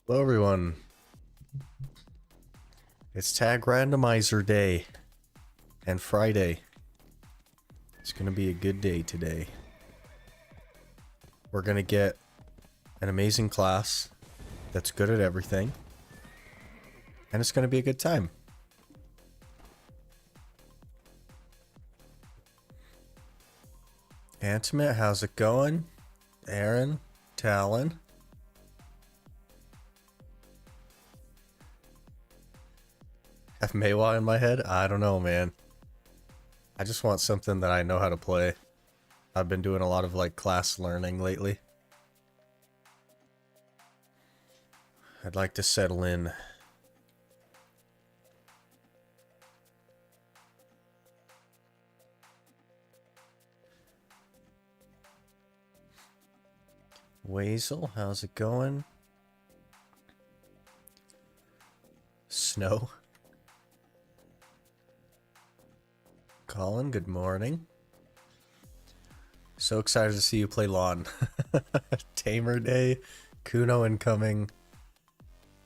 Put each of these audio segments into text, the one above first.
Hello everyone. It's Tag Randomizer Day and Friday. It's gonna be a good day today. We're gonna get an amazing class that's good at everything, and it's gonna be a good time. Antimate, how's it going? Aaron, Talon. Have Maywa in my head? I don't know, man. I just want something that I know how to play. I've been doing a lot of like class learning lately. I'd like to settle in. Wazel, how's it going? Snow. Colin, good morning. So excited to see you play lawn. Tamer Day, Kuno incoming.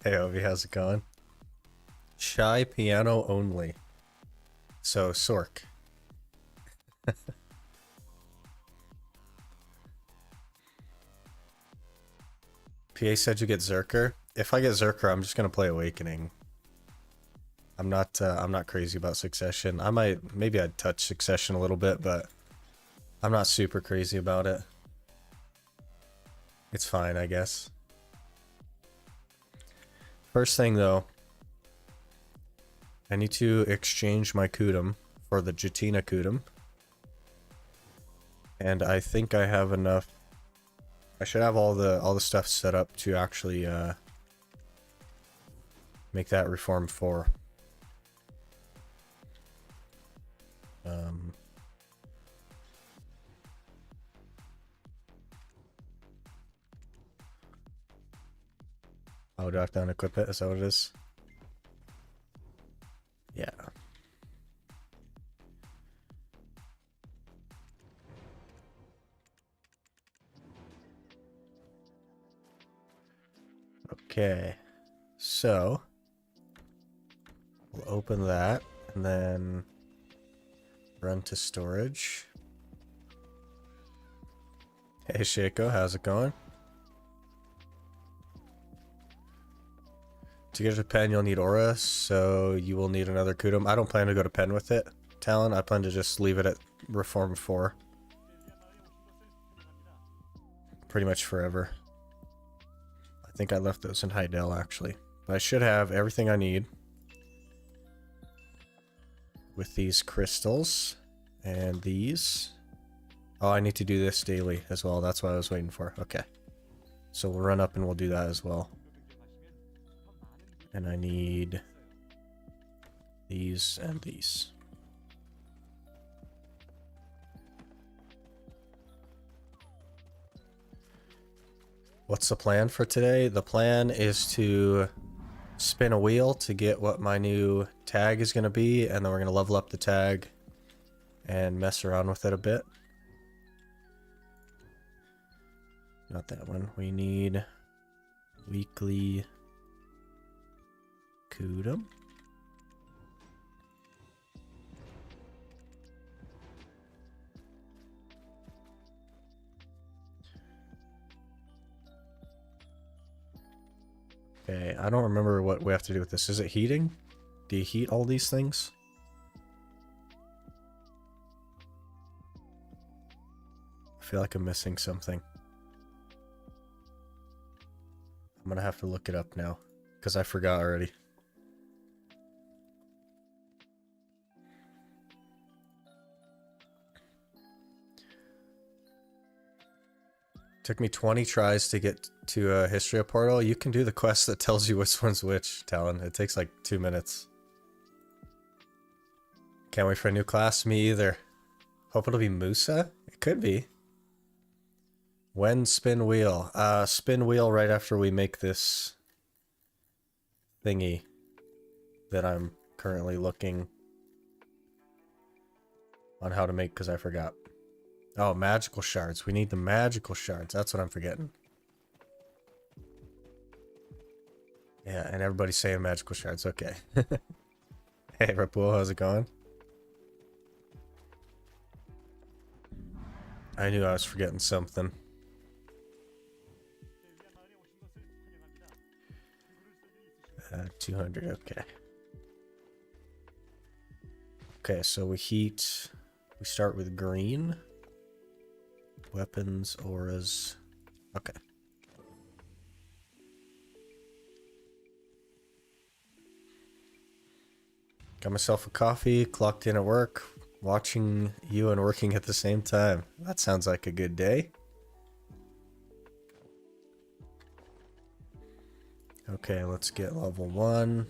Hey Ovi, how's it going? Shy piano only. So Sork. PA said you get Zerker. If I get Zerker, I'm just gonna play Awakening. I'm not crazy about Succession. Maybe I'd touch Succession a little bit, but I'm not super crazy about it. It's fine, I guess. First thing though, I need to exchange my Kudum for the Jatina Kudum. And I think I have enough. I should have all the stuff set up to actually make that Reform 4. Oh, do I have to unequip it? Is that what it is? Yeah. Okay. So we'll open that and then run to storage. Hey Shaco, how's it going? To get to pen, you'll need aura, so you will need another Kudum. I don't plan to go to pen with it, Talon. I plan to just leave it at Reform 4. Pretty much forever. I think I left those in Heidel, actually. But I should have everything I need with these crystals and these. Oh, I need to do this daily as well. That's what I was waiting for. Okay. So we'll run up and we'll do that as well. And I need these and these. What's the plan for today? The plan is to spin a wheel to get what my new tag is going to be, and then we're going to level up the tag and mess around with it a bit. Not that one. We need weekly Kudum. Okay, I don't remember what we have to do with this. Is it heating? Do you heat all these things? I feel like I'm missing something. I'm gonna have to look it up now, because I forgot already. Took me 20 tries to get to a History portal. You can do the quest that tells you which one's which, Talon. It takes like 2 minutes. Can't wait for a new class. Me either. Hope it'll be Musa? It could be. When spin wheel? Spin wheel right after we make this thingy that I'm currently looking on how to make because I forgot. Oh, magical shards. We need the magical shards. That's what I'm forgetting. Yeah, and everybody's saying magical shards. Okay. Hey, Rapul, how's it going? I knew I was forgetting something. 200, okay. Okay, so we start with green. Weapons, auras. Okay. Got myself a coffee, clocked in at work, watching you and working at the same time. That sounds like a good day. Okay, let's get level 1.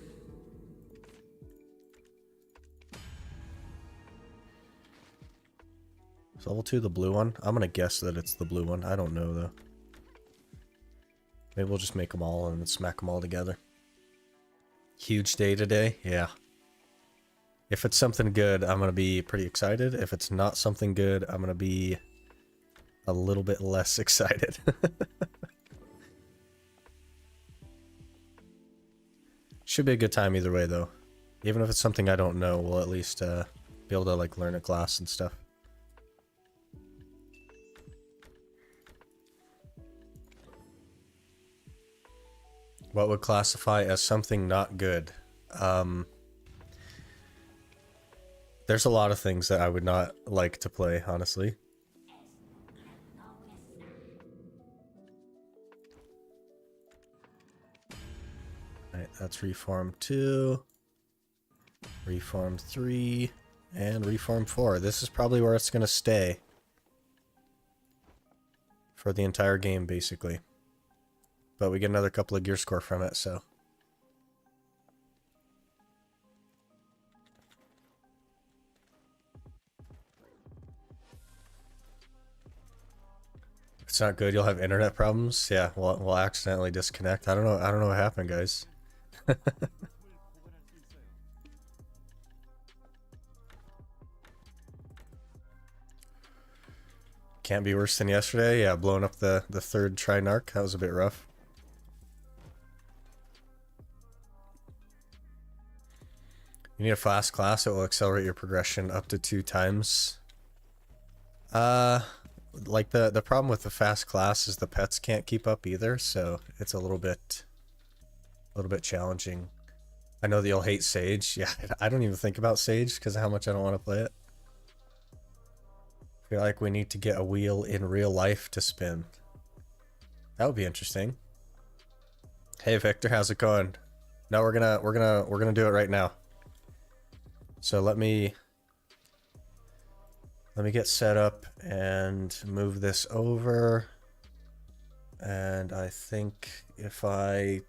Is level 2 the blue one? I'm gonna guess that it's the blue one. I don't know though. Maybe we'll just make them all and then smack them all together. Huge day today? Yeah. If it's something good, I'm gonna be pretty excited. If it's not something good, I'm gonna be a little bit less excited. Should be a good time either way though. Even if it's something I don't know, we'll at least be able to like learn a class and stuff. What would classify as something not good? There's a lot of things that I would not like to play, honestly. Alright, that's Reform 2, Reform 3, and Reform 4. This is probably where it's going to stay for the entire game, basically. But we get another couple of gear score from it, so... If it's not good, you'll have internet problems. Yeah, we'll accidentally disconnect. I don't know what happened, guys. Can't be worse than yesterday. Yeah, blowing up the third Trinarch. That was a bit rough. You need a fast class. It will accelerate your progression up to 2 times. Like the problem with the fast class is the pets can't keep up either, so it's a little bit challenging. I know that you'll hate Sage. Yeah, I don't even think about Sage because of how much I don't want to play it. I feel like we need to get a wheel in real life to spin. That would be interesting. Hey Victor, how's it going? No, we're gonna do it right now. So let me get set up and move this over. And I think if I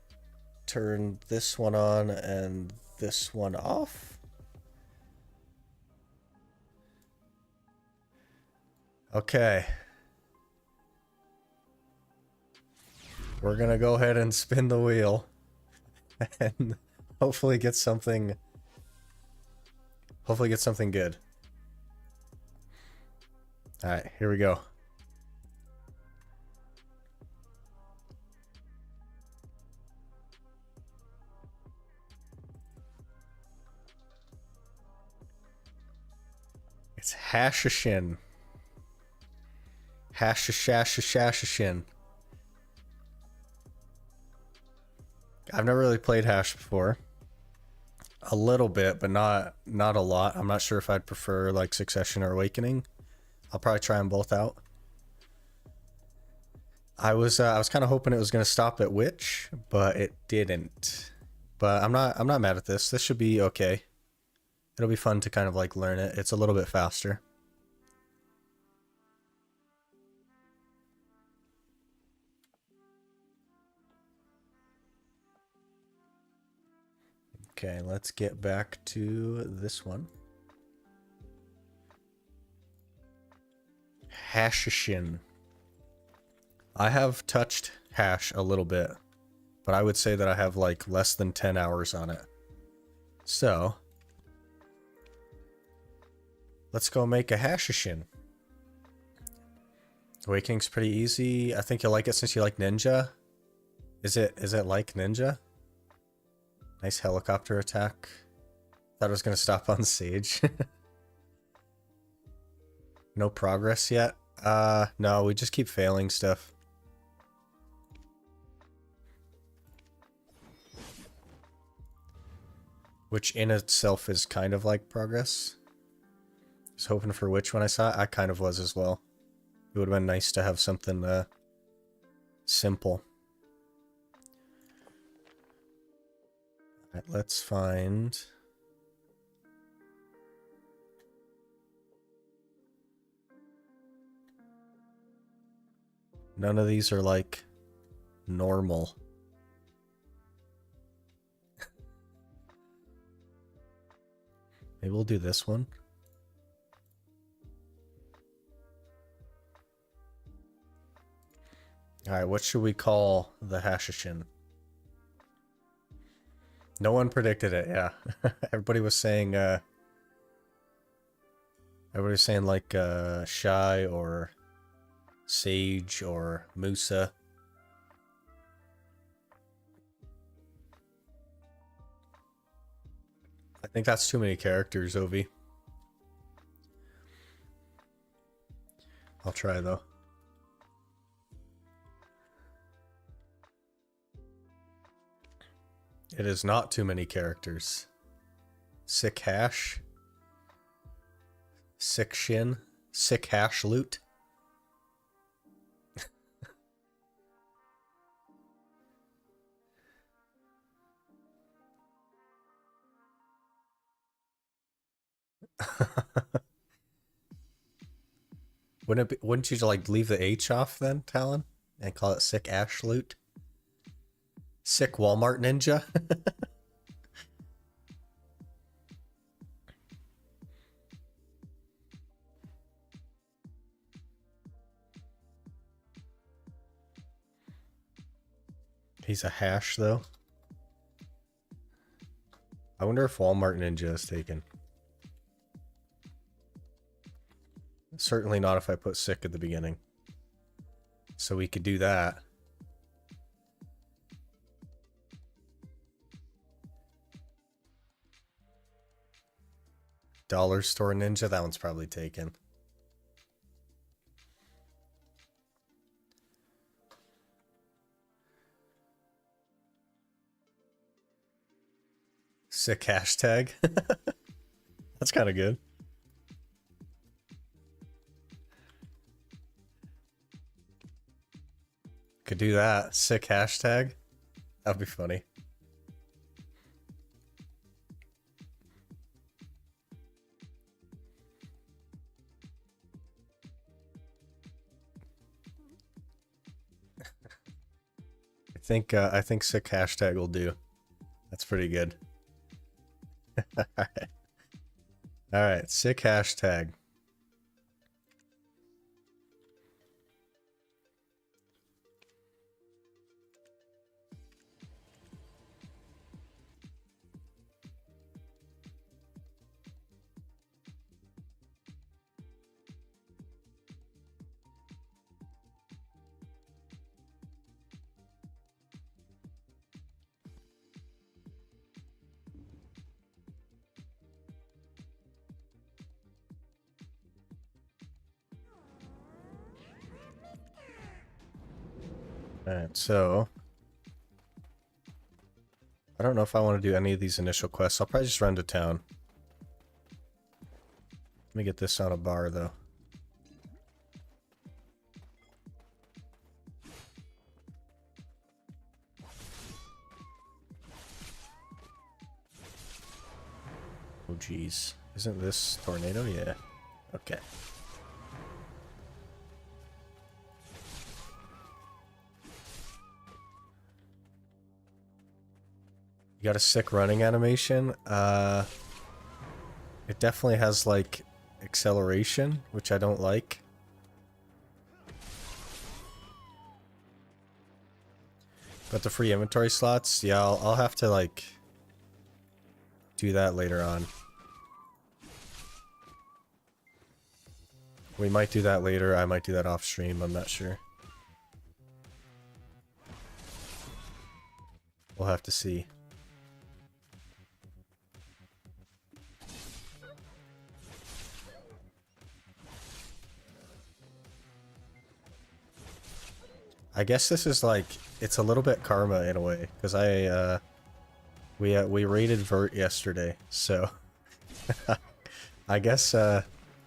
turn this one on and this one off. Okay. We're gonna go ahead and spin the wheel and hopefully get something good. Alright, here we go. It's Hashashin. Hashashin. I've never really played Hash before. A little bit, but not a lot. I'm not sure if I'd prefer like Succession or Awakening. I'll probably try them both out. I was kind of hoping it was going to stop at Witch, but it didn't. But I'm not mad at this. This should be okay. It'll be fun to kind of like learn it. It's a little bit faster. Okay, let's get back to this one. Hashashin. I have touched Hash a little bit, but I would say that I have like less than 10 hours on it. So, let's go make a Hashashin. Awakening's pretty easy. I think you'll like it since you like Ninja. Is it like Ninja? Nice helicopter attack. Thought it was going to stop on Sage. No progress yet? No, we just keep failing stuff. Which in itself is kind of like progress. I was hoping for which when I saw it. I kind of was as well. It would have been nice to have something simple. Alright, let's find... None of these are like normal. Maybe we'll do this one. Alright, what should we call the Hashishin? No one predicted it, yeah. Everybody was saying like Shy or Sage or Musa. I think that's too many characters, Ovi. I'll try though. It is not too many characters. Sick hash. Sick shin. Sick hash loot. Wouldn't you like leave the H off then, Talon? And call it Sick Ash Loot? Sick Walmart Ninja? He's a hash though. I wonder if Walmart Ninja is taken. Certainly not if I put sick at the beginning. So we could do that. Dollar Store Ninja, that one's probably taken. Sick hashtag. That's kind of good. Could do that. Sick hashtag. That'd be funny. I think sick hashtag will do. That's pretty good. Alright, sick hashtag. Alright, so I don't know if I want to do any of these initial quests. I'll probably just run to town. Let me get this on a bar though. Oh geez. Isn't this tornado? Yeah. Okay. You got a sick running animation. It definitely has like acceleration, which I don't like. But the free inventory slots, yeah, I'll have to like do that later on. We might do that later. I might do that off stream. I'm not sure. We'll have to see. I guess this is like, it's a little bit karma in a way, because we raided Vert yesterday, so I guess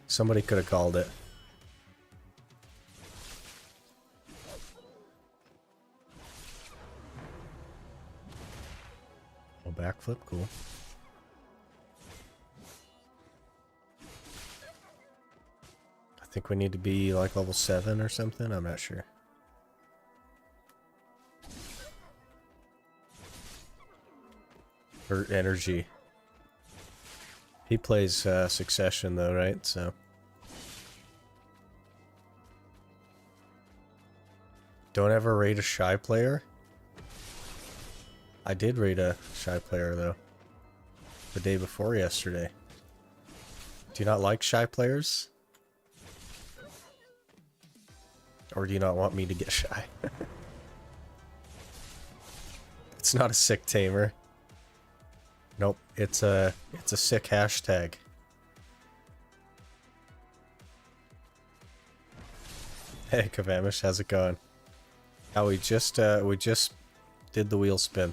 somebody could have called it. Oh, backflip, cool. I think we need to be like level 7 or something, I'm not sure. Vert energy. He plays Succession though, right? So don't ever raid a shy player. I did raid a shy player though. The day before yesterday. Do you not like shy players? Or do you not want me to get shy? It's not a sick tamer. Nope, it's a sick hashtag. Hey Kavamish, how's it going? Oh, we just did the wheel spin.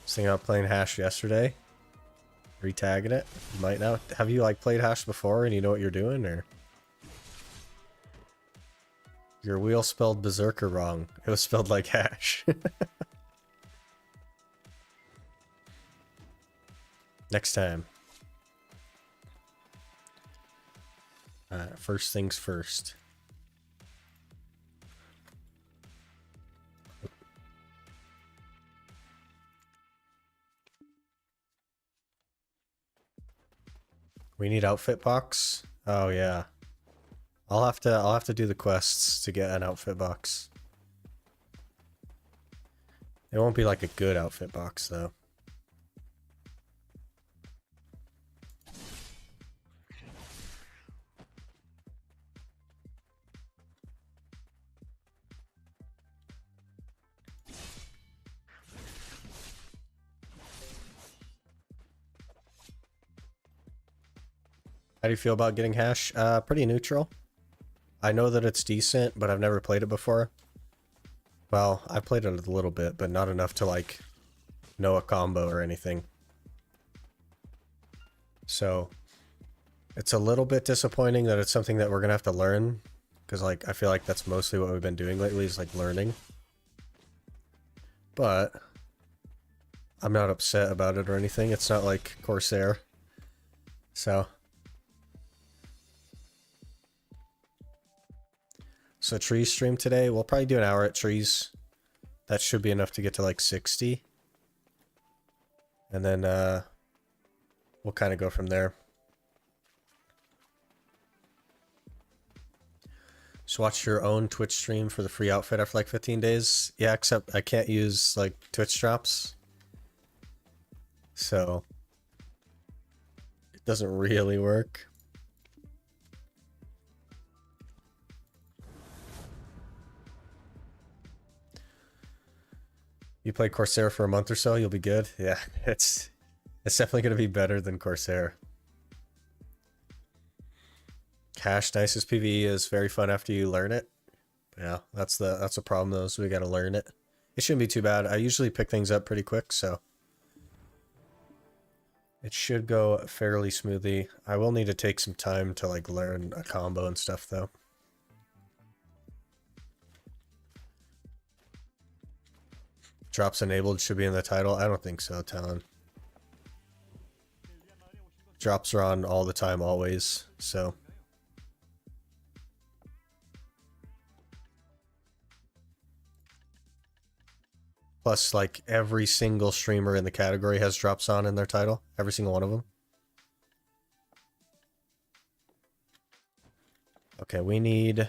Seeing out playing Hash yesterday. Retagging it. You might now. Have you like played Hash before and you know what you're doing, or? Your wheel spelled Berserker wrong. It was spelled like Hash. Next time. First things first. We need outfit box. Oh yeah. I'll have to do the quests to get an outfit box. It won't be like a good outfit box though. How do you feel about getting Hash? Pretty neutral. I know that it's decent, but I've never played it before. Well, I played it a little bit, but not enough to like know a combo or anything. So it's a little bit disappointing that it's something that we're gonna have to learn, because like I feel like that's mostly what we've been doing lately is like learning. But I'm not upset about it or anything. It's not like Corsair. So trees stream today. We'll probably do an hour at trees. That should be enough to get to like 60. And then we'll kind of go from there. Just watch your own Twitch stream for the free outfit after like 15 days. Yeah, except I can't use like Twitch drops. So it doesn't really work. You play Corsair for a month or so, you'll be good. Yeah, it's definitely going to be better than Corsair. Cash nicest PvE is very fun after you learn it. Yeah, that's the problem though, so we got to learn it. It shouldn't be too bad. I usually pick things up pretty quick, so it should go fairly smoothly. I will need to take some time to like learn a combo and stuff though. Drops enabled should be in the title. I don't think so, Talon. Drops are on all the time, always, so. Plus, like, every single streamer in the category has drops on in their title. Every single one of them. Okay, we need...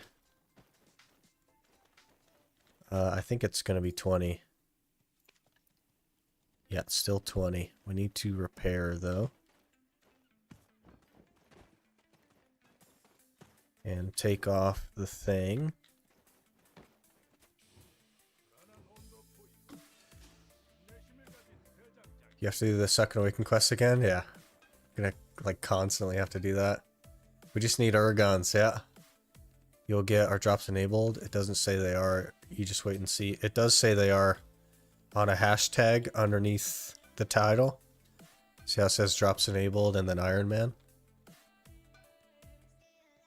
I think it's going to be 20. Yeah, it's still 20. We need to repair, though. And take off the thing. You have to do the Second Awaken quest again? Yeah. Gonna like constantly have to do that. We just need Urgons, yeah. You'll get our drops enabled. It doesn't say they are. You just wait and see. It does say they are on a hashtag underneath the title. See how it says drops enabled and then Ironman?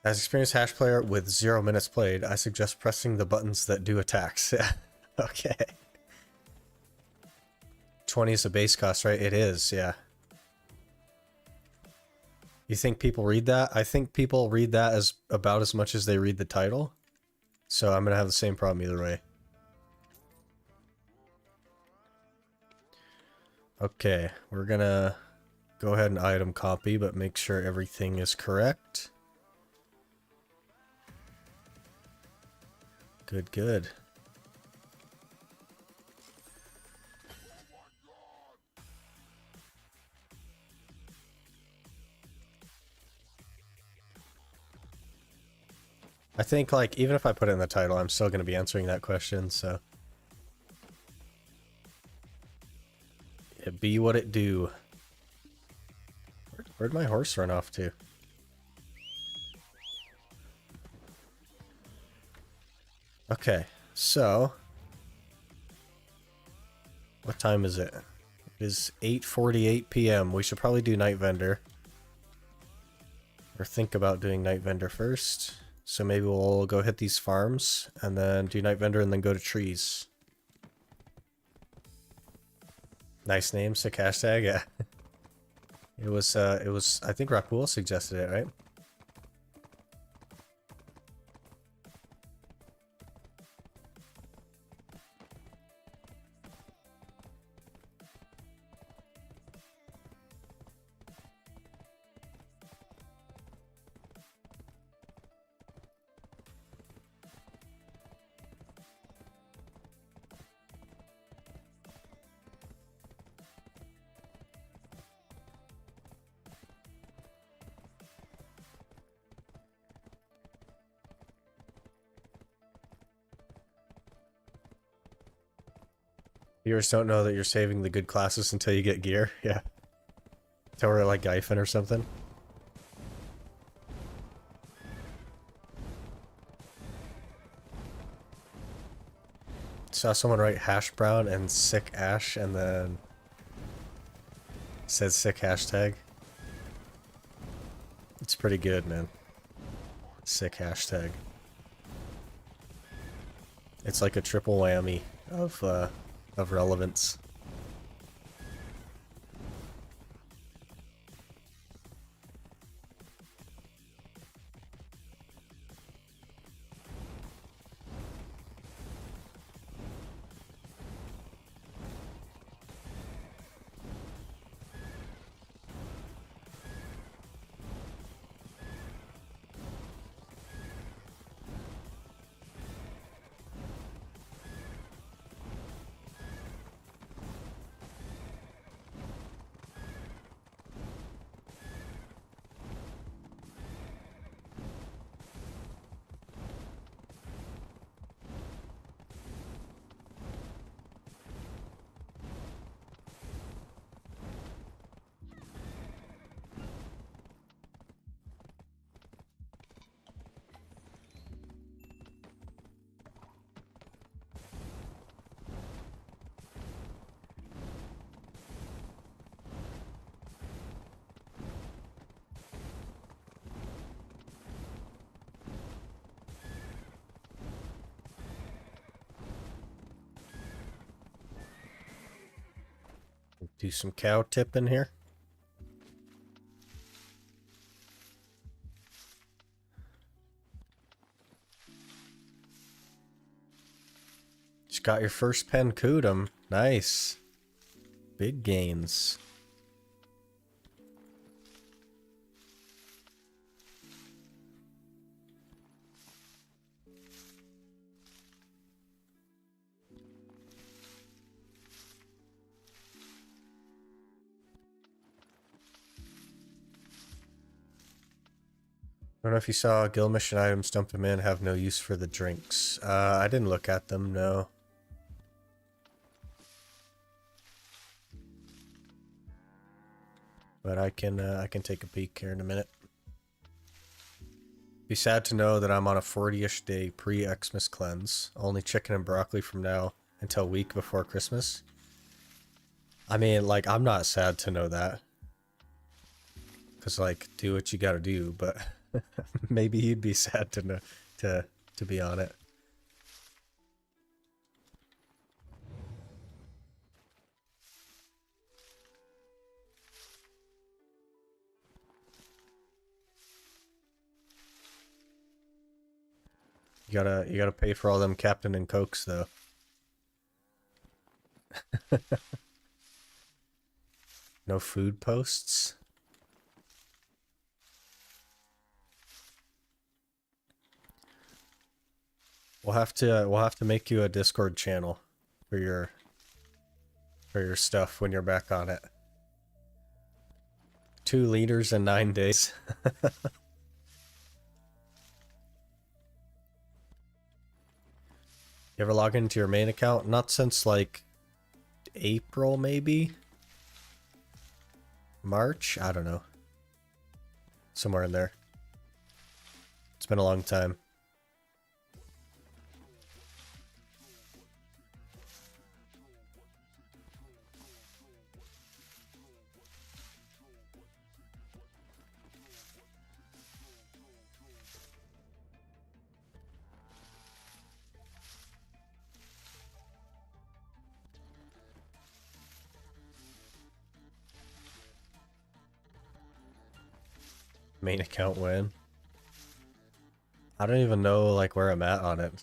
As experienced hash player with 0 minutes played, I suggest pressing the buttons that do attacks. Okay. 20 is the base cost, right? It is, yeah. You think people read that? I think people read that as about as much as they read the title. So I'm gonna have the same problem either way. Okay, we're gonna go ahead and item copy, but make sure everything is correct. Good, good. I think, like, even if I put it in the title, I'm still going to be answering that question, so. It be what it do. Where'd my horse run off to? Okay, so. What time is it? It is 8:48 p.m. We should probably do Night Vendor. Or think about doing Night Vendor first. So maybe we'll go hit these farms, and then do Night Vendor, and then go to trees. Nice name, sick hashtag, yeah. It was, I think Rakul suggested it, right? Viewers don't know that you're saving the good classes until you get gear, yeah. Until we're like Gyphon or something. Saw someone write hash brown and sick ash and then said sick hashtag. It's pretty good, man. Sick hashtag. It's like a triple whammy of relevance. Do some cow tipping here. Just got your first pen Kudum. Nice. Big gains. I don't know if you saw guild mission items, dump them in, have no use for the drinks. I didn't look at them, no. But I can take a peek here in a minute. Be sad to know that I'm on a 40-ish day pre-Xmas cleanse. Only chicken and broccoli from now until a week before Christmas. I mean, like, I'm not sad to know that. Because, like, do what you gotta do, but maybe you'd be sad to know, to be on it. You gotta pay for all them Captain and Cokes though. No food posts. We'll have to make you a Discord channel for your stuff when you're back on it. 2 liters in 9 days. You ever log into your main account? Not since like April, maybe? March? I don't know. Somewhere in there. It's been a long time. Main account win. I don't even know like where I'm at on it.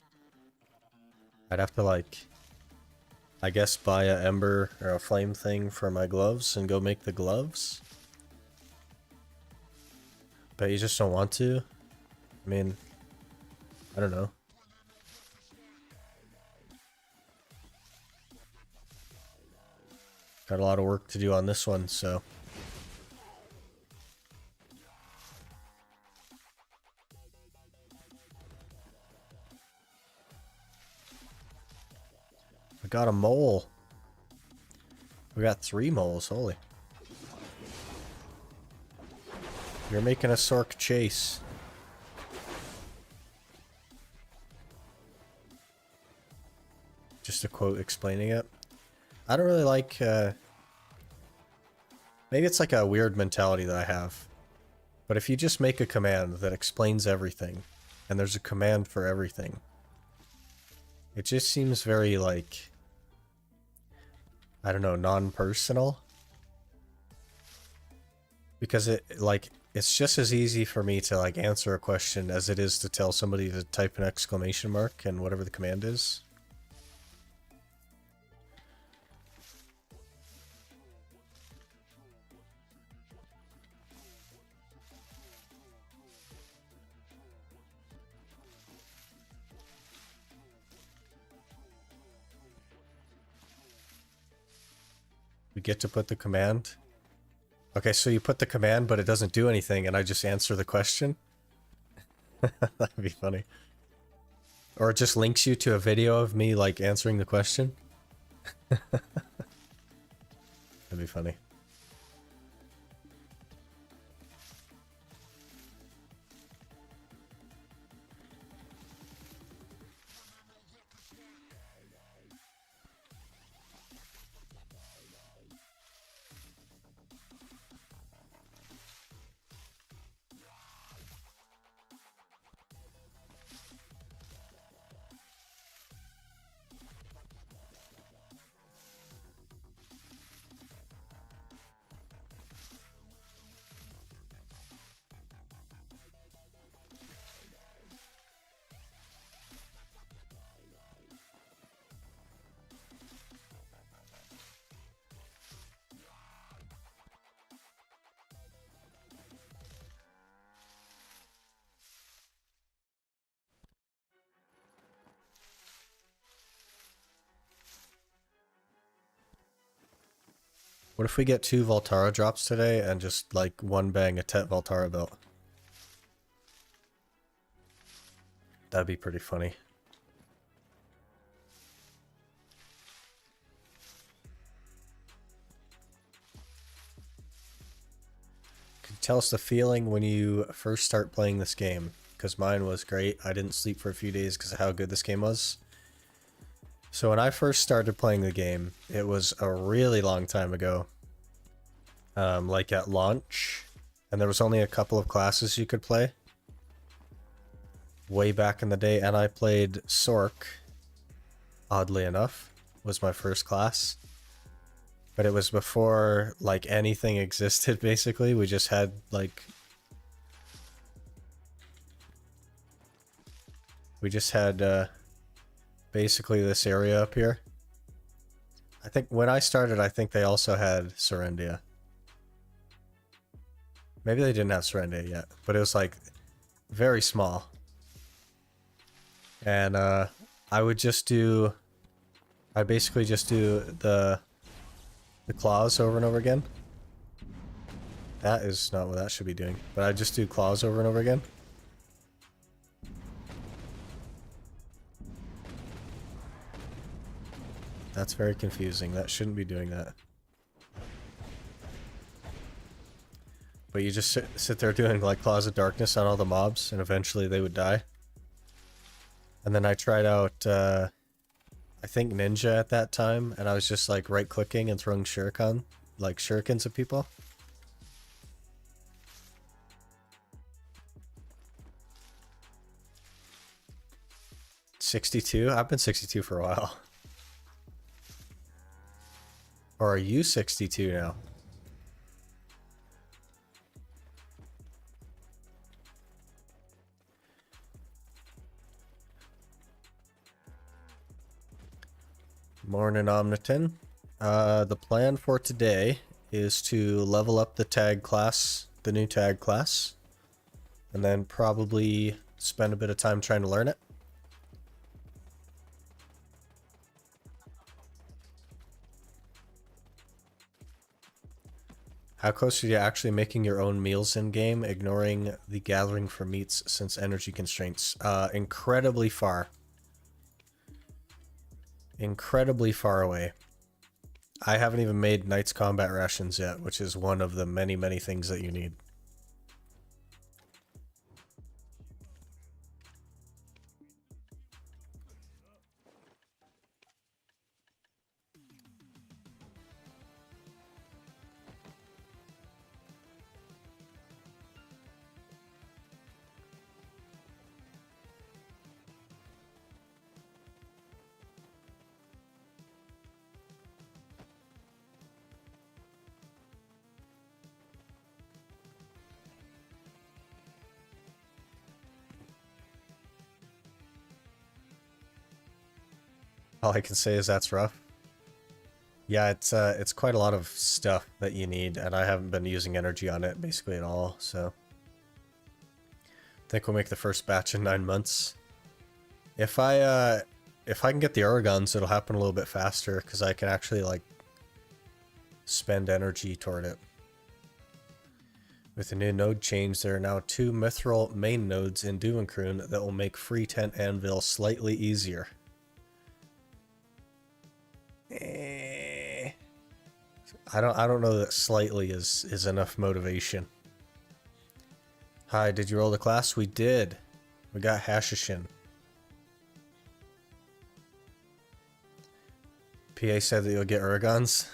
I'd have to like, I guess buy a ember or a flame thing for my gloves and go make the gloves. But you just don't want to. I mean, I don't know. Got a lot of work to do on this one, so. I got a mole. We got 3 moles, holy. You're making a Sork chase. Just a quote explaining it. I don't really like, maybe it's like a weird mentality that I have. But if you just make a command that explains everything, and there's a command for everything, it just seems very, like, I don't know, non-personal. Because it's just as easy for me to, like, answer a question as it is to tell somebody to type an exclamation mark and whatever the command is. We get to put the command. Okay, so you put the command, but it doesn't do anything, and I just answer the question? That'd be funny. Or it just links you to a video of me, like, answering the question? That'd be funny. What if we get 2 Voltara drops today and just, like, one bang a Tet Voltara belt? That'd be pretty funny. Tell us the feeling when you first start playing this game, because mine was great. I didn't sleep for a few days because of how good this game was. So when I first started playing the game, it was a really long time ago, like at launch, and there was only a couple of classes you could play way back in the day, and I played Sork, oddly enough, was my first class. But it was before, like, anything existed, basically. We just had, like... We just had, basically this area up here. I think when I started, I think they also had Serendia. Maybe they didn't have Serendia yet, but it was, like, very small. And, I would just do... I basically just do the claws over and over again. That is not what that should be doing, but I just do claws over and over again. That's very confusing. That shouldn't be doing that. But you just sit there doing like Claws of Darkness on all the mobs, and eventually they would die. And then I tried out, I think Ninja at that time, and I was just like right-clicking and throwing shurikens at people. $62? I've been 62 for a while. Or are you 62 now? Morning, Omniton. The plan for today is to level up the tag class, the new tag class, and then probably spend a bit of time trying to learn it. How close are you actually making your own meals in-game, ignoring the gathering for meats since energy constraints? Incredibly far. Incredibly far away. I haven't even made Knight's Combat rations yet, which is one of the many, many things that you need. All I can say is that's rough. Yeah, it's quite a lot of stuff that you need, and I haven't been using energy on it basically at all, so... I think we'll make the first batch in 9 months. If I can get the Oregons, it'll happen a little bit faster, because I can actually, like, spend energy toward it. With the new node change, there are now 2 mithril main nodes in Duvenkroon that will make free tent anvil slightly easier. I don't know that slightly is enough motivation. Hi, did you roll the class? We did. We got Hashishin. PA said that you'll get Uragons?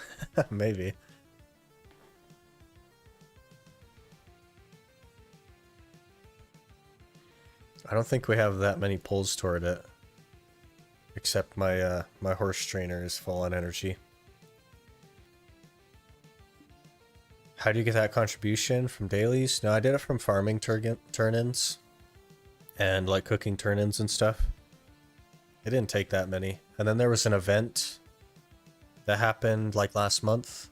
Maybe. I don't think we have that many pulls toward it. Except my my horse trainer is full on energy. How do you get that contribution? From dailies? No, I did it from farming turn-ins. And like cooking turn-ins and stuff. It didn't take that many. And then there was an event that happened like last month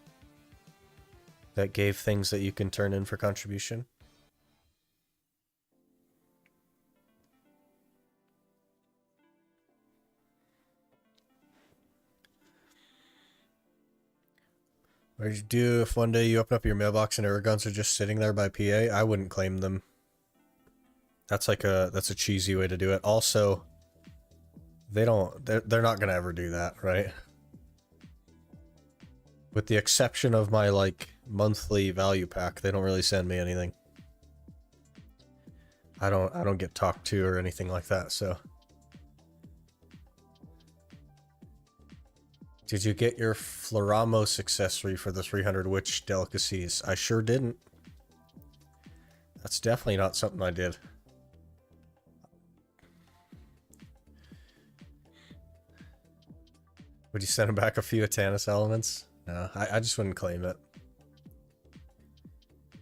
that gave things that you can turn in for contribution. What would you do if one day you open up your mailbox and Aragons are just sitting there by PA? I wouldn't claim them. That's like that's a cheesy way to do it. Also, they're not gonna ever do that, right? With the exception of my, like, monthly value pack, they don't really send me anything. I don't get talked to or anything like that, so. Did you get your Floramos accessory for the 300 witch delicacies? I sure didn't. That's definitely not something I did. Would you send him back a few Atanis elements? No, I just wouldn't claim it.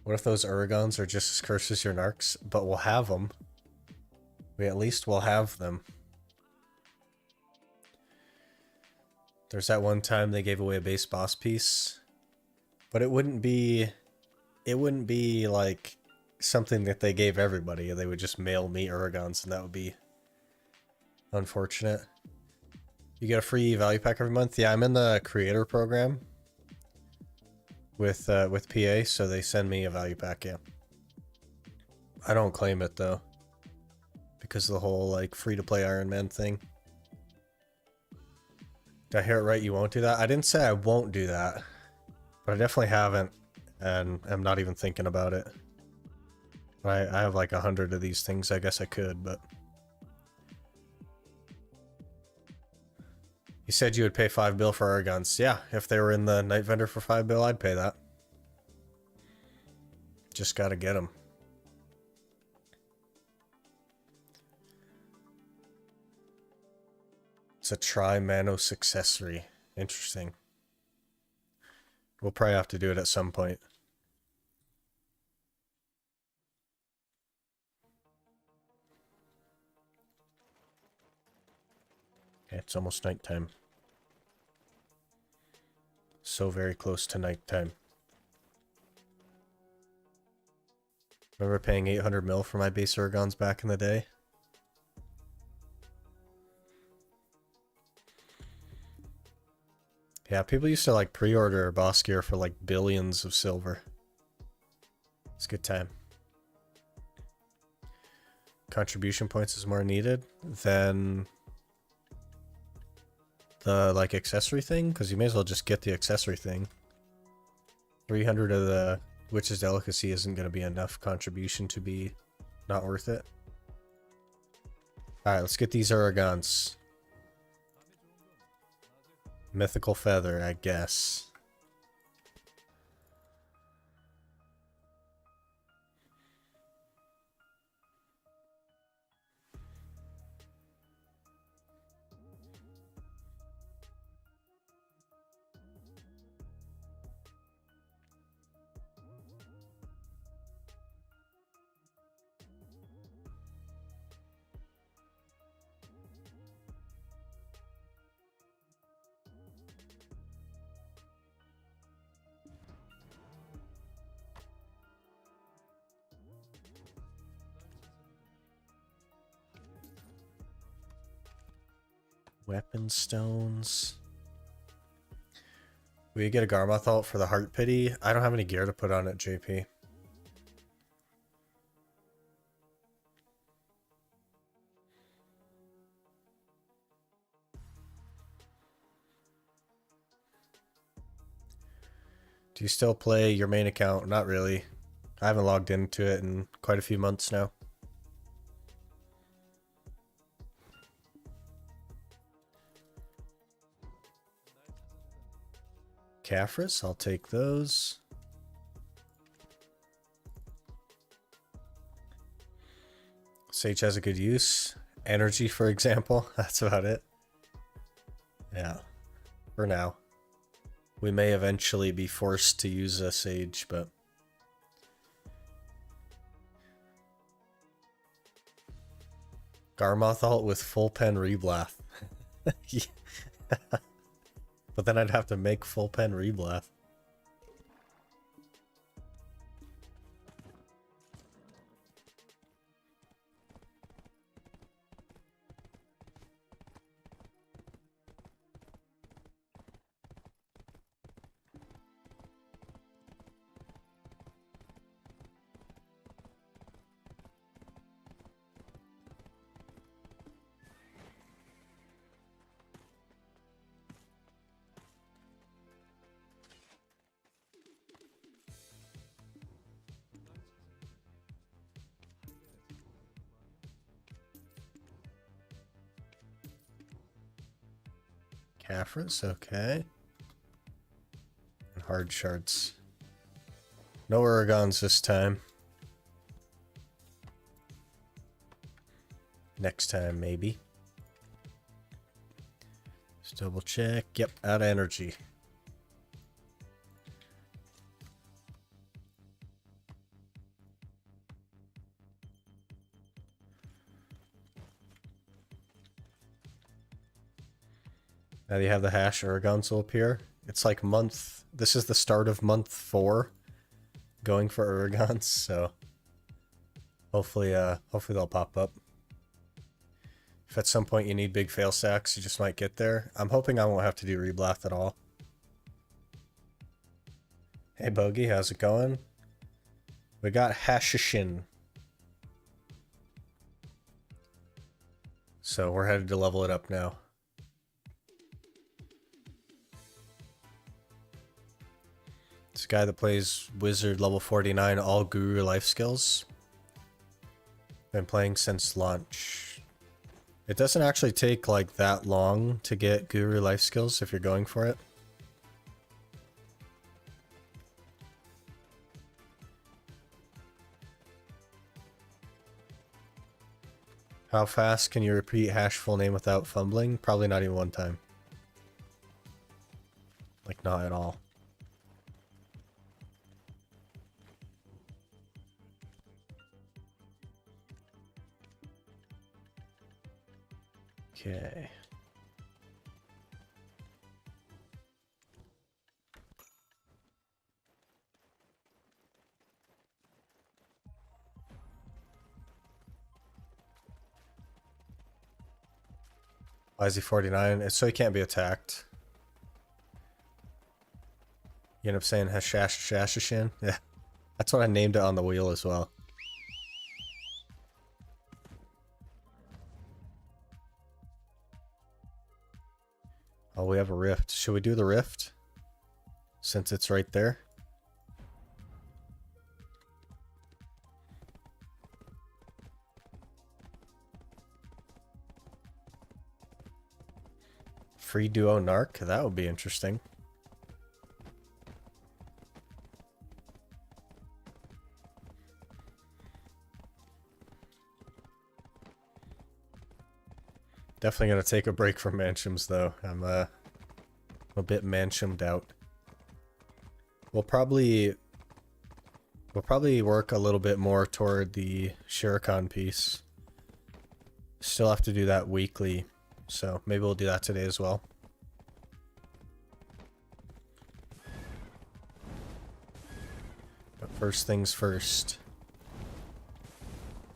What if those Uragons are just as cursed as your Narcs? But we'll have them. We at least will have them. There's that one time they gave away a base boss piece. But it wouldn't be like something that they gave everybody. They would just mail me Uragons, and that would be unfortunate. You get a free value pack every month? Yeah, I'm in the creator program with PA, so they send me a value pack, yeah. I don't claim it though, because of the whole like free-to-play Ironman thing. Did I hear it right? You won't do that? I didn't say I won't do that, but I definitely haven't, and I'm not even thinking about it. I have like 100 of these things. I guess I could, but... You said you would pay $5 bill for Aragons. Yeah, if they were in the Night Vendor for $5 bill, I'd pay that. Just gotta get them. It's a Tri-Manos accessory. Interesting. We'll probably have to do it at some point. Okay, it's almost nighttime. So very close to nighttime. Remember paying 800 mil for my base Uragons back in the day? Yeah, people used to like pre-order boss gear for like billions of silver. It's a good time. Contribution points is more needed than the like accessory thing, because you may as well just get the accessory thing. 300 of the Witch's Delicacy isn't going to be enough contribution to be not worth it. Alright, let's get these Uragons. Mythical Feather, I guess. Weapon stones. We get a Garmoth ult for the Heart Pity. I don't have any gear to put on it, JP. Do you still play your main account? Not really. I haven't logged into it in quite a few months now. Caphras, I'll take those. Sage has a good use. Energy, for example. That's about it. Yeah. For now. We may eventually be forced to use a Sage, but... Garmoth ult with full pen Reblath. Yeah. But then I'd have to make full pen Reblath. Caphras, okay. And hard shards. No Oregons this time. Next time, maybe. Let's double check. Yep, out of energy. Now you have the hash Oregons will appear. It's like this is the start of month 4 going for Oregons, so hopefully they'll pop up. If at some point you need big fail sacks, you just might get there. I'm hoping I won't have to do reblath at all. Hey Bogey, how's it going? We got Hashishin. So we're headed to level it up now. This guy that plays Wizard level 49, all Guru life skills. Been playing since launch. It doesn't actually take like that long to get Guru life skills if you're going for it. How fast can you repeat hash full name without fumbling? Probably not even one time. Like not at all. Okay. Why is he 49? It's so he can't be attacked. You end up saying Hashashishin? Yeah. That's what I named it on the wheel as well. Oh, we have a rift. Should we do the rift? Since it's right there. Free duo narc? That would be interesting. Definitely gonna take a break from Manchums though. I'm a bit Manchumed out. We'll probably work a little bit more toward the Shuriken piece. Still have to do that weekly, so maybe we'll do that today as well. But first things first.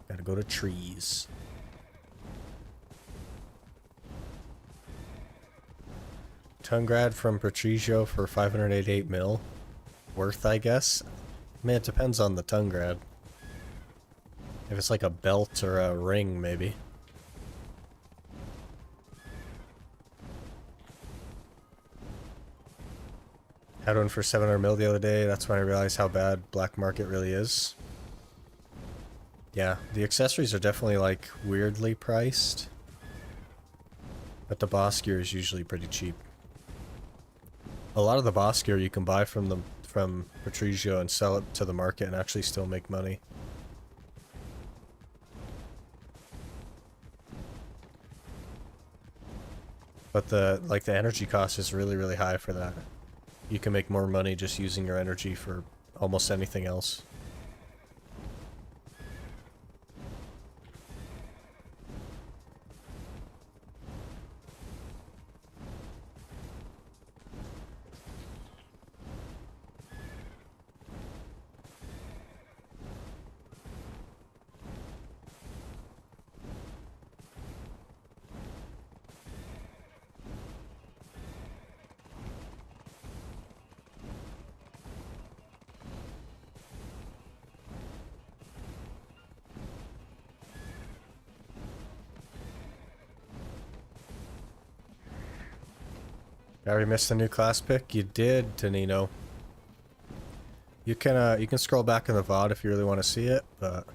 Gotta go to trees. Tungrad from Patricio for 588 mil. Worth, I guess? I mean, it depends on the Tungrad. If it's like a belt or a ring, maybe. Had one for 700 mil the other day. That's when I realized how bad black market really is. Yeah, the accessories are definitely like weirdly priced. But the boss gear is usually pretty cheap. A lot of the boss gear you can buy from Patricio and sell it to the market and actually still make money. But the energy cost is really, really high for that. You can make more money just using your energy for almost anything else. Already missed the new class pick? You did, Tanino. You can scroll back in the VOD if you really want to see it, but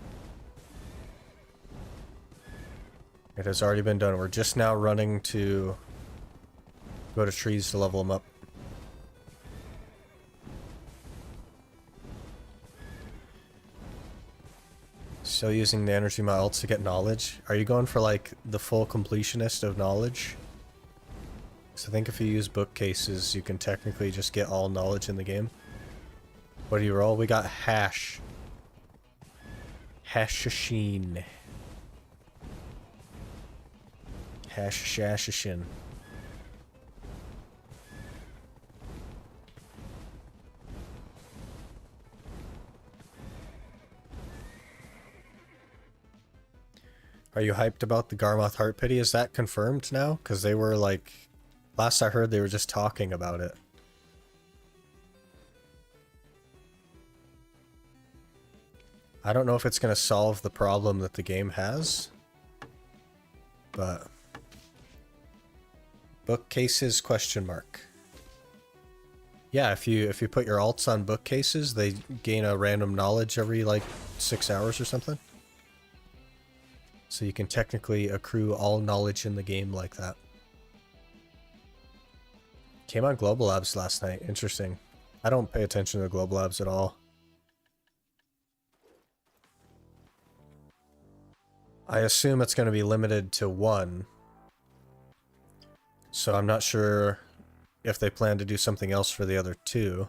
it has already been done. We're just now running to Go to trees to level them up. Still using the energy miles to get knowledge. Are you going for like the full completionist of knowledge? So I think if you use bookcases, you can technically just get all knowledge in the game. What do you roll? We got hash. Hashashin. Hashashin. Are you hyped about the Garmoth Heart Pity? Is that confirmed now? Because they were like... Last I heard, they were just talking about it. I don't know if it's going to solve the problem that the game has. But... Bookcases, question mark. Yeah, if you put your alts on bookcases, they gain a random knowledge every like 6 hours or something. So you can technically accrue all knowledge in the game like that. Came on Global Labs last night. Interesting. I don't pay attention to Global Labs at all. I assume it's going to be limited to 1. So I'm not sure if they plan to do something else for the other 2.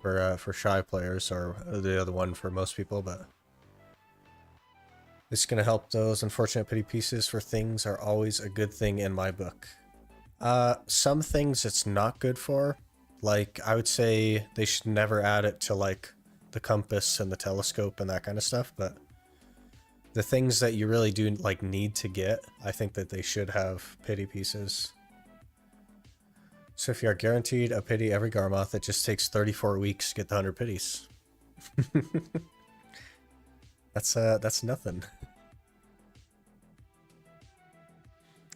For shy players, or the other one for most people, but... It's going to help those unfortunate pity pieces for things are always a good thing in my book. Some things it's not good for. Like, I would say they should never add it to, like, the compass and the telescope and that kind of stuff, but the things that you really do, like, need to get, I think that they should have pity pieces. So if you are guaranteed a pity every Garmoth, it just takes 34 weeks to get the 100 pities. That's nothing.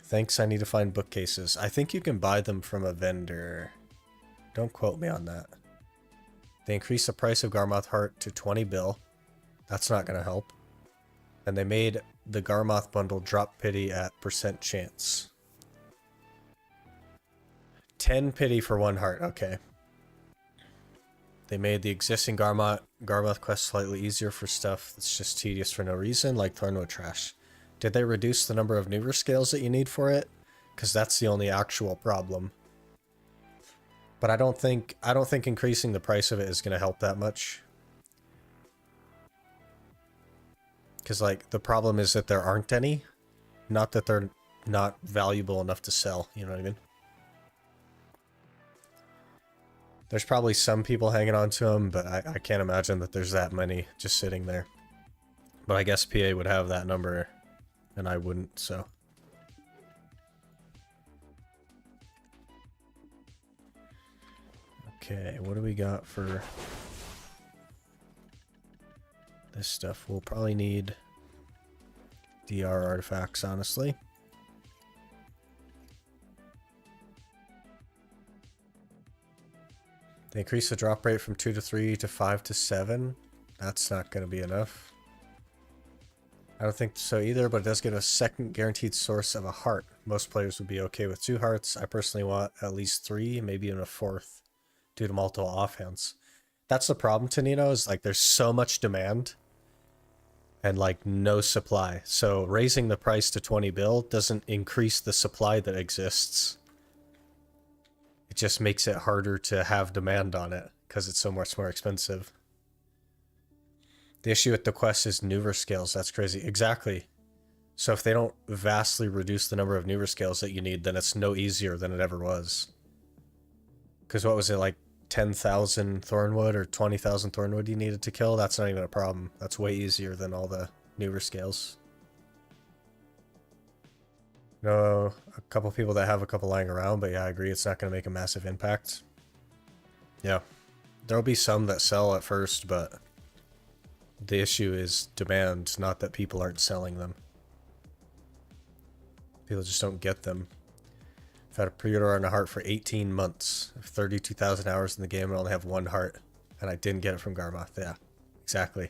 Thanks, I need to find bookcases. I think you can buy them from a vendor. Don't quote me on that. They increased the price of Garmoth Heart to 20 bill. That's not going to help. And they made the Garmoth bundle drop pity at % chance. 10 pity for 1 heart, okay. They made the existing Garmoth quest slightly easier for stuff that's just tedious for no reason, like Thornwood Trash. Did they reduce the number of neuver scales that you need for it? Because that's the only actual problem. But I don't think increasing the price of it is going to help that much. Because like the problem is that there aren't any, not that they're not valuable enough to sell. You know what I mean? There's probably some people hanging on to them, but I can't imagine that there's that many just sitting there. But I guess PA would have that number, and I wouldn't, so. Okay, what do we got for this stuff? We'll probably need DR artifacts, honestly. They increase the drop rate from 2 to 3 to 5 to 7. That's not going to be enough. I don't think so either, but it does give a second guaranteed source of a heart. Most players would be okay with 2 hearts. I personally want at least 3, maybe even a 4th, due to multiple offhands. That's the problem, Tonino, is like there's so much demand and like no supply. So raising the price to 20 bill doesn't increase the supply that exists. It just makes it harder to have demand on it because it's so much more expensive. The issue with the quest is neuver scales. That's crazy. Exactly. So if they don't vastly reduce the number of neuver scales that you need, then it's no easier than it ever was. Because what was it, like 10,000 Thornwood or 20,000 Thornwood you needed to kill? That's not even a problem. That's way easier than all the neuver scales. No, a couple people that have a couple lying around, but yeah, I agree. It's not going to make a massive impact. Yeah. There'll be some that sell at first, but the issue is demand, not that people aren't selling them. People just don't get them. I've had a pre-order on a heart for 18 months. I have 32,000 hours in the game and only have 1 heart. And I didn't get it from Garmoth. Yeah, exactly.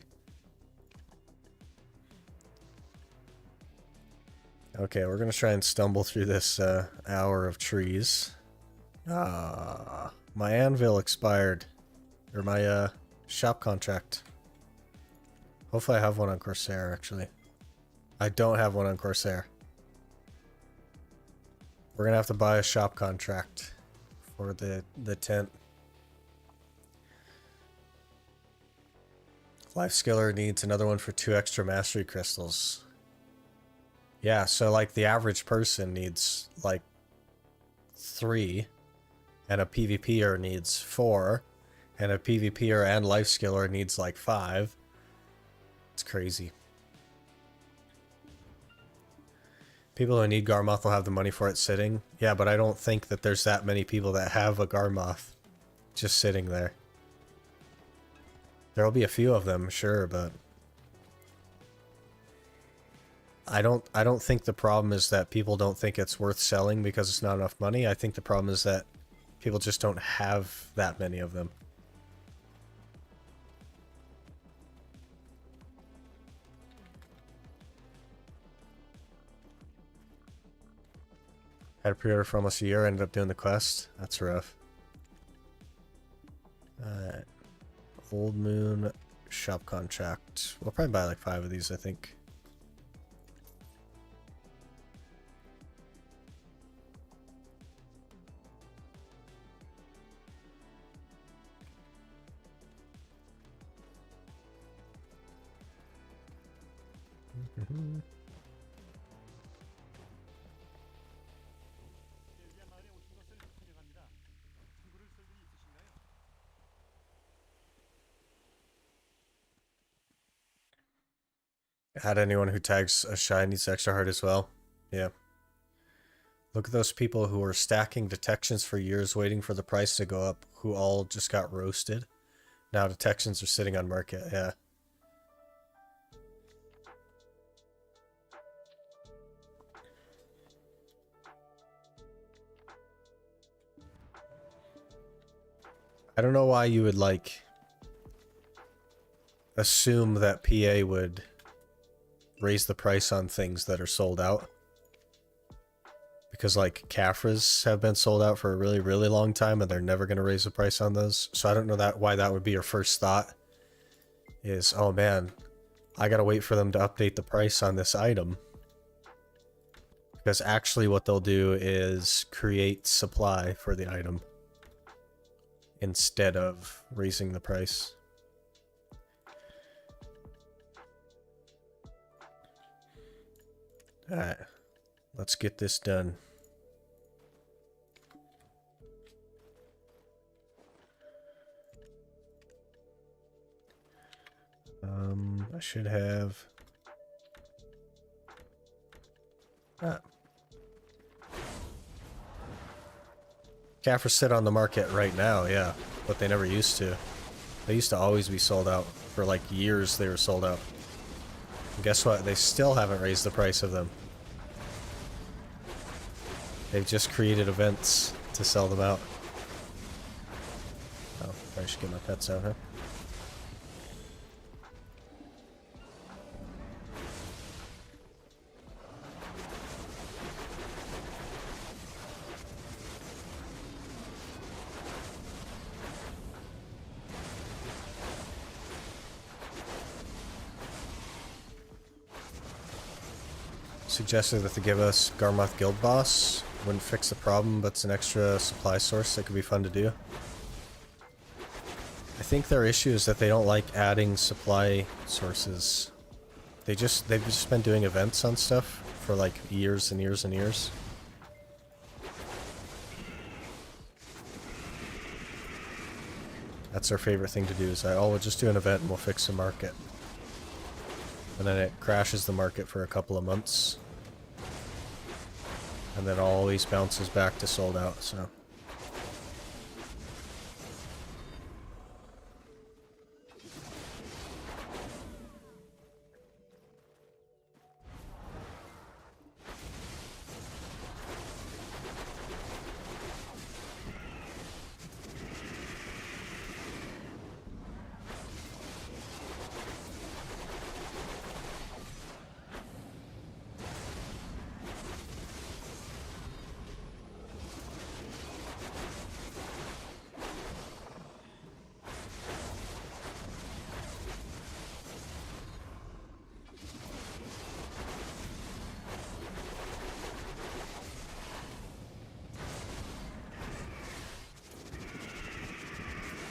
Okay, we're gonna try and stumble through this hour of trees. My anvil expired. Or my shop contract. Hopefully I have one on Corsair, actually. I don't have one on Corsair. We're gonna have to buy a shop contract for the tent. Life Skiller needs another one for 2 extra mastery crystals. Yeah, so like the average person needs like 3, and a PvPer needs 4, and a PvPer and Life Skiller needs like 5. It's crazy. People who need Garmoth will have the money for it sitting. Yeah, but I don't think that there's that many people that have a Garmoth just sitting there. There'll be a few of them, sure, but I don't think the problem is that people don't think it's worth selling because it's not enough money. I think the problem is that people just don't have that many of them. Had a pre-order for almost a year, ended up doing the quest. That's rough. Old Moon shop contract. We'll probably buy like 5 of these, I think. Add anyone who tags a shine needs extra heart as well. Yeah. Look at those people who were stacking detections for years waiting for the price to go up, who all just got roasted. Now detections are sitting on market, yeah. I don't know why you would, like, assume that PA would raise the price on things that are sold out. Because, like, Caphras have been sold out for a really, really long time, and they're never going to raise the price on those. So I don't know why that would be your first thought. Is, oh man, I gotta wait for them to update the price on this item. Because actually what they'll do is create supply for the item instead of raising the price. Alright, let's get this done. I should have... Caphras sit on the market right now, yeah, but they never used to. They used to always be sold out. For like years they were sold out. And guess what? They still haven't raised the price of them. They've just created events to sell them out. Oh, I should get my pets out, huh? Suggested that they give us Garmoth Guild Boss. Wouldn't fix the problem, but it's an extra supply source that could be fun to do. I think their issue is that they don't like adding supply sources. They've just been doing events on stuff for like years and years and years. That's their favorite thing to do, is we'll just do an event and we'll fix the market. And then it crashes the market for a couple of months. And then always bounces back to sold out, so.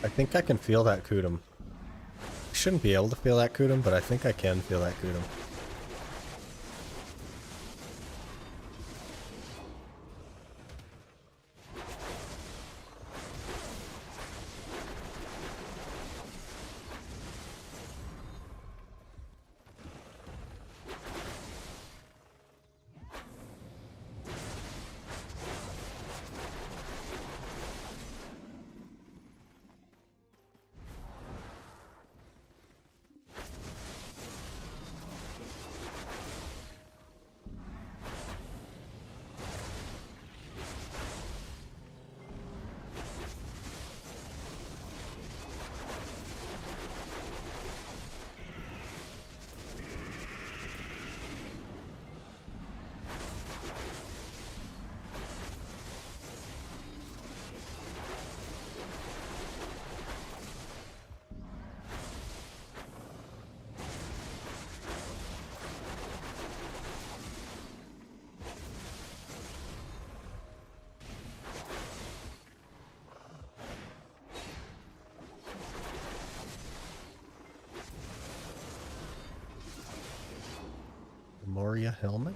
I think I can feel that Kudum. I shouldn't be able to feel that Kudum, but I think I can feel that Kudum. Moria helmet.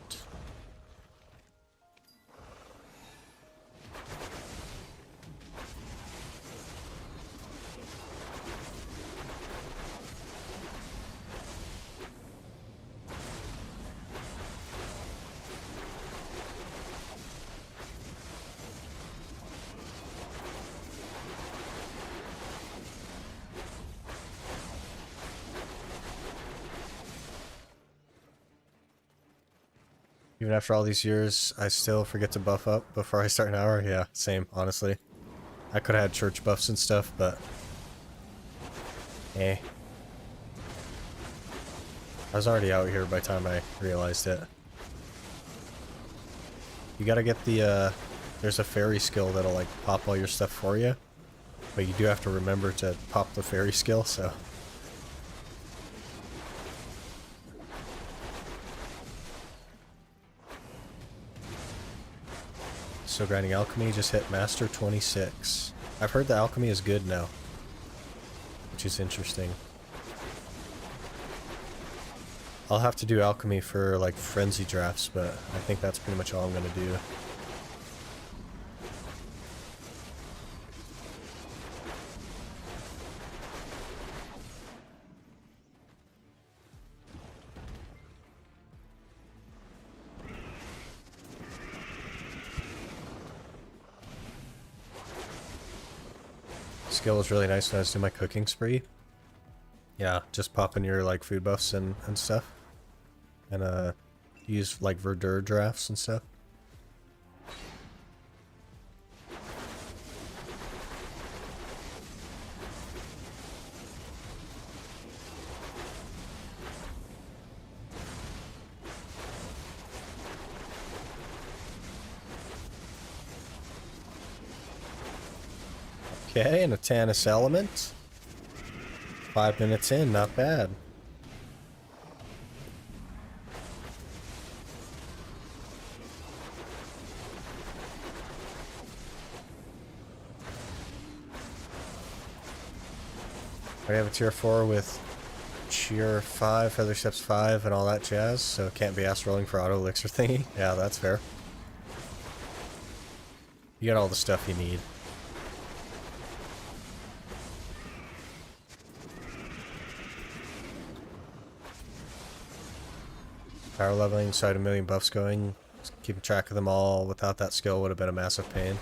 Even after all these years, I still forget to buff up before I start an hour. Yeah, same, honestly. I could have had church buffs and stuff, but... eh. I was already out here by the time I realized it. You gotta get the, there's a fairy skill that'll, like, pop all your stuff for you. But you do have to remember to pop the fairy skill, so... So grinding alchemy, just hit master 26. I've heard the alchemy is good now, which is interesting. I'll have to do alchemy for like frenzy drafts, but I think that's pretty much all I'm gonna do. Skill was really nice when I was doing my cooking spree. Yeah, just popping your like food buffs and stuff. And use like verdure drafts and stuff. Okay, and a Tannis element. 5 minutes in, not bad. I have a tier 4 with cheer 5, feather steps 5, and all that jazz, so it can't be asked rolling for auto elixir thingy. Yeah, that's fair. You got all the stuff you need. Power leveling, so I had a million buffs going. Just keeping track of them all without that skill would have been a massive pain.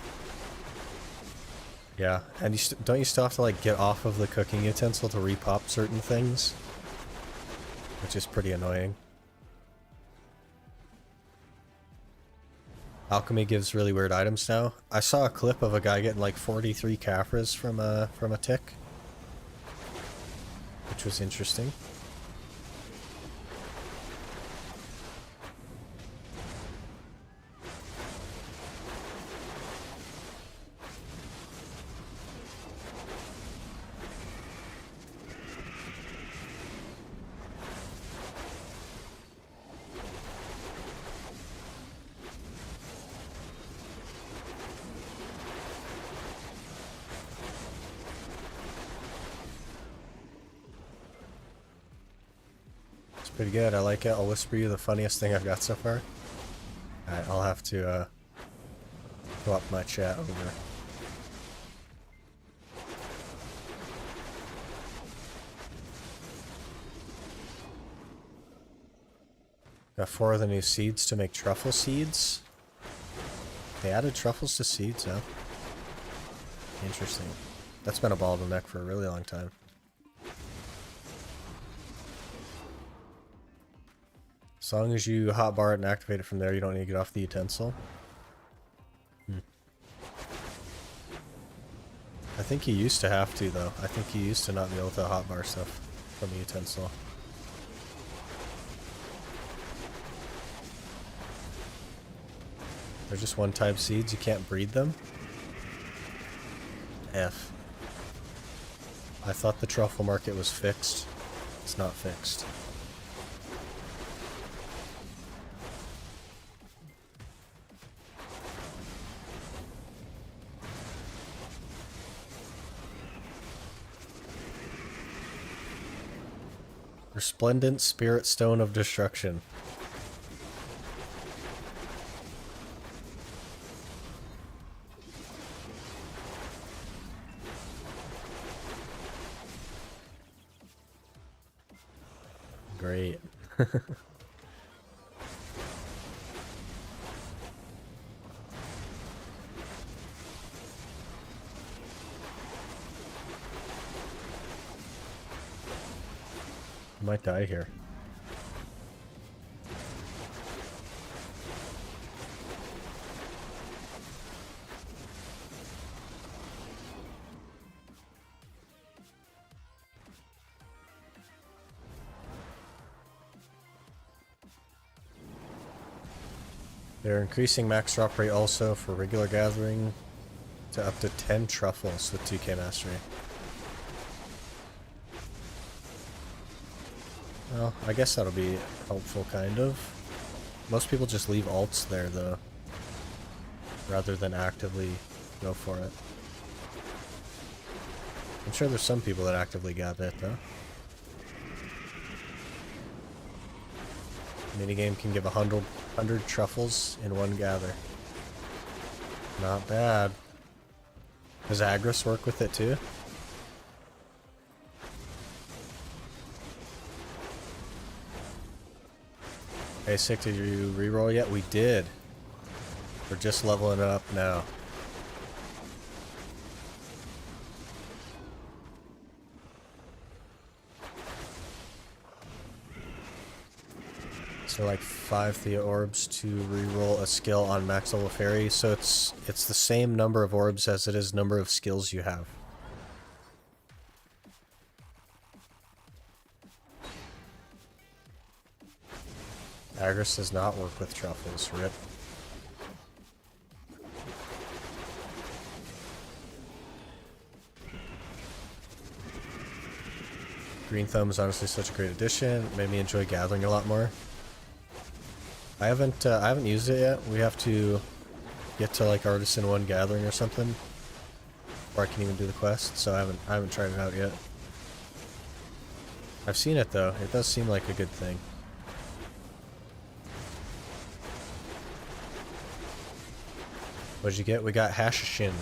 Yeah, and you don't you still have to like get off of the cooking utensil to repop certain things? Which is pretty annoying. Alchemy gives really weird items now. I saw a clip of a guy getting like 43 Caphras from a tick. Which was interesting. Pretty good. I like it. I'll whisper you the funniest thing I've got so far. Alright, I'll have to go up my chat over. Got 4 of the new seeds to make truffle seeds. They added truffles to seeds, huh? Interesting. That's been a bottleneck for a really long time. As long as you hotbar it and activate it from there, you don't need to get off the utensil. I think you used to have to, though. I think you used to not be able to hotbar stuff from the utensil. They're just one-time seeds, you can't breed them? F. I thought the truffle market was fixed. It's not fixed. Resplendent Spirit Stone of Destruction. Great. I might die here. They're increasing max drop rate also for regular gathering to up to 10 truffles with 2k mastery. Well, I guess that'll be helpful, kind of. Most people just leave alts there, though, rather than actively go for it. I'm sure there's some people that actively gather it, though. Minigame can give 100 truffles in one gather. Not bad. Does Agris work with it, too? Hey, Sick, did you reroll yet? We did. We're just leveling it up now. So like 5 Thea orbs to reroll a skill on max level fairy. So it's the same number of orbs as it is number of skills you have. Agris does not work with truffles. Rip. Green Thumb is honestly such a great addition. It made me enjoy gathering a lot more. I haven't used it yet. We have to get to like Artisan 1 gathering or something before I can even do the quest, so I haven't tried it out yet. I've seen it though. It does seem like a good thing. What'd you get? We got Hashishin.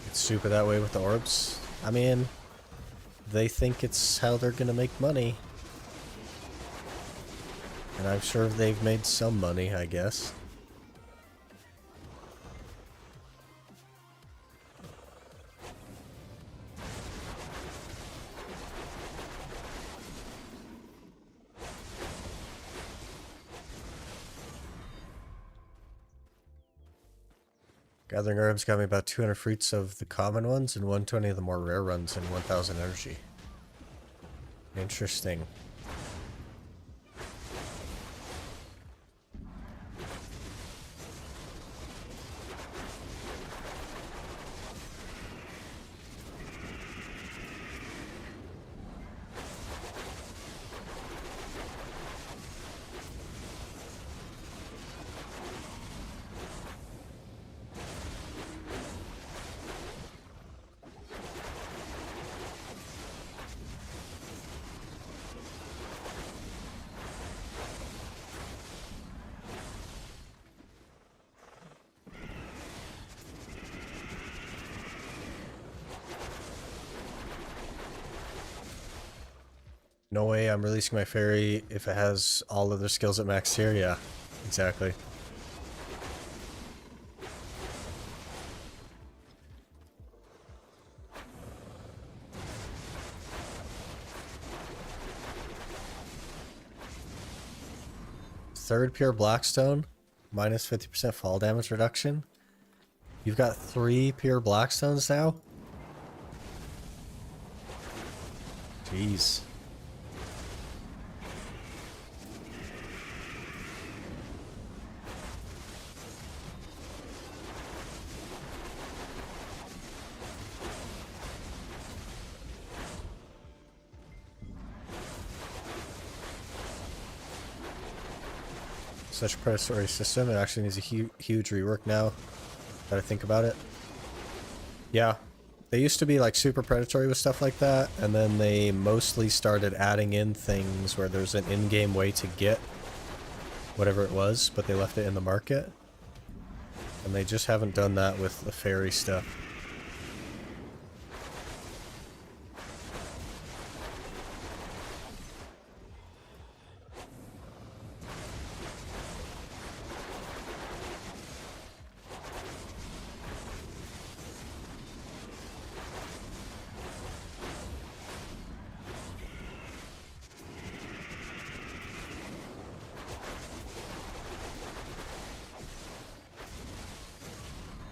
It's stupid that way with the orbs. I mean, they think it's how they're gonna make money. And I'm sure they've made some money, I guess. Gathering herbs got me about 200 fruits of the common ones and 120 of the more rare ones and 1000 energy. Interesting. No way I'm releasing my fairy if it has all of their skills at max tier. Yeah, exactly. Third pure Blackstone, minus 50% fall damage reduction. You've got 3 pure Blackstones now? Jeez. Such a predatory system. It actually needs a huge rework now that I think about it. Yeah, they used to be like super predatory with stuff like that, and then they mostly started adding in things where there's an in-game way to get whatever it was, but they left it in the market. And they just haven't done that with the fairy stuff.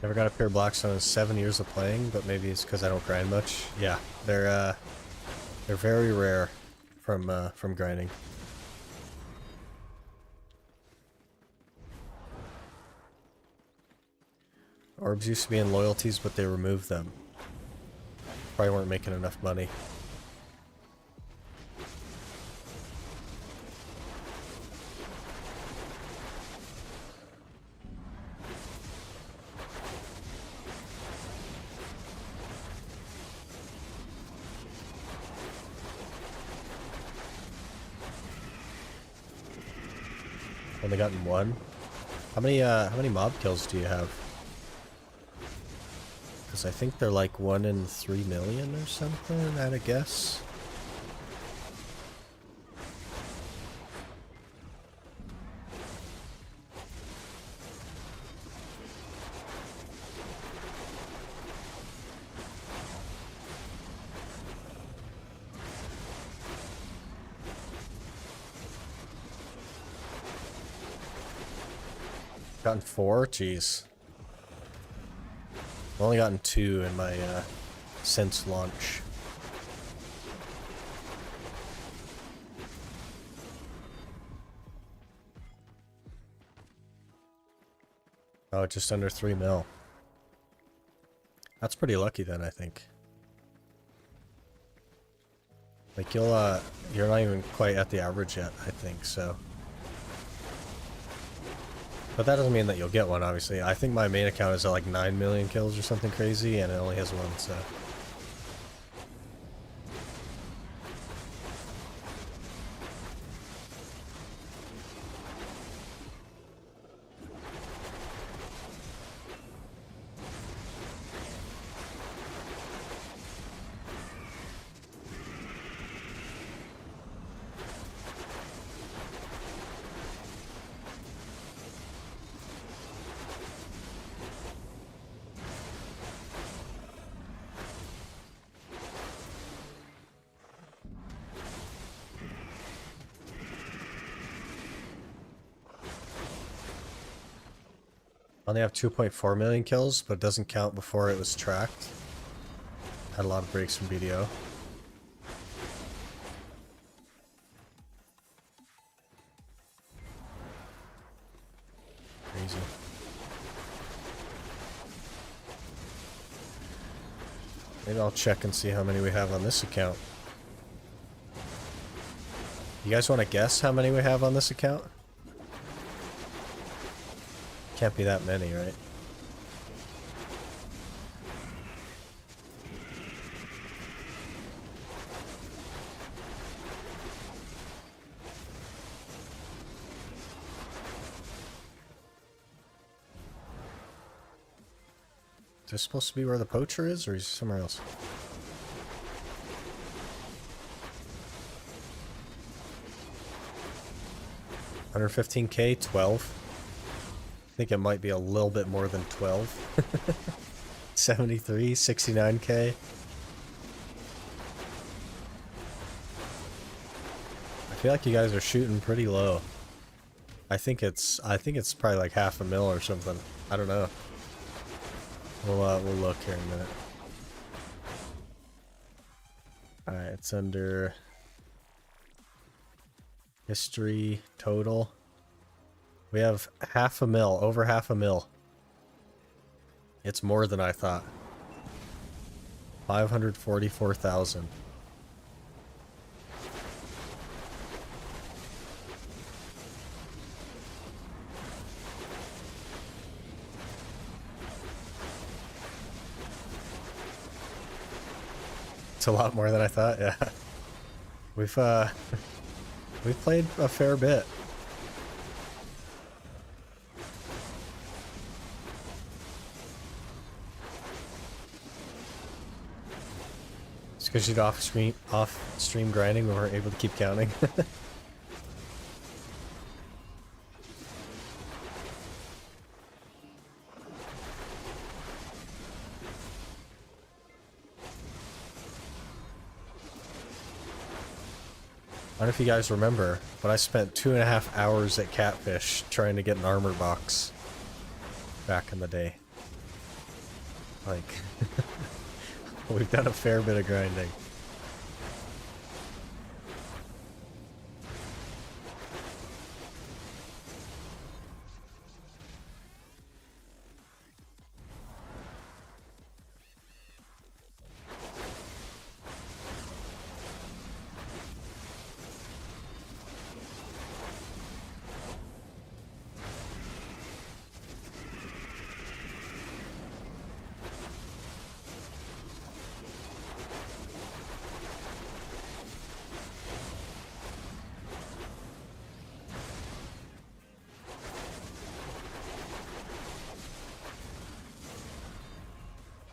Never got a pure Blackstone in 7 years of playing, but maybe it's because I don't grind much. Yeah, they're very rare from grinding. Orbs used to be in loyalties, but they removed them. Probably weren't making enough money. Only gotten 1. How many mob kills do you have? Because I think they're like 1 in 3 million or something, I'd guess. Gotten 4? Jeez. I've only gotten 2 in my, since launch. Oh, just under 3 mil. That's pretty lucky then, I think. Like, you're not even quite at the average yet, I think, so. But that doesn't mean that you'll get one, obviously. I think my main account is at like 9 million kills or something crazy, and it only has 1, so. I only have 2.4 million kills, but it doesn't count before it was tracked. Had a lot of breaks from BDO. Crazy. Maybe I'll check and see how many we have on this account. You guys want to guess how many we have on this account? Can't be that many, right? Is this supposed to be where the poacher is, or is he somewhere else? 115k, 12. I think it might be a little bit more than 12. 73, 69k. I feel like you guys are shooting pretty low. I think it's probably like half a mil or something. I don't know. We'll look here in a minute. Alright, it's under history total. We have half a mil, over half a mil. It's more than I thought. 544,000. It's a lot more than I thought, yeah. We've played a fair bit. It's because you did off stream grinding, we weren't able to keep counting. I don't know if you guys remember, but I spent 2.5 hours at Catfish trying to get an armor box back in the day. Like, we've done a fair bit of grinding.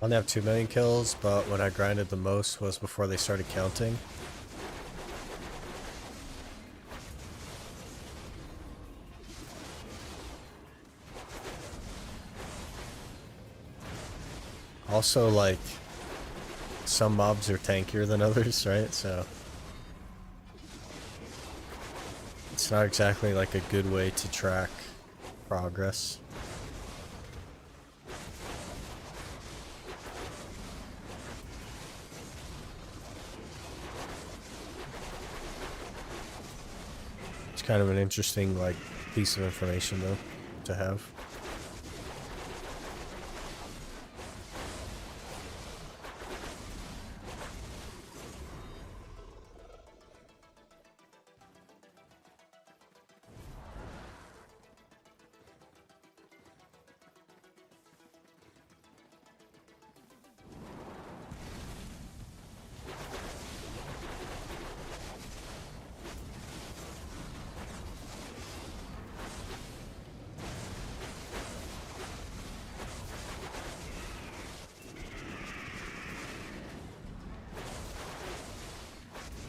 I only have 2 million kills, but when I grinded the most was before they started counting. Also, like, some mobs are tankier than others, right? So it's not exactly like a good way to track progress. Kind of an interesting, like, piece of information, though, to have.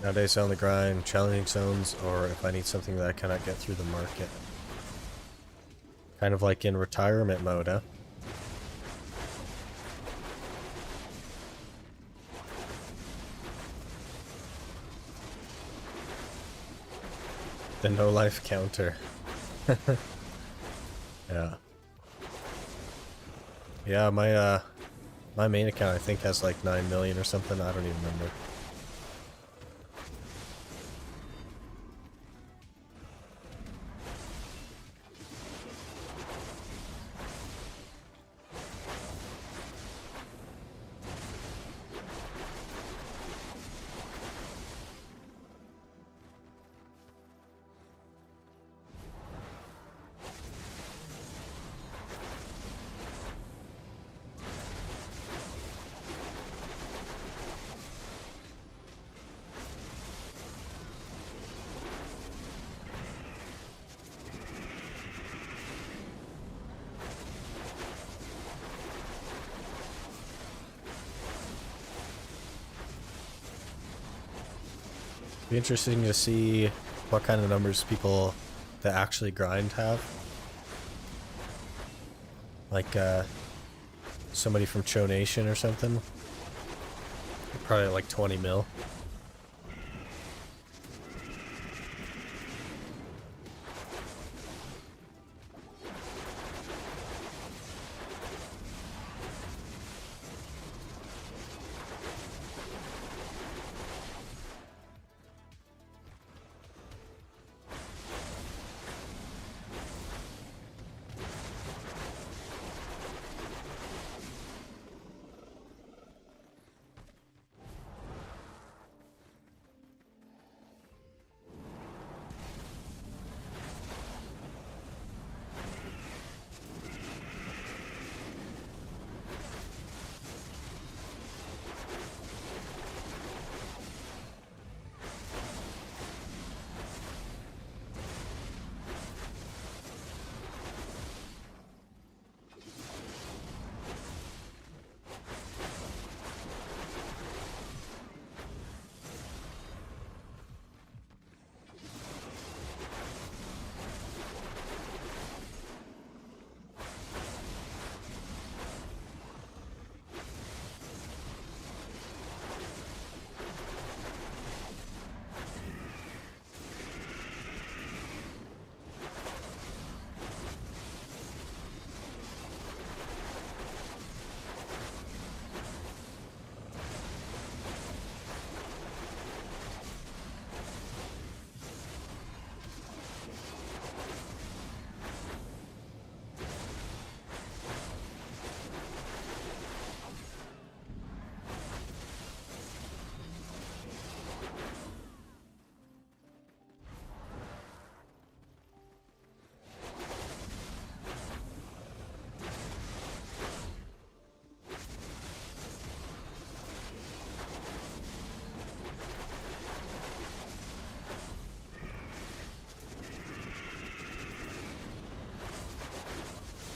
Nowadays I only grind challenging zones, or if I need something that I cannot get through the market. Kind of like in retirement mode, huh? The no life counter. Yeah. Yeah, my main account I think has like 9 million or something, I don't even remember. Be interesting to see what kind of numbers people that actually grind have. Like somebody from Cho Nation or something. Probably like 20 mil.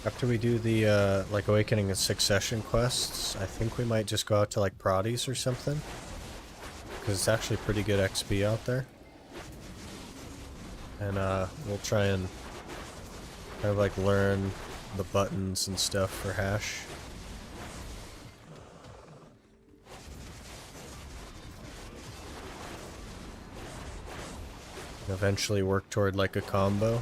After we do the, like, Awakening and Succession quests, I think we might just go out to, like, Prodies or something. Because it's actually pretty good XP out there. And, we'll try and kind of, like, learn the buttons and stuff for Hash. And eventually work toward, like, a combo.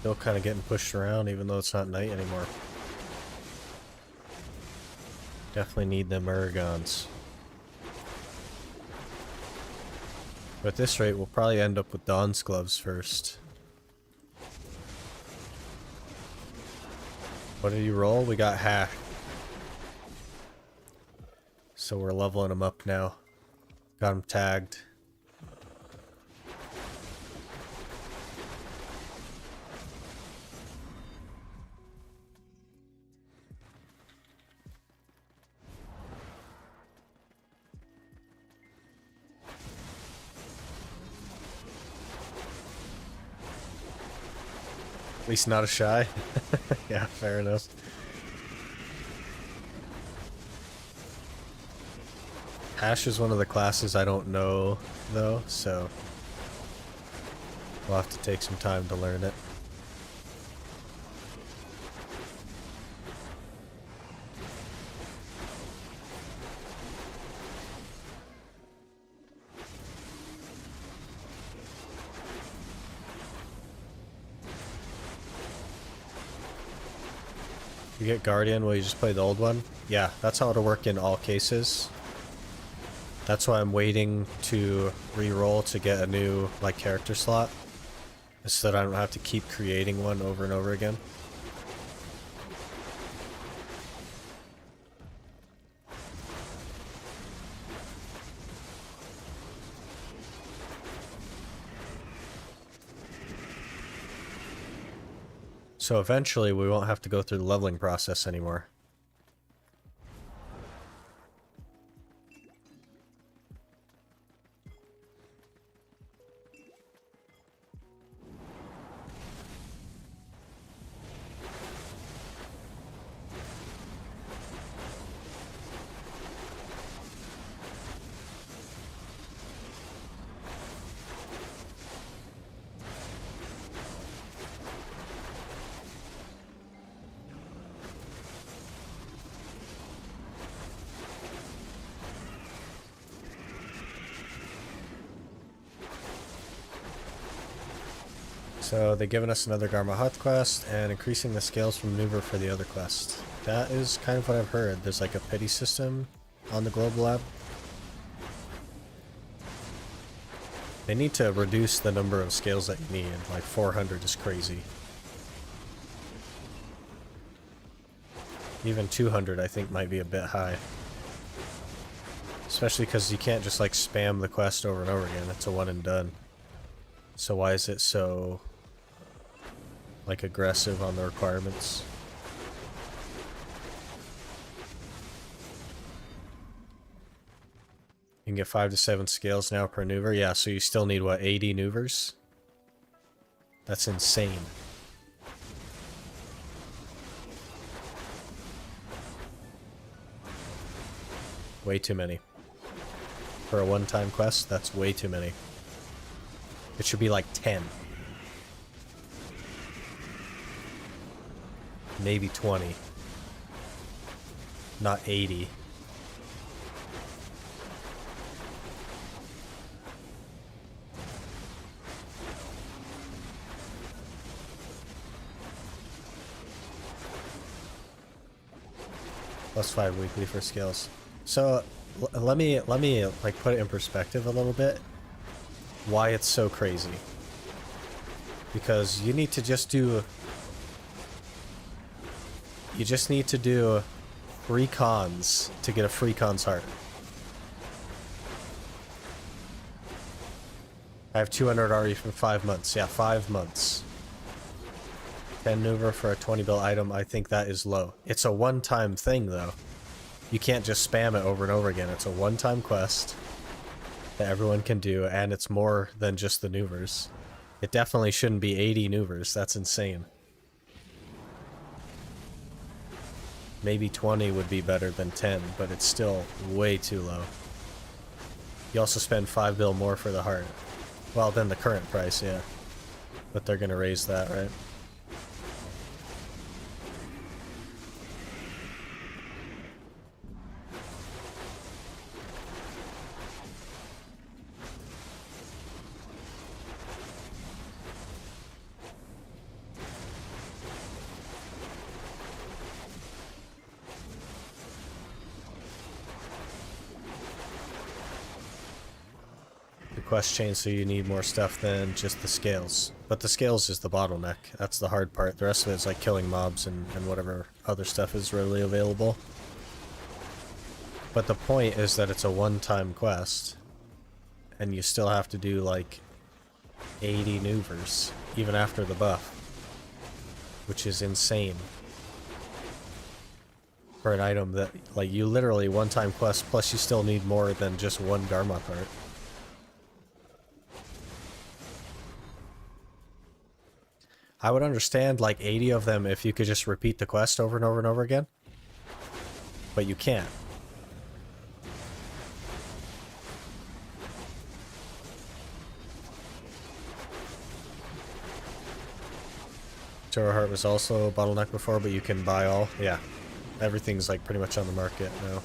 Still kind of getting pushed around even though it's not night anymore. Definitely need them Ergons. But at this rate, we'll probably end up with Dawn's gloves first. What did you roll? We got hash. So we're leveling him up now. Got him tagged. At least not a shy. Yeah, fair enough. Ash is one of the classes I don't know, though, so we'll have to take some time to learn it. You get Guardian, will you just play the old one? Yeah, that's how it'll work in all cases. That's why I'm waiting to re-roll to get a new, like, character slot. So that I don't have to keep creating one over and over again. So eventually we won't have to go through the leveling process anymore. So they've given us another Garma Hut quest and increasing the scales from maneuver for the other quest. That is kind of what I've heard. There's like a pity system on the global lab. They need to reduce the number of scales that you need. Like 400 is crazy. Even 200 I think might be a bit high. Especially because you can't just like spam the quest over and over again. It's a one and done. So why is it so like aggressive on the requirements? You can get 5 to 7 scales now per maneuver. Yeah, so you still need what, 80 maneuvers? That's insane. Way too many. For a one-time quest, that's way too many. It should be like 10. Maybe 20. Not 80. +5 weekly for skills. So let me like put it in perspective a little bit. Why it's so crazy. Because you need to just do... You just need to do 3 cons to get a free cons heart. I have 200 already for 5 months. Yeah, 5 months. 10 maneuver for a 20 bill item, I think that is low. It's a one-time thing, though. You can't just spam it over and over again. It's a one-time quest that everyone can do, and it's more than just the maneuvers. It definitely shouldn't be 80 maneuvers. That's insane. Maybe 20 would be better than 10, but it's still way too low. You also spend 5 bill more for the heart. Well, than the current price, yeah. But they're gonna raise that, right? quest chain, so you need more stuff than just the scales. But the scales is the bottleneck. That's the hard part. The rest of it is like killing mobs and whatever other stuff is readily available. But the point is that it's a one-time quest, and you still have to do like 80 maneuvers, even after the buff, which is insane. For an item that, like, you literally one-time quest, plus you still need more than just one Dharma part. I would understand like 80 of them if you could just repeat the quest over and over and over again. But you can't. Terror Heart was also a bottleneck before, but you can buy all. Yeah. Everything's like pretty much on the market now.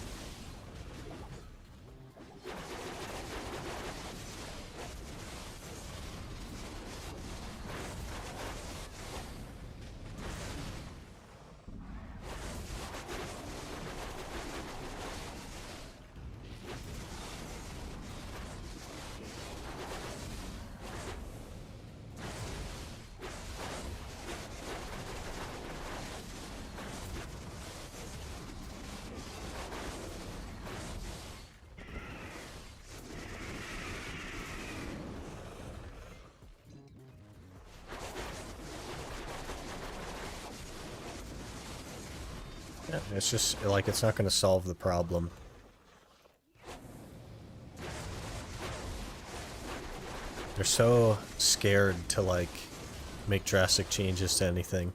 Yeah, it's just like it's not going to solve the problem. They're so scared to like make drastic changes to anything.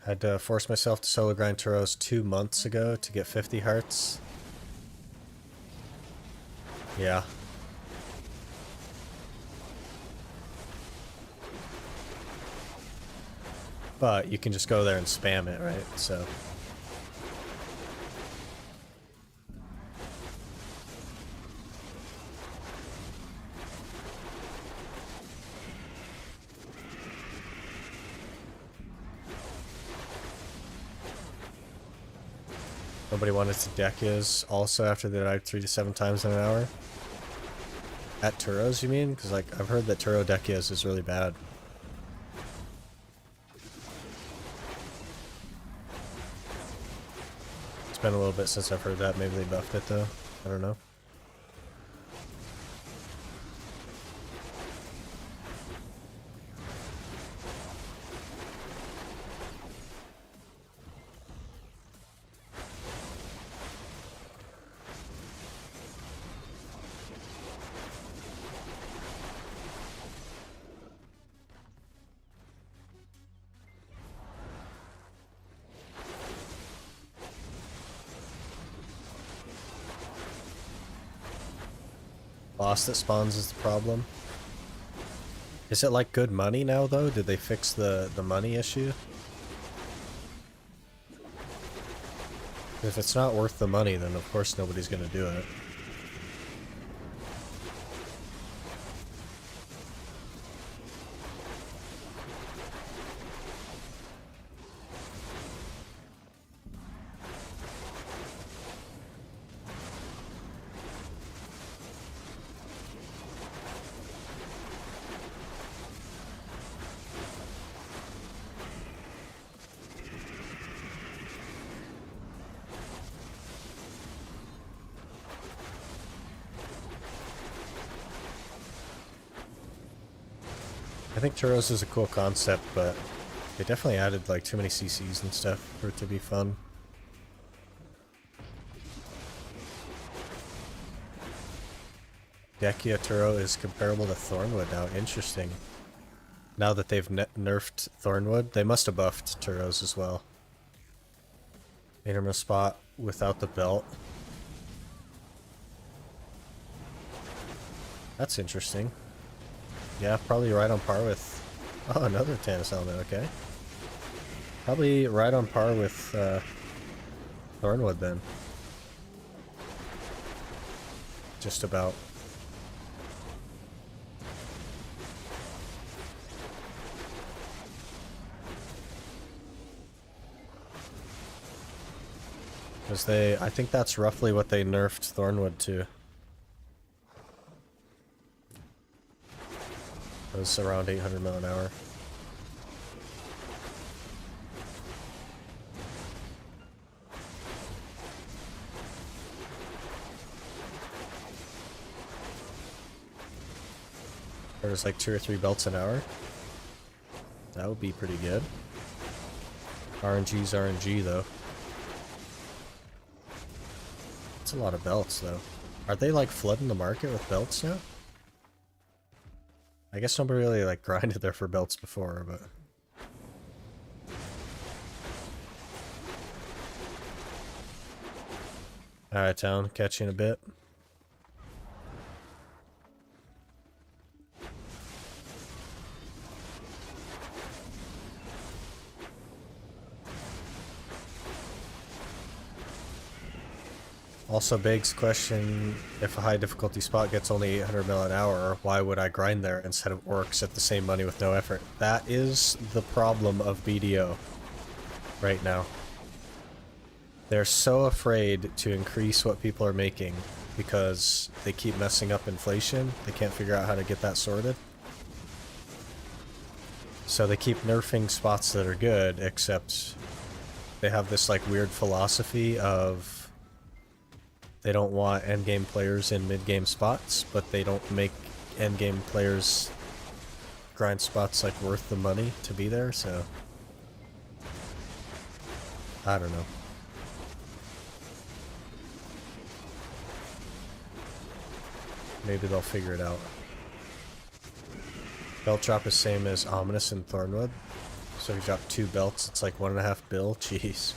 Had to force myself to solo grind Turos 2 months ago to get 50 hearts. Yeah. But you can just go there and spam it, right? So. Nobody wanted to deck is also after they died 3 to 7 times in an hour. At Turos, you mean? Because like I've heard that Turo deck is really bad. It's been a little bit since I've heard that. Maybe they buffed it though. I don't know. Boss that spawns is the problem. Is it like good money now though? Did they fix the money issue? If it's not worth the money, then of course nobody's gonna do it. I think Turos is a cool concept, but they definitely added like too many CCs and stuff for it to be fun. Dekia Turo is comparable to Thornwood now. Interesting. Now that they've nerfed Thornwood, they must have buffed Turos as well. Made him a spot without the belt. That's interesting. Yeah, probably right on par with... Oh, another Tannis element, okay. Probably right on par with Thornwood then. Just about. Because I think that's roughly what they nerfed Thornwood to. It was around 800 mile an hour. There's like 2 or 3 belts an hour. That would be pretty good. RNG's RNG though. That's a lot of belts though. Are they like flooding the market with belts now? I guess nobody really like grinded there for belts before, but... Alright, town, catch you in a bit. Also begs the question, if a high difficulty spot gets only 800 mil an hour, why would I grind there instead of orcs at the same money with no effort? That is the problem of BDO right now. They're so afraid to increase what people are making because they keep messing up inflation. They can't figure out how to get that sorted. So they keep nerfing spots that are good, except they have this like weird philosophy of they don't want endgame players in mid-game spots, but they don't make endgame players grind spots like worth the money to be there, so I don't know. Maybe they'll figure it out. Belt drop is same as Ominous and Thornwood. So if you drop 2 belts, it's like 1.5 bill. Jeez.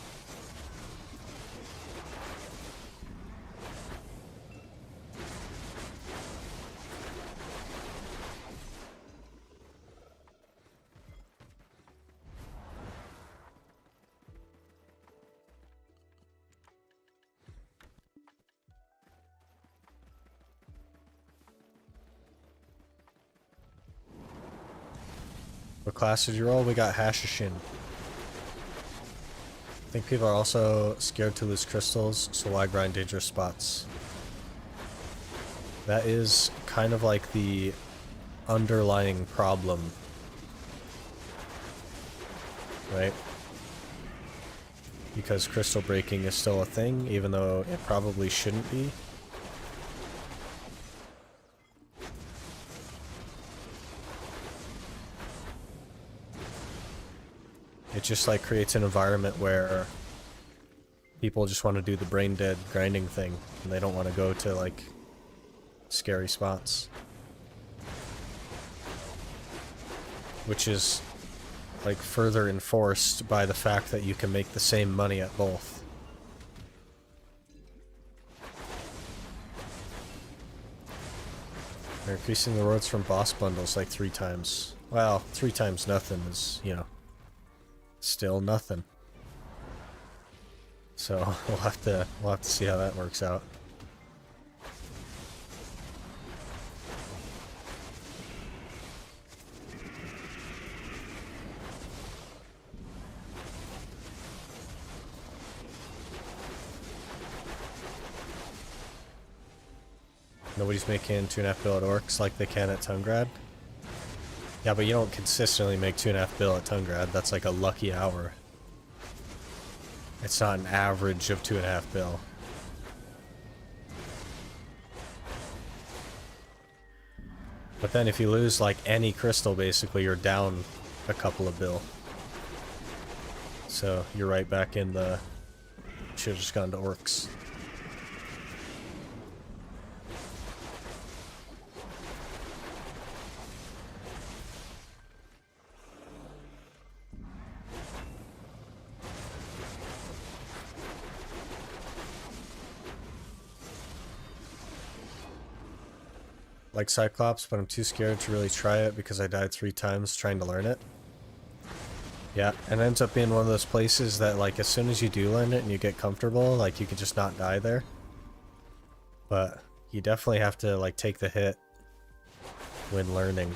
What class did you roll? We got Hashishin. I think people are also scared to lose crystals, so why grind dangerous spots? That is kind of like the underlying problem, right? Because crystal breaking is still a thing, even though it probably shouldn't be. It just like creates an environment where people just want to do the brain dead grinding thing and they don't want to go to like scary spots. Which is like further enforced by the fact that you can make the same money at both. They're increasing the rewards from boss bundles like 3 times. Well, 3 times nothing is, you know, still nothing. So we'll have to see how that works out. Nobody's making 2.5 bill at Orcs like they can at Tungrad. Yeah, but you don't consistently make 2.5 bill at Tungrad. That's like a lucky hour. It's not an average of 2.5 bill. But then if you lose like any crystal, basically you're down a couple of bill. So you're right back in the... Should've just gone to Orcs. Like Cyclops, but I'm too scared to really try it because I died 3 times trying to learn it. Yeah, and it ends up being one of those places that like as soon as you do learn it and you get comfortable, like you can just not die there. But you definitely have to like take the hit when learning.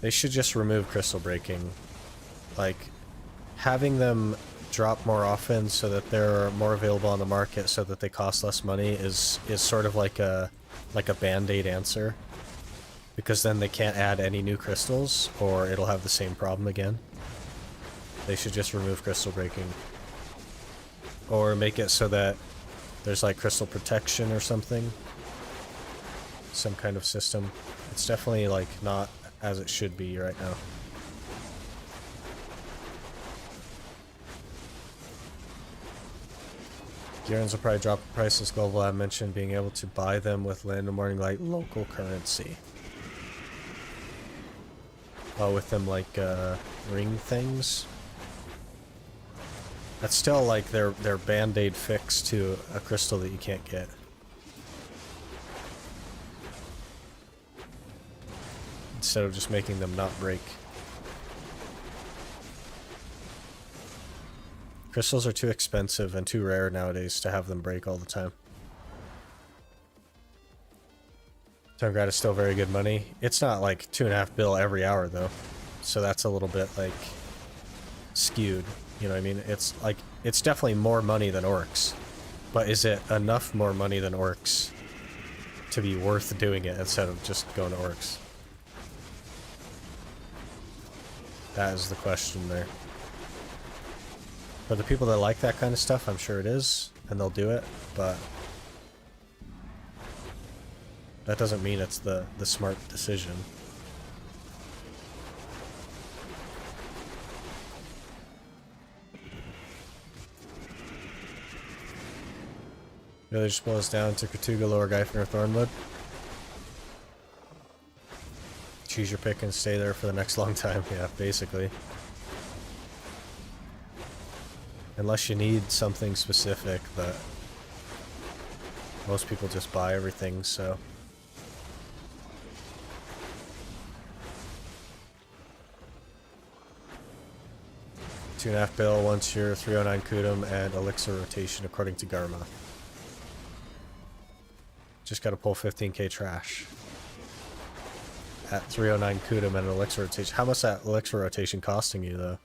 They should just remove crystal breaking. Like, having them drop more often so that they're more available on the market so that they cost less money is sort of like a band-aid answer. Because then they can't add any new crystals, or it'll have the same problem again. They should just remove crystal breaking. Or make it so that there's like crystal protection or something. Some kind of system. It's definitely like not as it should be right now. Gearons will probably drop the prices. Global Lab mentioned being able to buy them with Land of Morning Light local currency. Oh, with them like ring things. That's still like their band-aid fix to a crystal that you can't get. Instead of just making them not break. Crystals are too expensive and too rare nowadays to have them break all the time. Tungrat is still very good money. It's not like 2.5 bill every hour though. So that's a little bit like skewed. You know what I mean? It's like, it's definitely more money than orcs. But is it enough more money than orcs to be worth doing it instead of just going to orcs? That is the question there. For the people that like that kind of stuff, I'm sure it is, and they'll do it, but that doesn't mean it's the smart decision. Village blows down to Katuga, Lower Geifner, or Thornwood. Choose your pick and stay there for the next long time. Yeah, basically. Unless you need something specific, but most people just buy everything, so. $2.5 bill once you're 309 Kudum and Elixir rotation according to Garma. Just gotta pull 15k trash. At 309 Kudum and Elixir rotation. How much that Elixir rotation costing you though?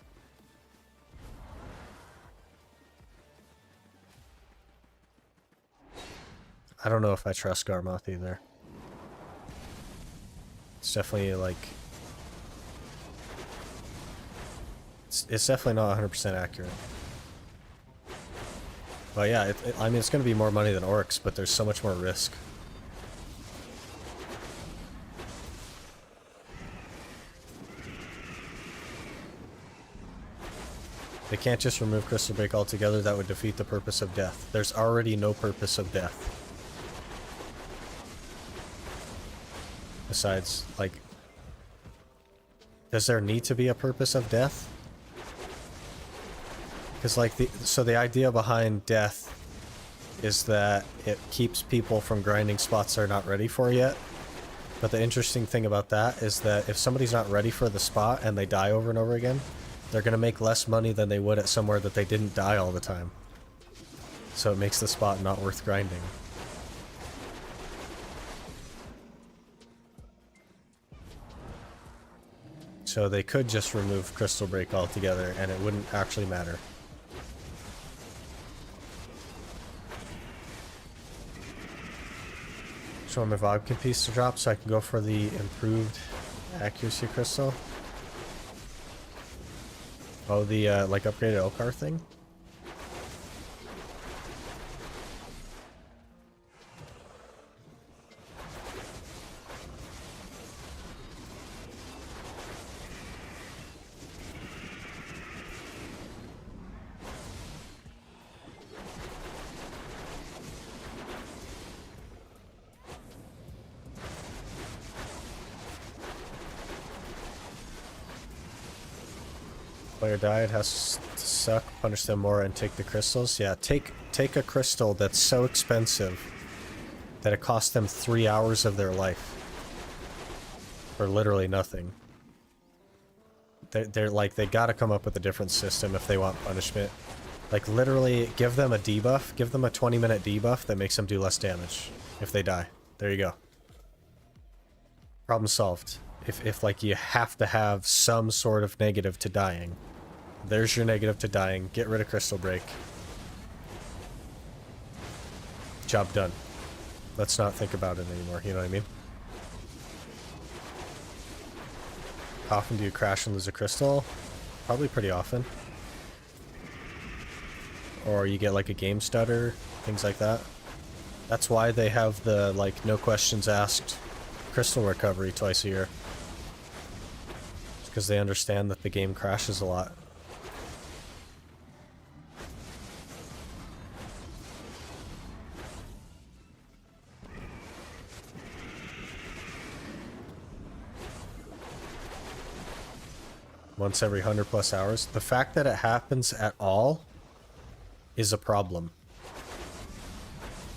I don't know if I trust Garmoth either. It's definitely like... It's definitely not 100% accurate. But yeah, I mean, it's going to be more money than orcs, but there's so much more risk. They can't just remove Crystal Break altogether, that would defeat the purpose of death. There's already no purpose of death. Besides, like, does there need to be a purpose of death? Because, like, the idea behind death is that it keeps people from grinding spots they're not ready for yet. But the interesting thing about that is that if somebody's not ready for the spot and they die over and over again, they're going to make less money than they would at somewhere that they didn't die all the time. So it makes the spot not worth grinding. So they could just remove Crystal Break altogether and it wouldn't actually matter. Show my Vodkin piece to drop so I can go for the improved accuracy crystal. Oh, the like upgraded Elkar thing? Player died, has to suck, punish them more, and take the crystals. Yeah, take a crystal that's so expensive that it costs them 3 hours of their life for literally nothing. They're like, they gotta come up with a different system if they want punishment. Like, literally, give them a debuff, give them a 20-minute debuff that makes them do less damage if they die. There you go. Problem solved. If like you have to have some sort of negative to dying. There's your negative to dying. Get rid of Crystal Break. Job done. Let's not think about it anymore, you know what I mean? How often do you crash and lose a crystal? Probably pretty often. Or you get like a game stutter, things like that. That's why they have the like no questions asked crystal recovery twice a year. It's because they understand that the game crashes a lot. Once every 100 plus hours. The fact that it happens at all is a problem.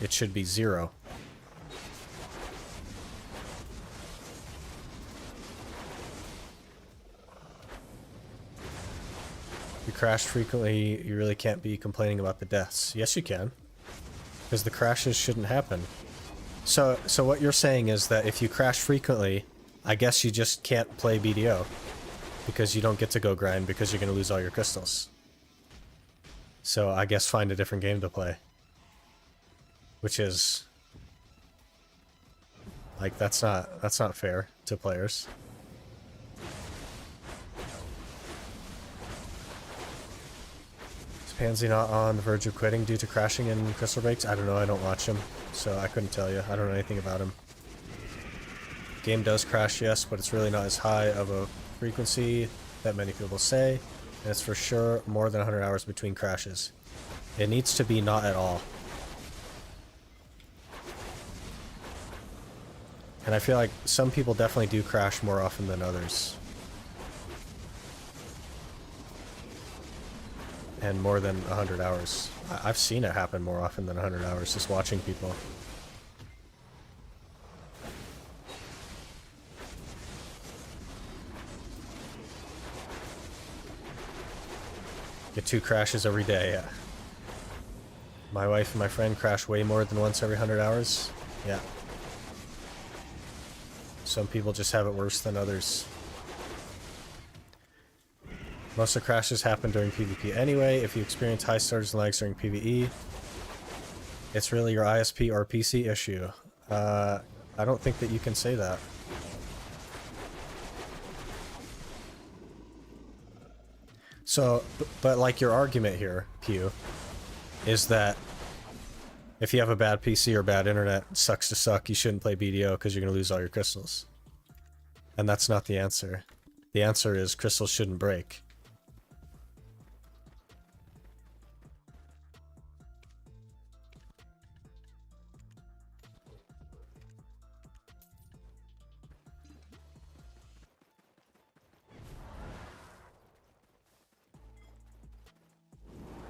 It should be 0. You crash frequently, you really can't be complaining about the deaths. Yes, you can. Because the crashes shouldn't happen. So what you're saying is that if you crash frequently, I guess you just can't play BDO. Because you don't get to go grind because you're going to lose all your crystals. So I guess find a different game to play. Which is... like, that's not fair to players. Is Pansy not on the verge of quitting due to crashing in crystal breaks? I don't know, I don't watch him. So I couldn't tell you. I don't know anything about him. Game does crash, yes, but it's really not as high of a frequency that many people say, and it's for sure more than 100 hours between crashes. It needs to be not at all. And I feel like some people definitely do crash more often than others. And more than 100 hours. I've seen it happen more often than 100 hours just watching people. Get 2 crashes every day, yeah. My wife and my friend crash way more than once every 100 hours. Yeah. Some people just have it worse than others. Most of the crashes happen during PvP anyway. If you experience high stutters and lags during PvE, it's really your ISP or PC issue. I don't think that you can say that. So, but like your argument here, Pew, is that if you have a bad PC or bad internet, sucks to suck, you shouldn't play BDO because you're going to lose all your crystals. And that's not the answer. The answer is crystals shouldn't break.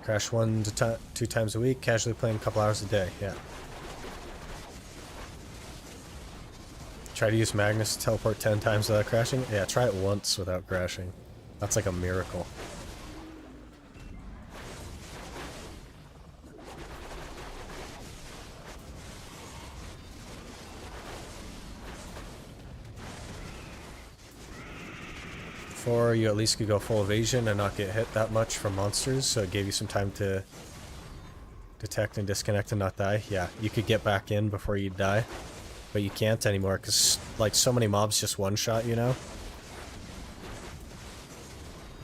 Crash 1 to 2 times a week, casually playing a couple hours a day, yeah. Try to use Magnus to teleport 10 times without crashing? Yeah, try it once without crashing. That's like a miracle. Before, you at least could go full evasion and not get hit that much from monsters, so it gave you some time to detect and disconnect and not die. Yeah, you could get back in before you die, but you can't anymore because like so many mobs just one-shot you now.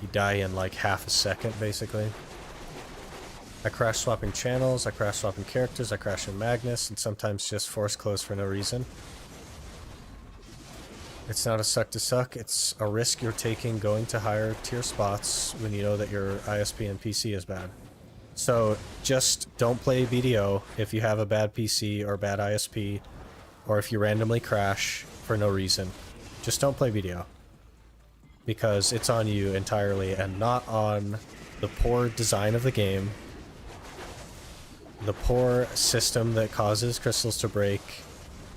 You die in like half a second basically. I crash swapping channels, I crash swapping characters, I crash in Magnus, and sometimes just force close for no reason. It's not a suck to suck, it's a risk you're taking going to higher tier spots when you know that your ISP and PC is bad. So just don't play BDO if you have a bad PC or bad ISP, or if you randomly crash for no reason. Just don't play BDO. Because it's on you entirely and not on the poor design of the game, the poor system that causes crystals to break,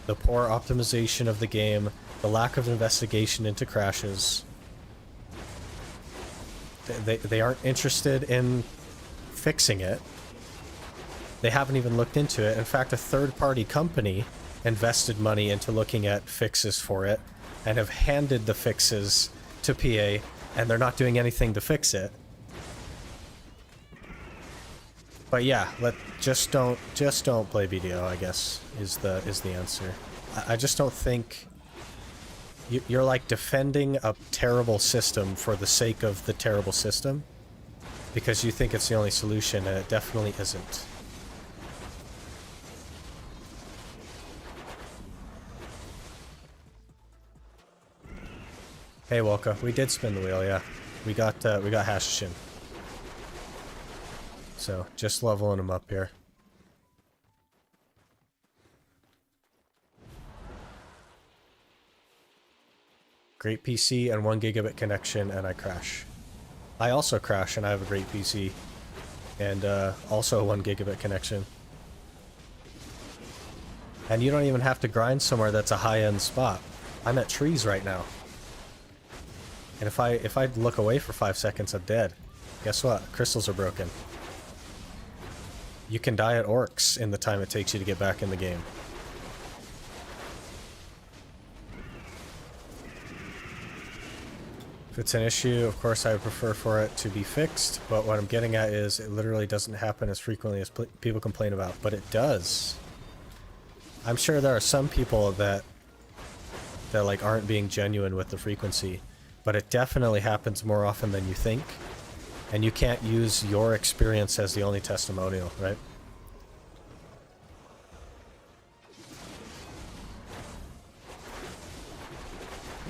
the poor optimization of the game, the lack of investigation into crashes. They aren't interested in fixing it. They haven't even looked into it. In fact, a third-party company invested money into looking at fixes for it, and have handed the fixes to PA, and they're not doing anything to fix it. But yeah, just don't play BDO, I guess, is the answer. I just don't think you're like defending a terrible system for the sake of the terrible system because you think it's the only solution, and it definitely isn't. Hey Wolka, we did spin the wheel, yeah. We got Hashishin. So, just leveling him up here. Great PC and 1 gigabit connection, and I crash. I also crash, and I have a great PC. And also a 1 gigabit connection. And you don't even have to grind somewhere that's a high-end spot. I'm at trees right now. And if I look away for 5 seconds, I'm dead. Guess what? Crystals are broken. You can die at orcs in the time it takes you to get back in the game. If it's an issue, of course I would prefer for it to be fixed, but what I'm getting at is it literally doesn't happen as frequently as people complain about, but it does. I'm sure there are some people that like aren't being genuine with the frequency, but it definitely happens more often than you think, and you can't use your experience as the only testimonial, right?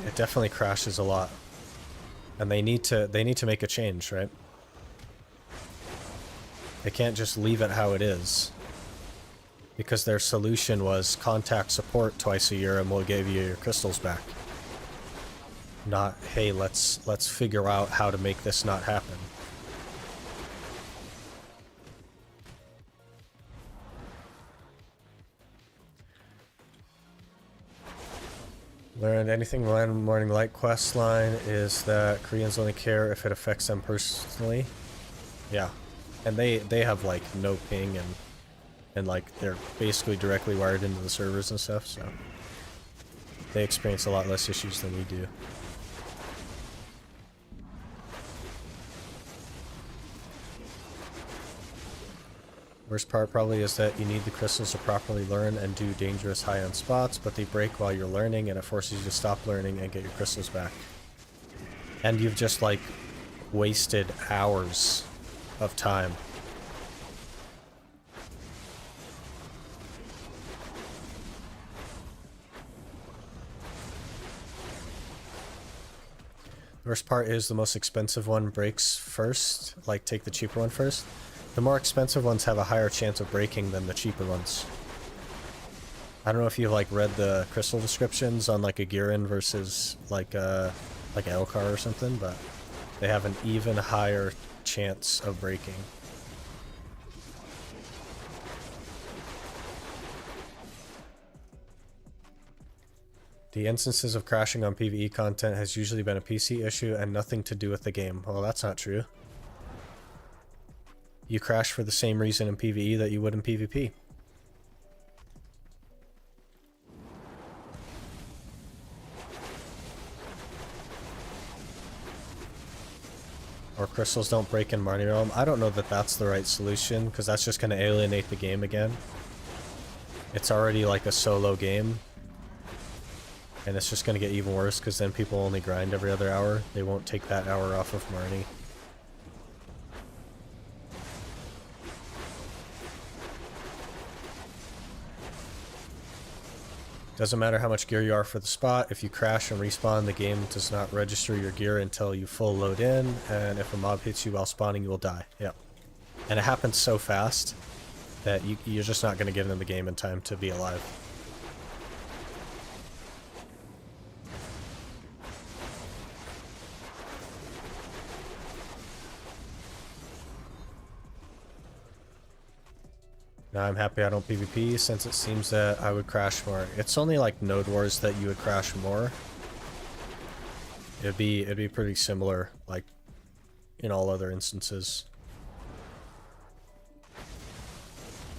It definitely crashes a lot. And they need to make a change, right? They can't just leave it how it is. Because their solution was contact support twice a year and we'll give you your crystals back. Not, hey, let's figure out how to make this not happen. Learned anything from Morning Light quest line is that Koreans only care if it affects them personally. Yeah. And they have like no ping and like they're basically directly wired into the servers and stuff, so they experience a lot less issues than we do. Worst part probably is that you need the crystals to properly learn and do dangerous high-end spots, but they break while you're learning and it forces you to stop learning and get your crystals back. And you've just like wasted hours of time. The worst part is the most expensive one breaks first, like take the cheaper one first. The more expensive ones have a higher chance of breaking than the cheaper ones. I don't know if you've like read the crystal descriptions on like a Girin versus like a Elcar or something, but they have an even higher chance of breaking. The instances of crashing on PvE content has usually been a PC issue and nothing to do with the game. Well, that's not true. You crash for the same reason in PvE that you would in PvP. Or crystals don't break in Marnie Realm. I don't know that that's the right solution, because that's just going to alienate the game again. It's already like a solo game. And it's just going to get even worse, because then people only grind every other hour. They won't take that hour off of Marnie. Doesn't matter how much gear you are for the spot, if you crash and respawn, the game does not register your gear until you full load in, and if a mob hits you while spawning, you will die. Yep. And it happens so fast that you're just not going to get into the game in time to be alive. Now I'm happy I don't PvP, since it seems that I would crash more. It's only like Node Wars that you would crash more. It'd be pretty similar, like, in all other instances.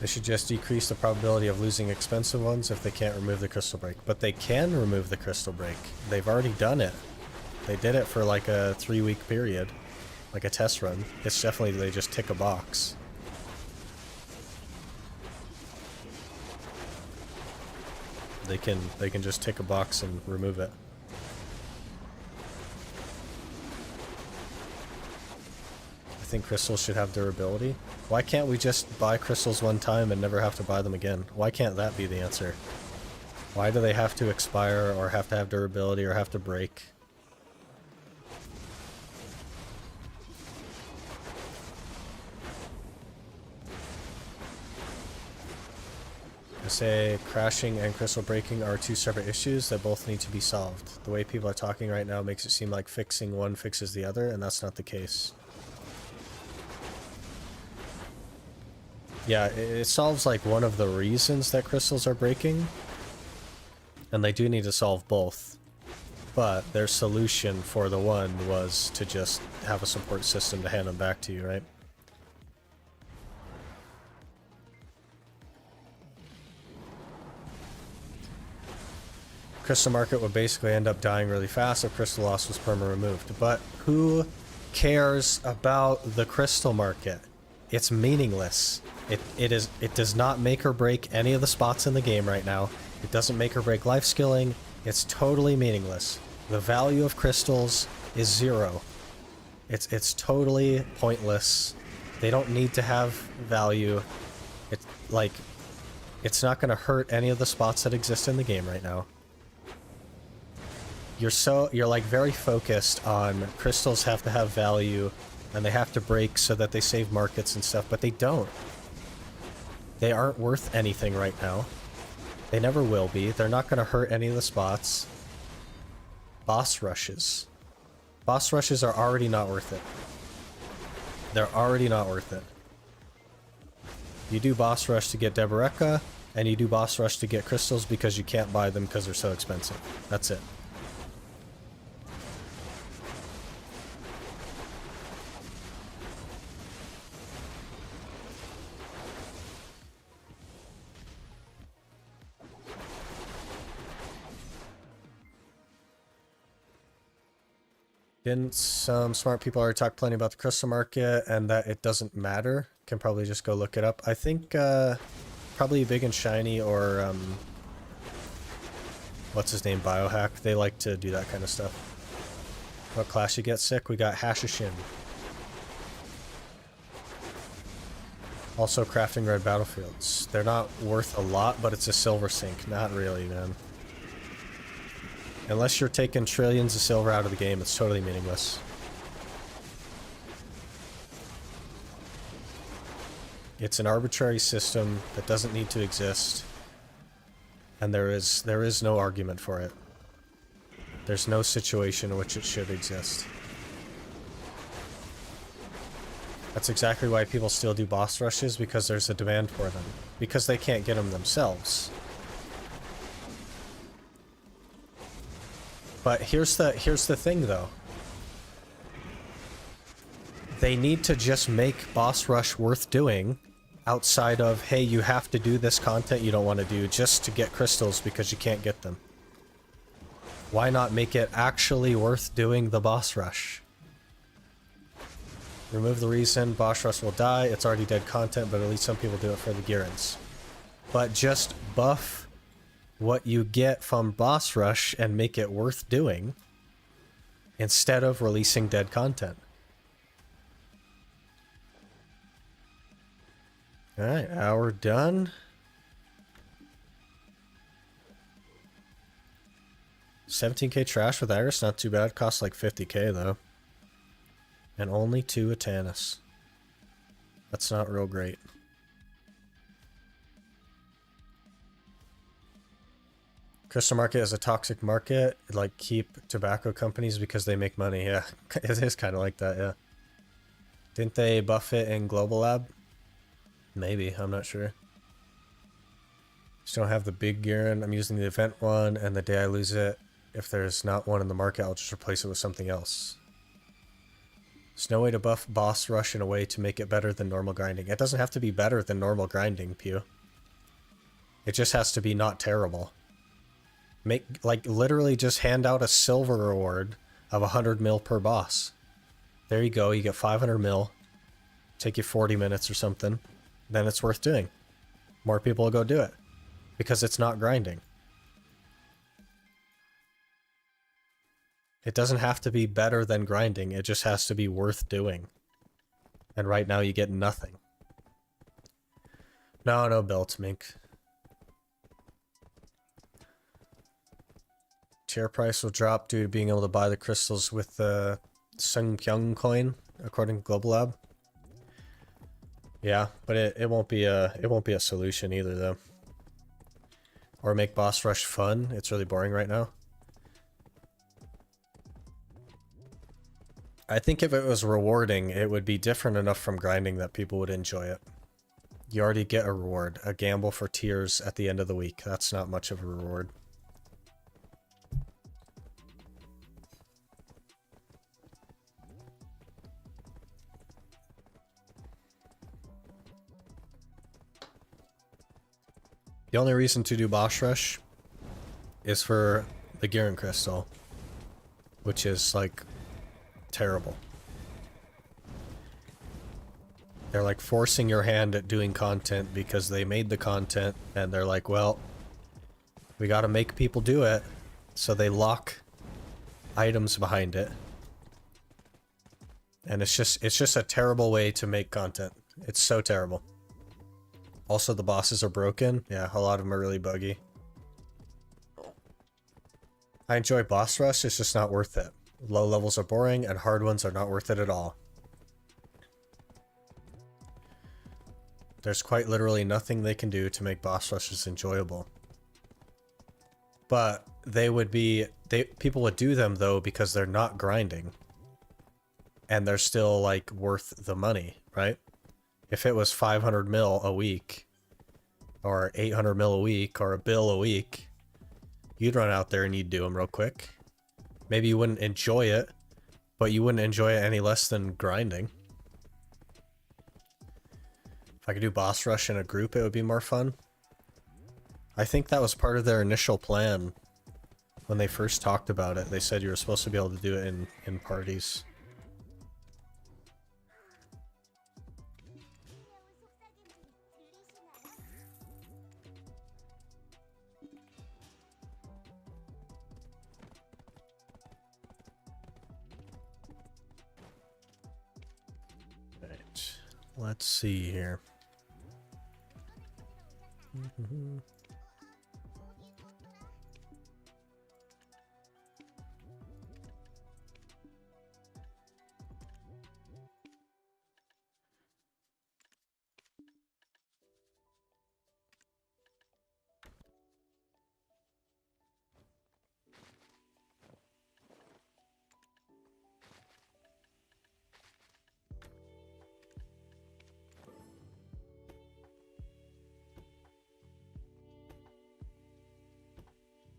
They should just decrease the probability of losing expensive ones if they can't remove the crystal break. But they can remove the crystal break. They've already done it. They did it for like a 3-week period. Like a test run. It's definitely, they just tick a box. They can just tick a box and remove it. I think crystals should have durability. Why can't we just buy crystals one time and never have to buy them again? Why can't that be the answer? Why do they have to expire or have to have durability or have to break? I say crashing and crystal breaking are two separate issues that both need to be solved. The way people are talking right now makes it seem like fixing one fixes the other, and that's not the case. Yeah, it solves like one of the reasons that crystals are breaking, and they do need to solve both. But their solution for the one was to just have a support system to hand them back to you, right? Crystal market would basically end up dying really fast if crystal loss was perma removed. But who cares about the crystal market? It's meaningless. It does not make or break any of the spots in the game right now. It doesn't make or break life skilling. It's totally meaningless. The value of crystals is 0. It's totally pointless. They don't need to have value. It's like, it's not going to hurt any of the spots that exist in the game right now. You're like very focused on crystals have to have value and they have to break so that they save markets and stuff, but they don't. They aren't worth anything right now. They never will be. They're not going to hurt any of the spots. Boss rushes. Boss rushes are already not worth it. They're already not worth it. You do boss rush to get Deboreka, and you do boss rush to get crystals because you can't buy them because they're so expensive. That's it. Didn't some smart people already talk plenty about the crystal market and that it doesn't matter? Can probably just go look it up. I think probably Big and Shiny or what's his name, Biohack. They like to do that kind of stuff. What class you get sick? We got Hashashin. Also crafting red battlefields. They're not worth a lot, but it's a silver sink. Not really, man. Unless you're taking trillions of silver out of the game, it's totally meaningless. It's an arbitrary system that doesn't need to exist. And there is no argument for it. There's no situation in which it should exist. That's exactly why people still do boss rushes, because there's a demand for them. Because they can't get them themselves. But here's the thing, though. They need to just make boss rush worth doing outside of, hey, you have to do this content you don't want to do just to get crystals because you can't get them. Why not make it actually worth doing the boss rush? Remove the reason boss rush will die. It's already dead content, but at least some people do it for the Gearans. But just buff what you get from boss rush and make it worth doing instead of releasing dead content. Alright, hour done. 17k trash with Iris, not too bad. Costs like 50k though. And only 2 Atanas. That's not real great. Crystal market is a toxic market. Like, keep tobacco companies because they make money. Yeah, it is kind of like that, yeah. Didn't they buff it in Global Lab? Maybe, I'm not sure. Just don't have the big Garen. I'm using the event one, and the day I lose it, if there's not one in the market, I'll just replace it with something else. There's no way to buff boss rush in a way to make it better than normal grinding. It doesn't have to be better than normal grinding, Pew. It just has to be not terrible. Make, like, literally just hand out a silver reward of 100 mil per boss. There you go, you get 500 mil. Take you 40 minutes or something. Then it's worth doing. More people will go do it. Because it's not grinding. It doesn't have to be better than grinding, it just has to be worth doing. And right now you get nothing. No built, Mink. Tier price will drop due to being able to buy the crystals with the Sungpyeong coin, according to Global Lab. Yeah, but it won't be a solution either though. Or make boss rush fun. It's really boring right now. I think if it was rewarding, it would be different enough from grinding that people would enjoy it. You already get a reward, a gamble for tiers at the end of the week. That's not much of a reward. The only reason to do boss rush is for the Garen crystal, which is like terrible. They're like forcing your hand at doing content because they made the content and they're like, well, we gotta make people do it, so they lock items behind it. And it's just a terrible way to make content. It's so terrible. Also, the bosses are broken. Yeah, a lot of them are really buggy. I enjoy boss rush, it's just not worth it. Low levels are boring, and hard ones are not worth it at all. There's quite literally nothing they can do to make boss rushes enjoyable. But people would do them though because they're not grinding. And they're still like worth the money, right? If it was 500 mil a week, or 800 mil a week, or a bill a week, you'd run out there and you'd do them real quick. Maybe you wouldn't enjoy it, but you wouldn't enjoy it any less than grinding. If I could do boss rush in a group, it would be more fun. I think that was part of their initial plan. When they first talked about it, they said you were supposed to be able to do it in parties. Let's see here.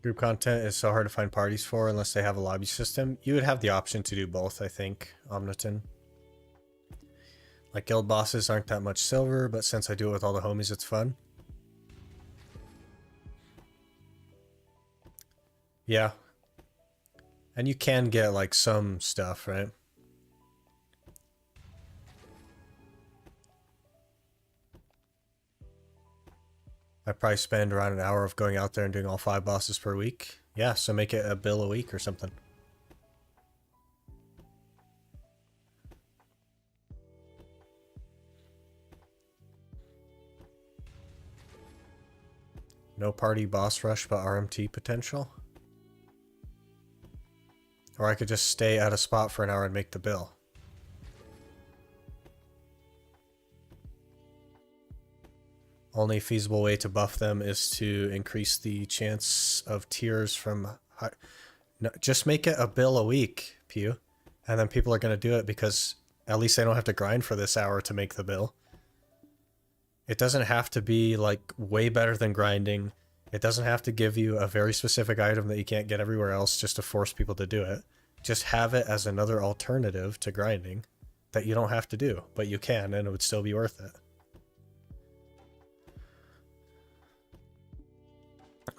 Group content is so hard to find parties for unless they have a lobby system. You would have the option to do both, I think, Omniton. Like, guild bosses aren't that much silver, but since I do it with all the homies, it's fun. Yeah. And you can get, like, some stuff, right? I probably spend around an hour of going out there and doing all 5 bosses per week. Yeah, so make it a bill a week or something. No party boss rush but RMT potential. Or I could just stay at a spot for an hour and make the bill. Only feasible way to buff them is to increase the chance of tiers from high... No, just make it a bill a week, Pew. And then people are going to do it because at least they don't have to grind for this hour to make the bill. It doesn't have to be like way better than grinding. It doesn't have to give you a very specific item that you can't get everywhere else just to force people to do it. Just have it as another alternative to grinding. that you don't have to do, but you can, and it would still be worth it.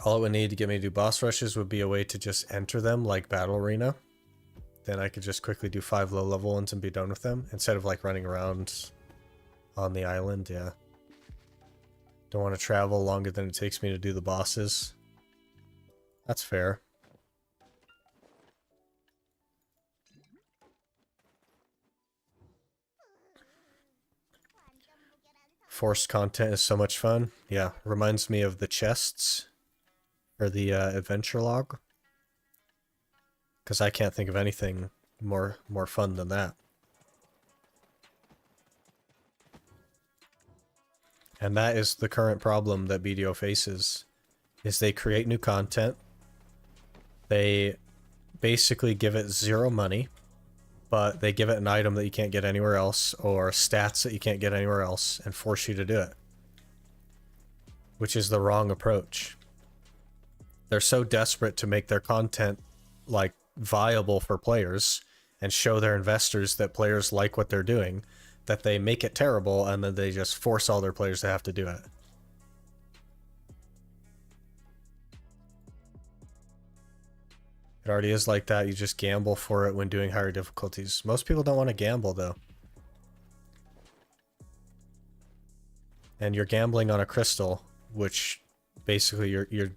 All it would need to get me to do boss rushes would be a way to just enter them like Battle Arena. Then I could just quickly do 5 low-level ones and be done with them, instead of like running around on the island, yeah. Don't want to travel longer than it takes me to do the bosses. That's fair. Forced content is so much fun. Yeah, reminds me of the chests. Or the adventure log. Because I can't think of anything more fun than that. And that is the current problem that BDO faces. Is they create new content. They basically give it 0 money. But they give it an item that you can't get anywhere else. Or stats that you can't get anywhere else. And force you to do it. Which is the wrong approach. They're so desperate to make their content, like, viable for players and show their investors that players like what they're doing, that they make it terrible and then they just force all their players to have to do it. It already is like that. You just gamble for it when doing higher difficulties. Most people don't want to gamble, though. And you're gambling on a crystal, which basically you're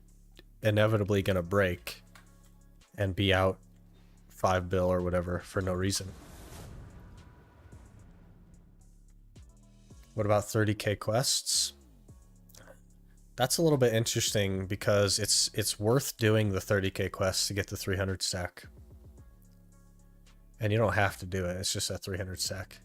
inevitably gonna break and be out 5 bill or whatever for no reason. What about 30k quests? That's a little bit interesting because it's worth doing the 30k quests to get the 300 stack. And you don't have to do it, it's just a 300 stack.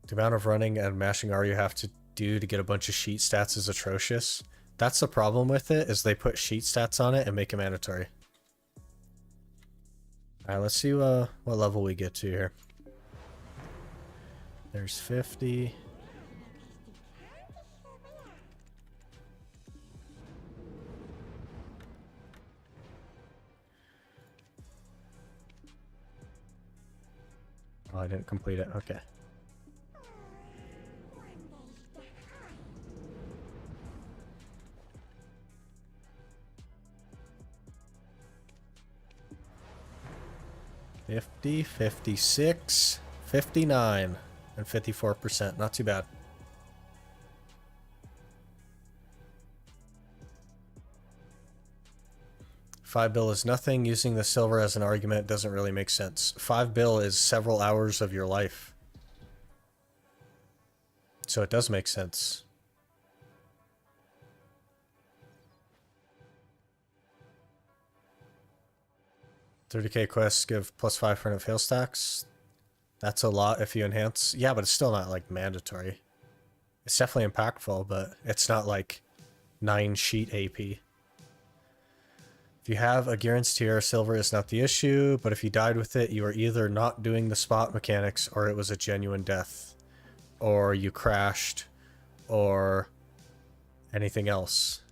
The amount of running and mashing R you have to do to get a bunch of sheet stats is atrocious. That's the problem with it, is they put sheet stats on it and make it mandatory. Alright, let's see what level we get to here. There's 50. Oh, I didn't complete it. Okay. $50, $56, $59, and 54%. Not too bad. $5 bill is nothing. Using the silver as an argument doesn't really make sense. $5 bill is several hours of your life. So it does make sense. $30k quests give plus 500 fail stacks. That's a lot if you enhance. Yeah, but it's still not like mandatory. It's definitely impactful, but it's not like 9 sheet AP. If you have a Gearance tier, silver is not the issue, but if you died with it, you are either not doing the spot mechanics or it was a genuine death. Or you crashed, or anything else.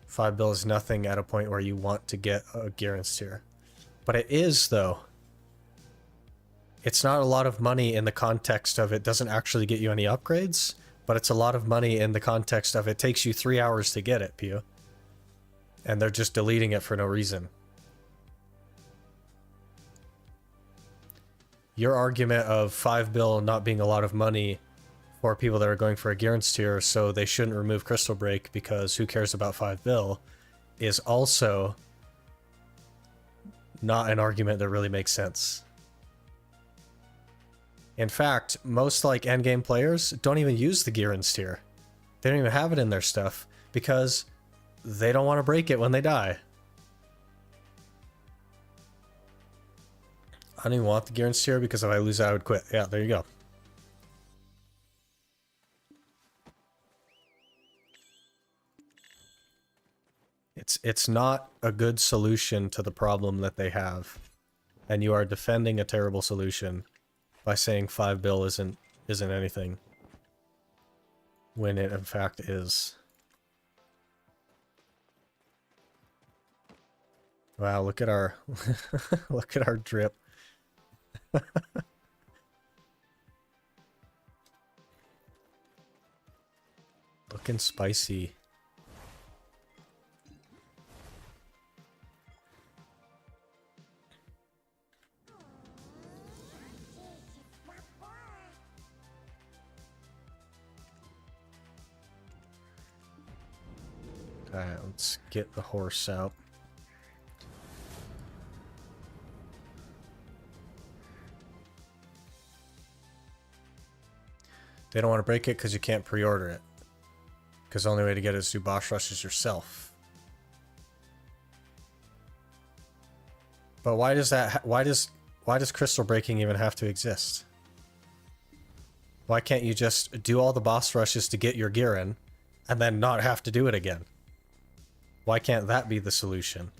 $5 bill is nothing at a point where you want to get a Gearance tier. But it is, though. It's not a lot of money in the context of it doesn't actually get you any upgrades, but it's a lot of money in the context of it takes you 3 hours to get it, Pew. And they're just deleting it for no reason. Your argument of $5 bill not being a lot of money for people that are going for a Gearance tier, so they shouldn't remove Crystal Break because who cares about $5 bill, is also not an argument that really makes sense. In fact, most like endgame players don't even use the Gearance tier. They don't even have it in their stuff because they don't want to break it when they die. I don't even want the Gearance tier because if I lose it, I would quit. Yeah, there you go. It's not a good solution to the problem that they have. And you are defending a terrible solution by saying $5 bill isn't anything. When it in fact is. Wow, look at our look at our drip. Looking spicy. Alright, let's get the horse out. They don't want to break it because you can't pre-order it. Because the only way to get it is to do boss rushes yourself. But why does that? Why does crystal breaking even have to exist? Why can't you just do all the boss rushes to get your gear in, and then not have to do it again? Why can't that be the solution?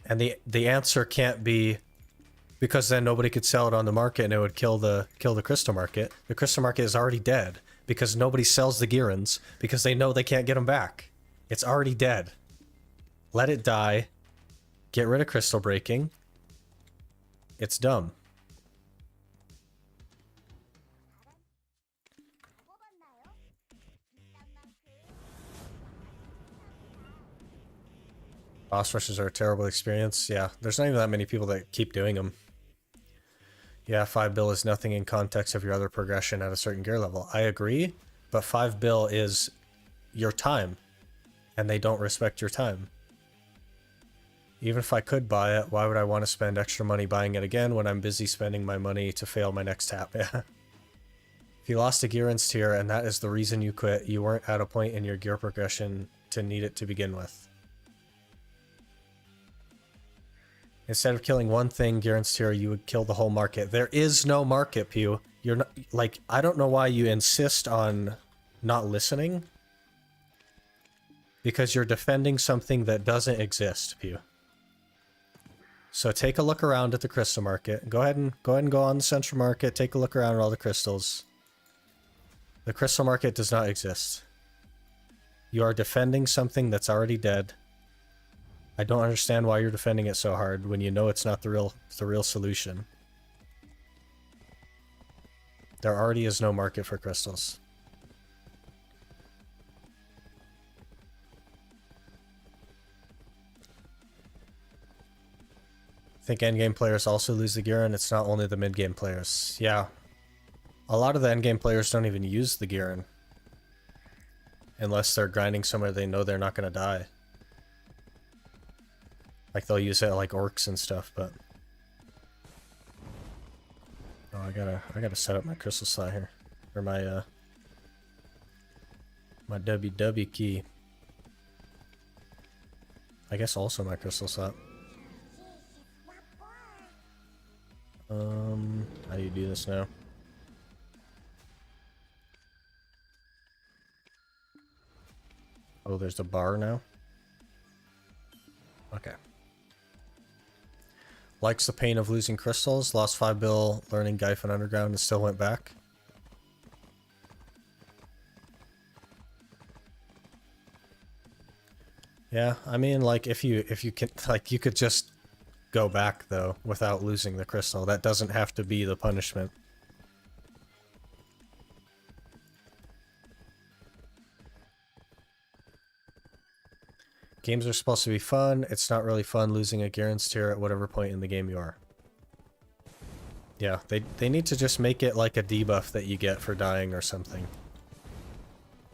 And the answer can't be because then nobody could sell it on the market and it would kill the crystal market. The crystal market is already dead because nobody sells the gearins because they know they can't get them back. It's already dead. Let it die. Get rid of crystal breaking. It's dumb. Boss rushes are a terrible experience. Yeah, there's not even that many people that keep doing them. Yeah, 5 bill is nothing in context of your other progression at a certain gear level. I agree, but 5 bill is your time, and they don't respect your time. Even if I could buy it, why would I want to spend extra money buying it again when I'm busy spending my money to fail my next tap? Yeah. If you lost a gear in tier and that is the reason you quit, you weren't at a point in your gear progression to need it to begin with. Instead of killing one thing, gear and tier, you would kill the whole market. There is no market, Pew. You're not, like, I don't know why you insist on not listening. Because you're defending something that doesn't exist, Pew. So take a look around at the crystal market. Go ahead and go on the central market. Take a look around at all the crystals. The crystal market does not exist. You are defending something that's already dead. I don't understand why you're defending it so hard when you know it's not the real solution. There already is no market for crystals. I think endgame players also lose the gear, and it's not only the mid-game players. Yeah. A lot of the endgame players don't even use the gear unless they're grinding somewhere they know they're not going to die. Like, they'll use it like orcs and stuff, but... Oh, I gotta set up my crystal slot here. Or my, my WW key. I guess also my crystal slot. How do you do this now? Oh, there's a bar now? Okay. Likes the pain of losing crystals, lost 5 bill learning Gyphon Underground and still went back. Yeah, I mean, like, if you can, like, you could just go back, though, without losing the crystal. That doesn't have to be the punishment. Games are supposed to be fun. It's not really fun losing a Garen's tier at whatever point in the game you are. Yeah, they need to just make it like a debuff that you get for dying or something.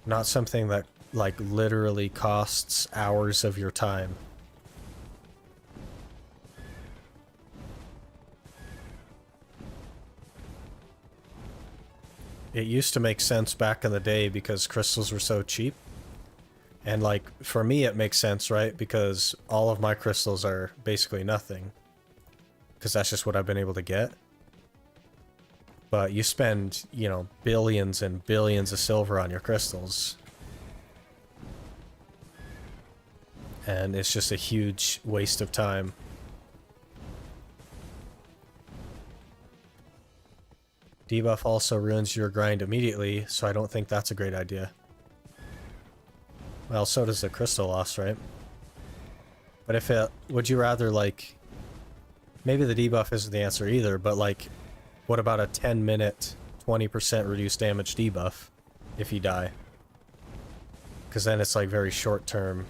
Not something that, like, literally costs hours of your time. It used to make sense back in the day because crystals were so cheap. And, like, for me it makes sense, right? Because all of my crystals are basically nothing. Because that's just what I've been able to get. But you spend, you know, billions and billions of silver on your crystals. And it's just a huge waste of time. Debuff also ruins your grind immediately, so I don't think that's a great idea. Well, so does the crystal loss, right? But if it... Would you rather, like... maybe the debuff isn't the answer either, but like, what about a 10-minute, 20% reduced damage debuff if you die? Because then it's like very short term.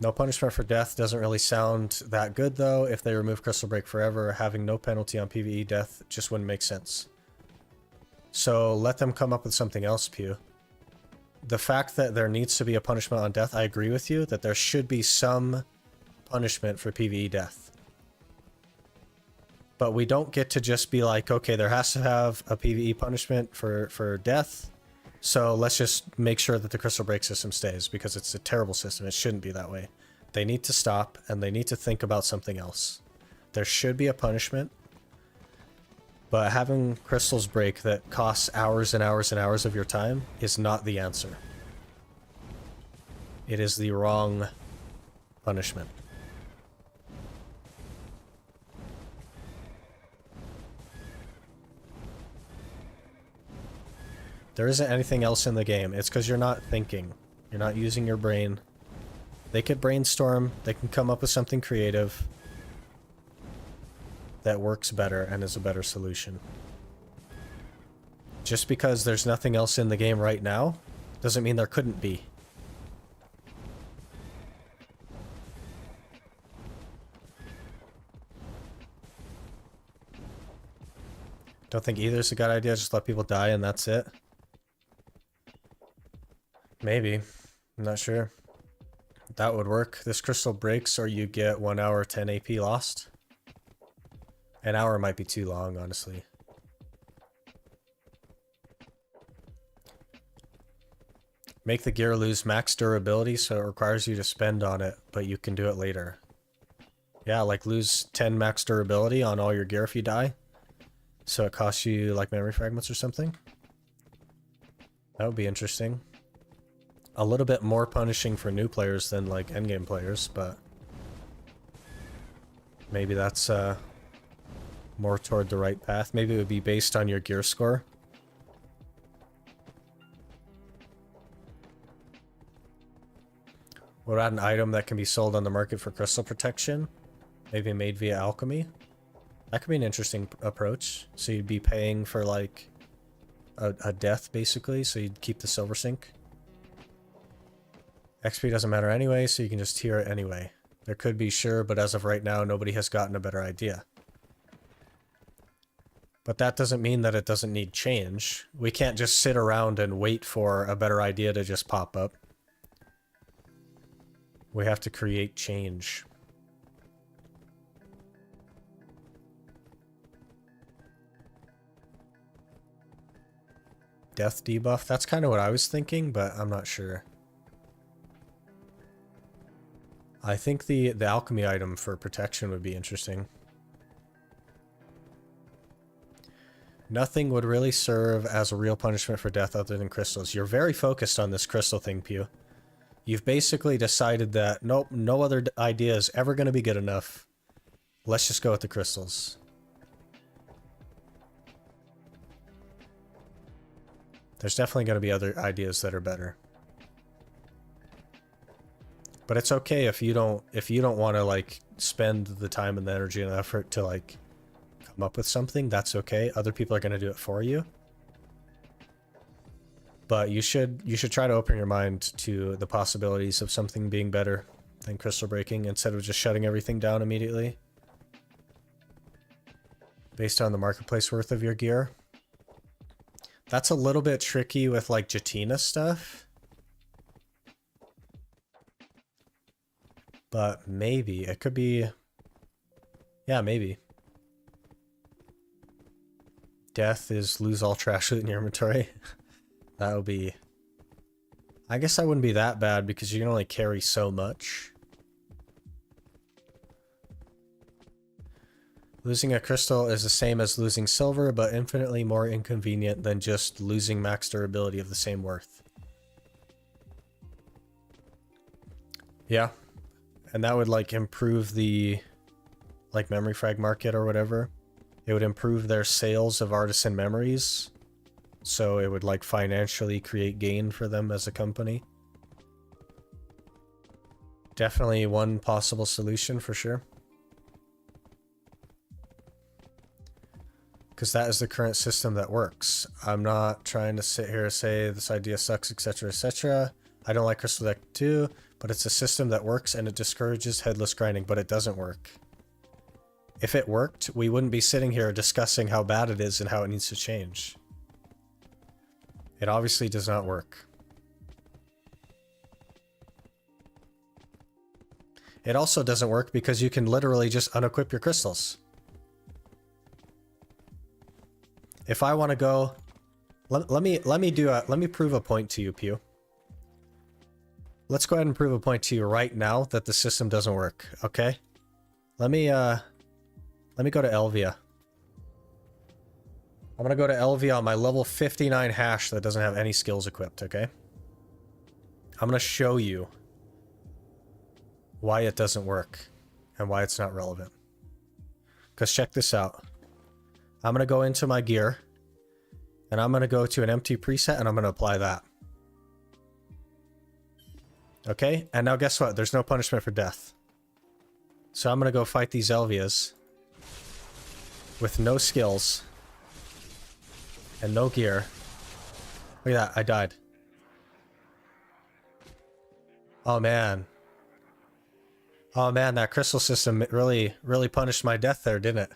No punishment for death doesn't really sound that good though. If they remove Crystal Break forever, having no penalty on PvE death just wouldn't make sense. So let them come up with something else, Pew. The fact that there needs to be a punishment on death, I agree with you, that there should be some punishment for PvE death. But we don't get to just be like, okay, there has to have a PvE punishment for death, so let's just make sure that the Crystal Break system stays, because it's a terrible system. It shouldn't be that way. They need to stop, and they need to think about something else. There should be a punishment, but having crystals break that costs hours and hours and hours of your time is not the answer. It is the wrong punishment. There isn't anything else in the game. It's because you're not thinking. You're not using your brain. They could brainstorm. They can come up with something creative that works better and is a better solution. Just because there's nothing else in the game right now doesn't mean there couldn't be. Don't think either is a good idea. Just let people die and that's it. Maybe. I'm not sure. That would work. This crystal breaks or you get 1 hour 10 AP lost. An hour might be too long, honestly. Make the gear lose max durability so it requires you to spend on it, but you can do it later. Yeah, like lose 10 max durability on all your gear if you die. So it costs you like memory fragments or something. That would be interesting. A little bit more punishing for new players than like endgame players, but maybe that's more toward the right path. Maybe it would be based on your gear score. What about an item that can be sold on the market for crystal protection? Maybe made via alchemy? That could be an interesting approach. So you'd be paying for like a death basically, so you'd keep the silver sink. XP doesn't matter anyway, so you can just tier it anyway. There could be, sure, but as of right now, nobody has gotten a better idea. But that doesn't mean that it doesn't need change. We can't just sit around and wait for a better idea to just pop up. We have to create change. Death debuff? That's kind of what I was thinking, but I'm not sure. I think the alchemy item for protection would be interesting. Nothing would really serve as a real punishment for death other than crystals. You're very focused on this crystal thing, Pew. You've basically decided that, nope, no other idea is ever going to be good enough. Let's just go with the crystals. There's definitely going to be other ideas that are better. But it's okay if you don't want to like spend the time and the energy and the effort to like come up with something. That's okay. Other people are going to do it for you. But you should try to open your mind to the possibilities of something being better than crystal breaking instead of just shutting everything down immediately based on the marketplace worth of your gear. That's a little bit tricky with like Jatina stuff. But maybe it could be, yeah, maybe. Death is lose all trash loot in your inventory. That would be, I guess that wouldn't be that bad because you can only carry so much. Losing a crystal is the same as losing silver, but infinitely more inconvenient than just losing max durability of the same worth. Yeah. And that would like improve the like memory frag market or whatever. It would improve their sales of artisan memories. So it would like financially create gain for them as a company. Definitely one possible solution for sure. Because that is the current system that works. I'm not trying to sit here and say this idea sucks, etc., etc. I don't like Crystal Deck 2, but it's a system that works and it discourages headless grinding, but it doesn't work. If it worked, we wouldn't be sitting here discussing how bad it is and how it needs to change. It obviously does not work. It also doesn't work because you can literally just unequip your crystals. If I want to go, let me prove a point to you, Pew. Let's go ahead and prove a point to you right now that the system doesn't work. Okay, let me go to Elvia. I'm gonna go to Elvia on my level 59 hash that doesn't have any skills equipped. Okay, I'm gonna show you why it doesn't work and why it's not relevant. Because check this out. I'm going to go into my gear and I'm going to go to an empty preset and I'm going to apply that. Okay, and now guess what? There's no punishment for death. So I'm going to go fight these Elvias with no skills and no gear. Look at that, I died. Oh man. Oh man, that crystal system really punished my death there, didn't it?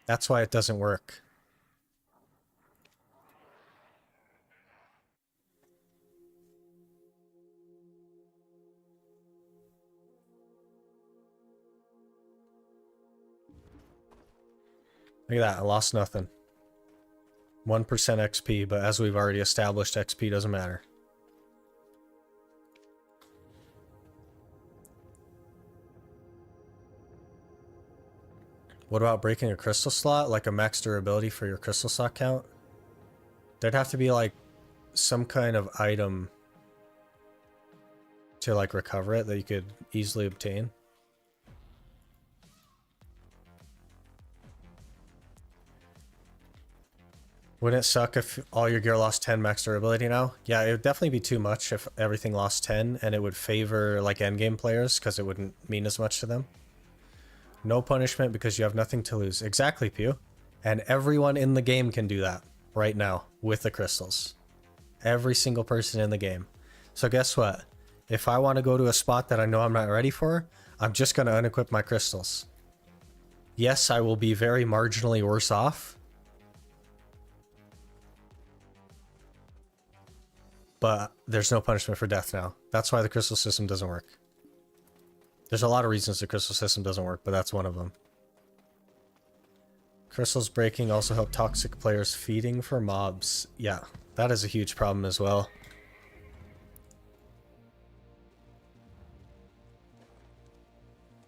That's why it doesn't work. Look at that, I lost nothing. 1% XP, but as we've already established, XP doesn't matter. What about breaking a crystal slot, like a max durability for your crystal slot count? There'd have to be like some kind of item to like recover it that you could easily obtain. Wouldn't it suck if all your gear lost 10 max durability now? Yeah, it would definitely be too much if everything lost 10, and it would favor like endgame players because it wouldn't mean as much to them. No punishment because you have nothing to lose. Exactly, Pew. And everyone in the game can do that right now with the crystals. Every single person in the game. So guess what? If I want to go to a spot that I know I'm not ready for, I'm just going to unequip my crystals. Yes, I will be very marginally worse off. But there's no punishment for death now. That's why the crystal system doesn't work. There's a lot of reasons the crystal system doesn't work, but that's one of them. Crystals breaking also help toxic players feeding for mobs. Yeah, that is a huge problem as well.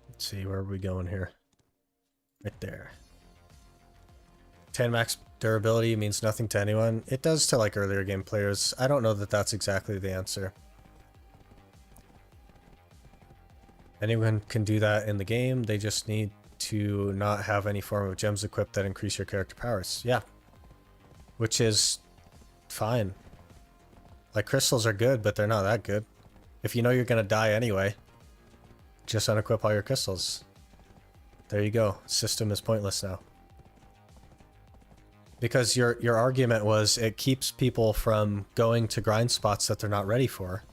Let's see, where are we going here? Right there. 10 max durability means nothing to anyone. It does to like earlier game players. I don't know that that's exactly the answer. Anyone can do that in the game. They just need to not have any form of gems equipped that increase your character powers. Yeah. Which is fine. Like crystals are good, but they're not that good. If you know you're going to die anyway, just unequip all your crystals. There you go. System is pointless now. Because your argument was it keeps people from going to grind spots that they're not ready for.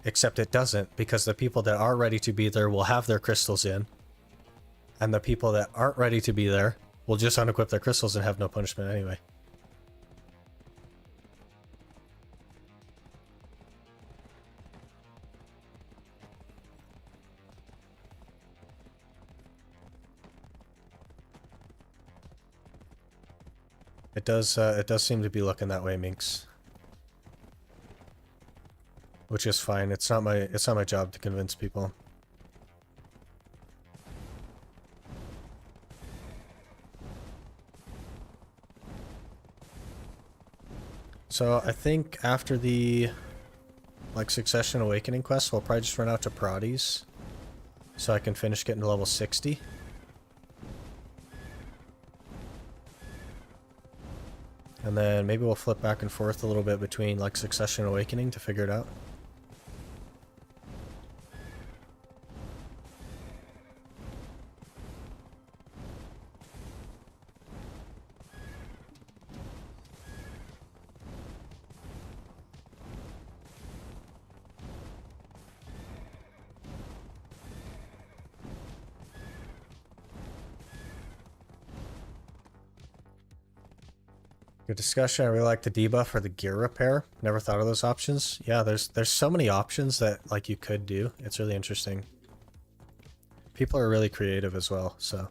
Except it doesn't, because the people that are ready to be there will have their crystals in. And the people that aren't ready to be there will just unequip their crystals and have no punishment anyway. It does seem to be looking that way, Minx. Which is fine. It's not my job to convince people. So I think after the like Succession Awakening quest, we'll probably just run out to Parades so I can finish getting to level 60. And then maybe we'll flip back and forth a little bit between like Succession and Awakening to figure it out. Good discussion. I really like the debuff or the gear repair. Never thought of those options. Yeah, there's so many options that like you could do. It's really interesting. People are really creative as well, so.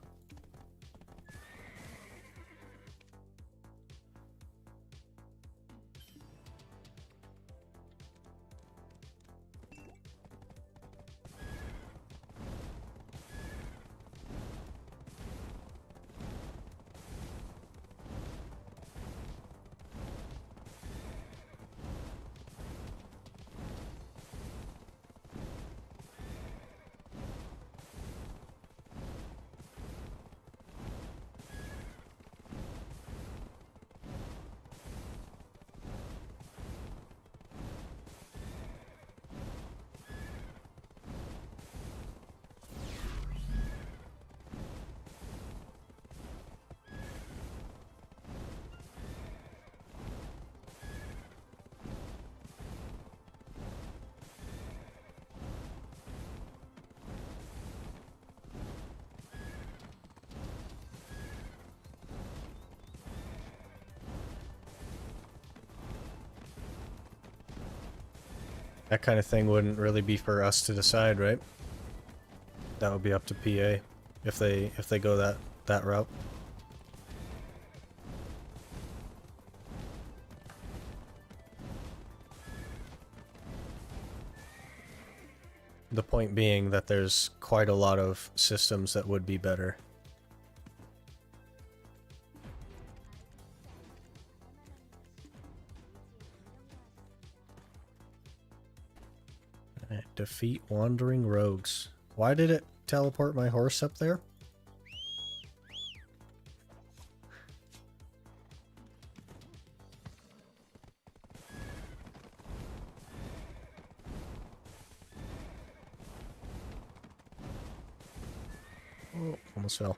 That kind of thing wouldn't really be for us to decide, right? That would be up to PA if they go that route. The point being that there's quite a lot of systems that would be better. Defeat wandering rogues. Why did it teleport my horse up there? Oh, almost fell.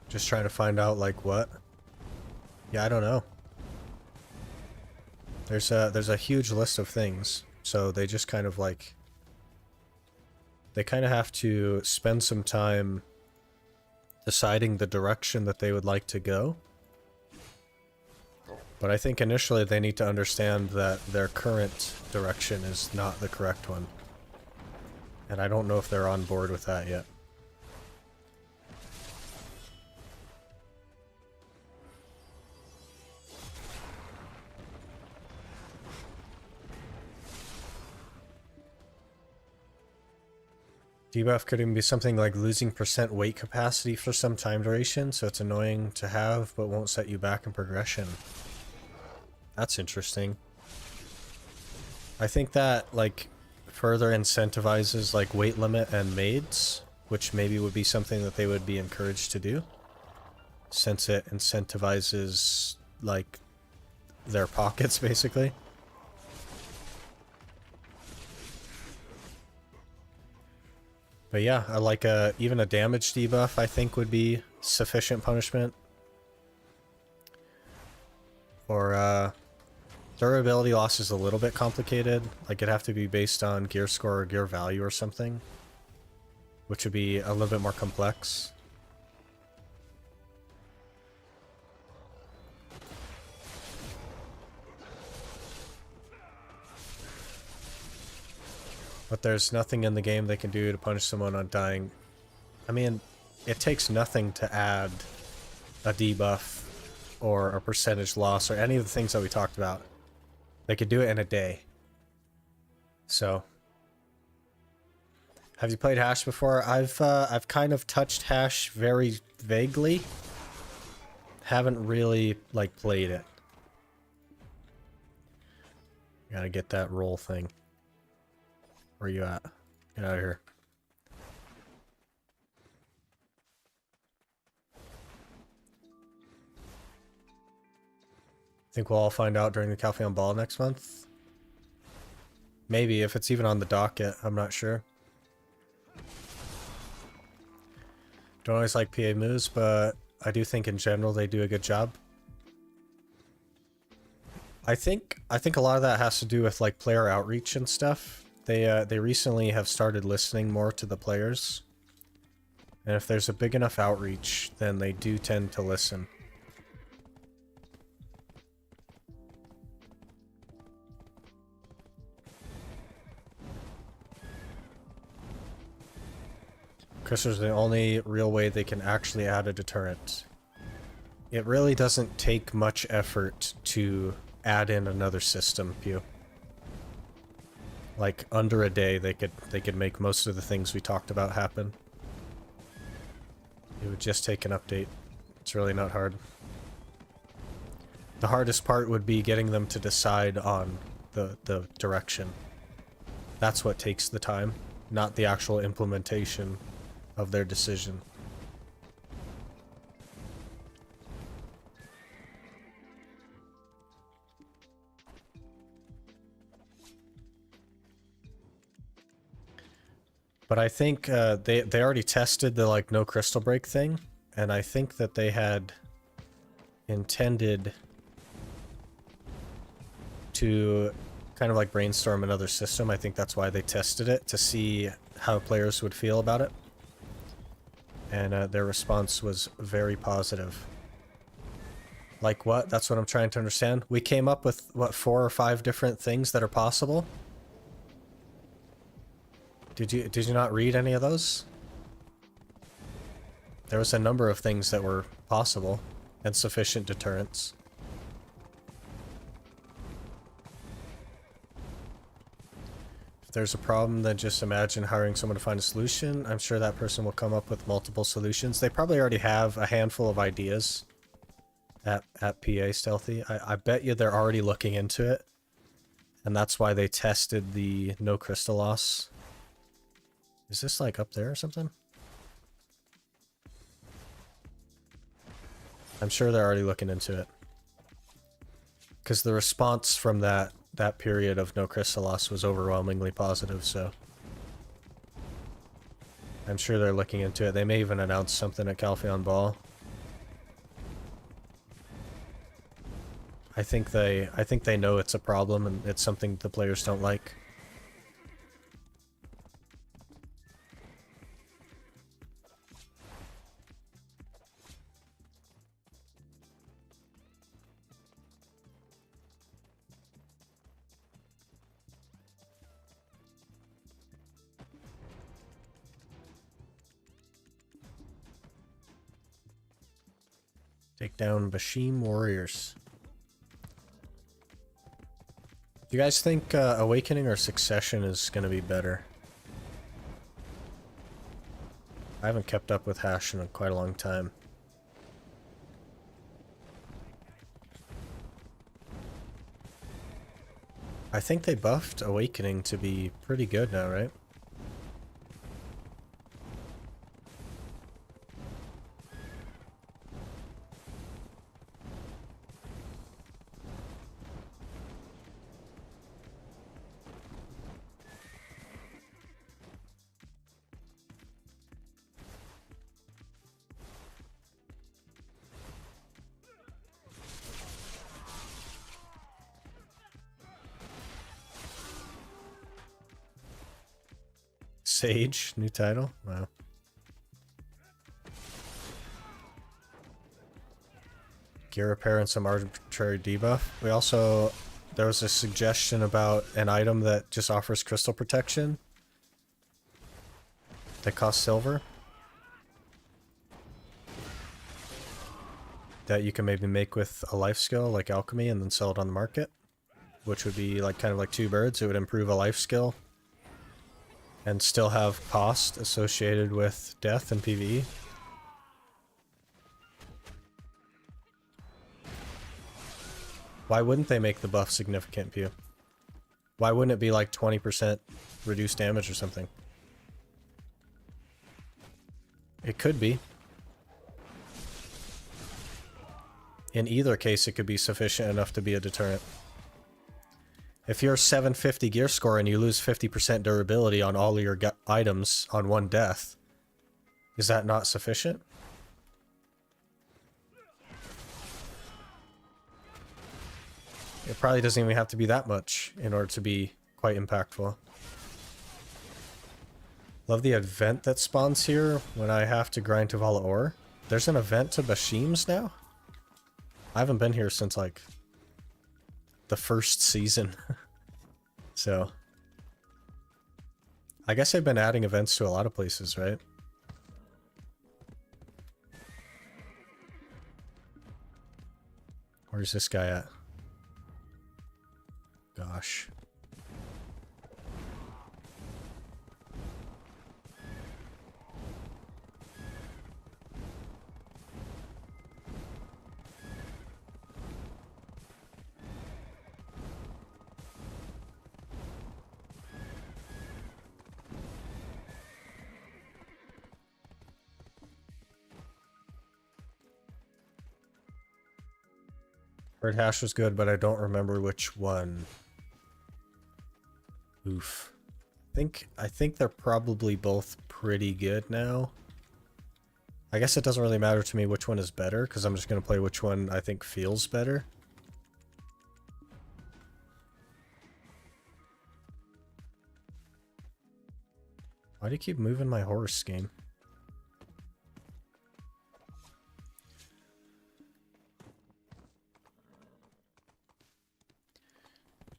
Just trying to find out like what. Yeah, I don't know. There's a huge list of things, so they just kind of like they kind of have to spend some time deciding the direction that they would like to go. But I think initially they need to understand that their current direction is not the correct one. And I don't know if they're on board with that yet. Debuff could even be something like losing % weight capacity for some time duration, so it's annoying to have, but won't set you back in progression. That's interesting. I think that, like, further incentivizes, like, weight limit and maids, which maybe would be something that they would be encouraged to do, since it incentivizes, like, their pockets, basically. But yeah, I like even a damage debuff I think would be sufficient punishment. Or durability loss is a little bit complicated. Like it'd have to be based on gear score or gear value or something, which would be a little bit more complex. But there's nothing in the game they can do to punish someone on dying. I mean, it takes nothing to add a debuff or a percentage loss or any of the things that we talked about. They could do it in a day. So, have you played Hash before? I've kind of touched Hash very vaguely. Haven't really like played it. Gotta get that roll thing. Where you at? Get out of here. Think we'll all find out during the Calpheon Ball next month? Maybe, if it's even on the docket, I'm not sure. Don't always like PA moves, but I do think in general they do a good job. I think a lot of that has to do with like player outreach and stuff. They recently have started listening more to the players. And if there's a big enough outreach, then they do tend to listen. Crystals are the only real way they can actually add a deterrent. It really doesn't take much effort to add in another system, Pew. Like under a day they could make most of the things we talked about happen. It would just take an update. It's really not hard. The hardest part would be getting them to decide on the direction. That's what takes the time, not the actual implementation of their decision. But I think they already tested the like no crystal break thing, and I think that they had intended to kind of like brainstorm another system. I think that's why they tested it, to see how players would feel about it. And their response was very positive. Like what? That's what I'm trying to understand. We came up with, what, 4 or 5 different things that are possible? Did you not read any of those? There was a number of things that were possible and sufficient deterrents. If there's a problem, then just imagine hiring someone to find a solution. I'm sure that person will come up with multiple solutions. They probably already have a handful of ideas at PA Stealthy. I bet you they're already looking into it. And that's why they tested the no crystal loss. Is this like up there or something? I'm sure they're already looking into it. Because the response from that period of no crystal loss was overwhelmingly positive, so I'm sure they're looking into it. They may even announce something at Calpheon Ball. I think they know it's a problem and it's something the players don't like. Take down Bashim Warriors. Do you guys think Awakening or Succession is going to be better? I haven't kept up with Hash in quite a long time. I think they buffed Awakening to be pretty good now, right? Sage, new title? Wow. Gear repair and some arbitrary debuff. There was a suggestion about an item that just offers crystal protection. that cost silver. That you can maybe make with a life skill like alchemy and then sell it on the market. Which would be like kind of like two birds. It would improve a life skill. And still have cost associated with death and PvE. Why wouldn't they make the buff significant, Pew? Why wouldn't it be like 20% reduced damage or something? It could be. In either case, it could be sufficient enough to be a deterrent. If you're 750 gear score and you lose 50% durability on all of your items on one death, is that not sufficient? It probably doesn't even have to be that much in order to be quite impactful. Love the event that spawns here when I have to grind to Vala ore. There's an event to Bashims now? I haven't been here since like the first season. So I guess I've been adding events to a lot of places, right? Where's this guy at? Gosh. Bird hash was good, but I don't remember which one. Oof. I think they're probably both pretty good now. I guess it doesn't really matter to me which one is better, because I'm just going to play which one I think feels better. Why do you keep moving my horse, game?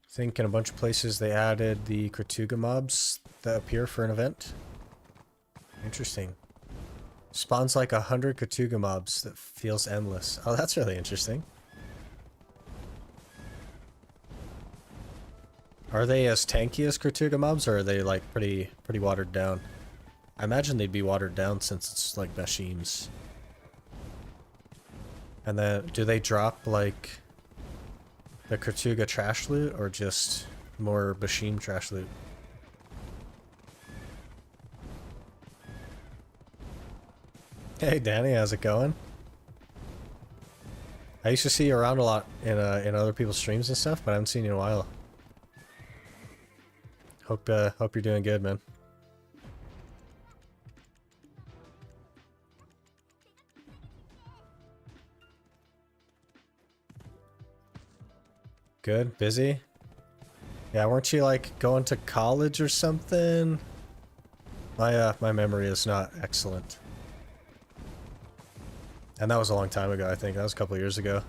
I think in a bunch of places they added the Kratuga mobs that appear for an event. Interesting. Spawns like 100 Kratuga mobs that feels endless. Oh, that's really interesting. Are they as tanky as Kratuga mobs, or are they like pretty watered down? I imagine they'd be watered down since it's like Bashims. And then do they drop like the Kratuga trash loot, or just more Bashim trash loot? Hey Danny, how's it going? I used to see you around a lot in other people's streams and stuff, but I haven't seen you in a while. Hope you're doing good, man. Good, busy. Yeah, weren't you like going to college or something? My memory is not excellent. And that was a long time ago, I think. That was a couple of years ago.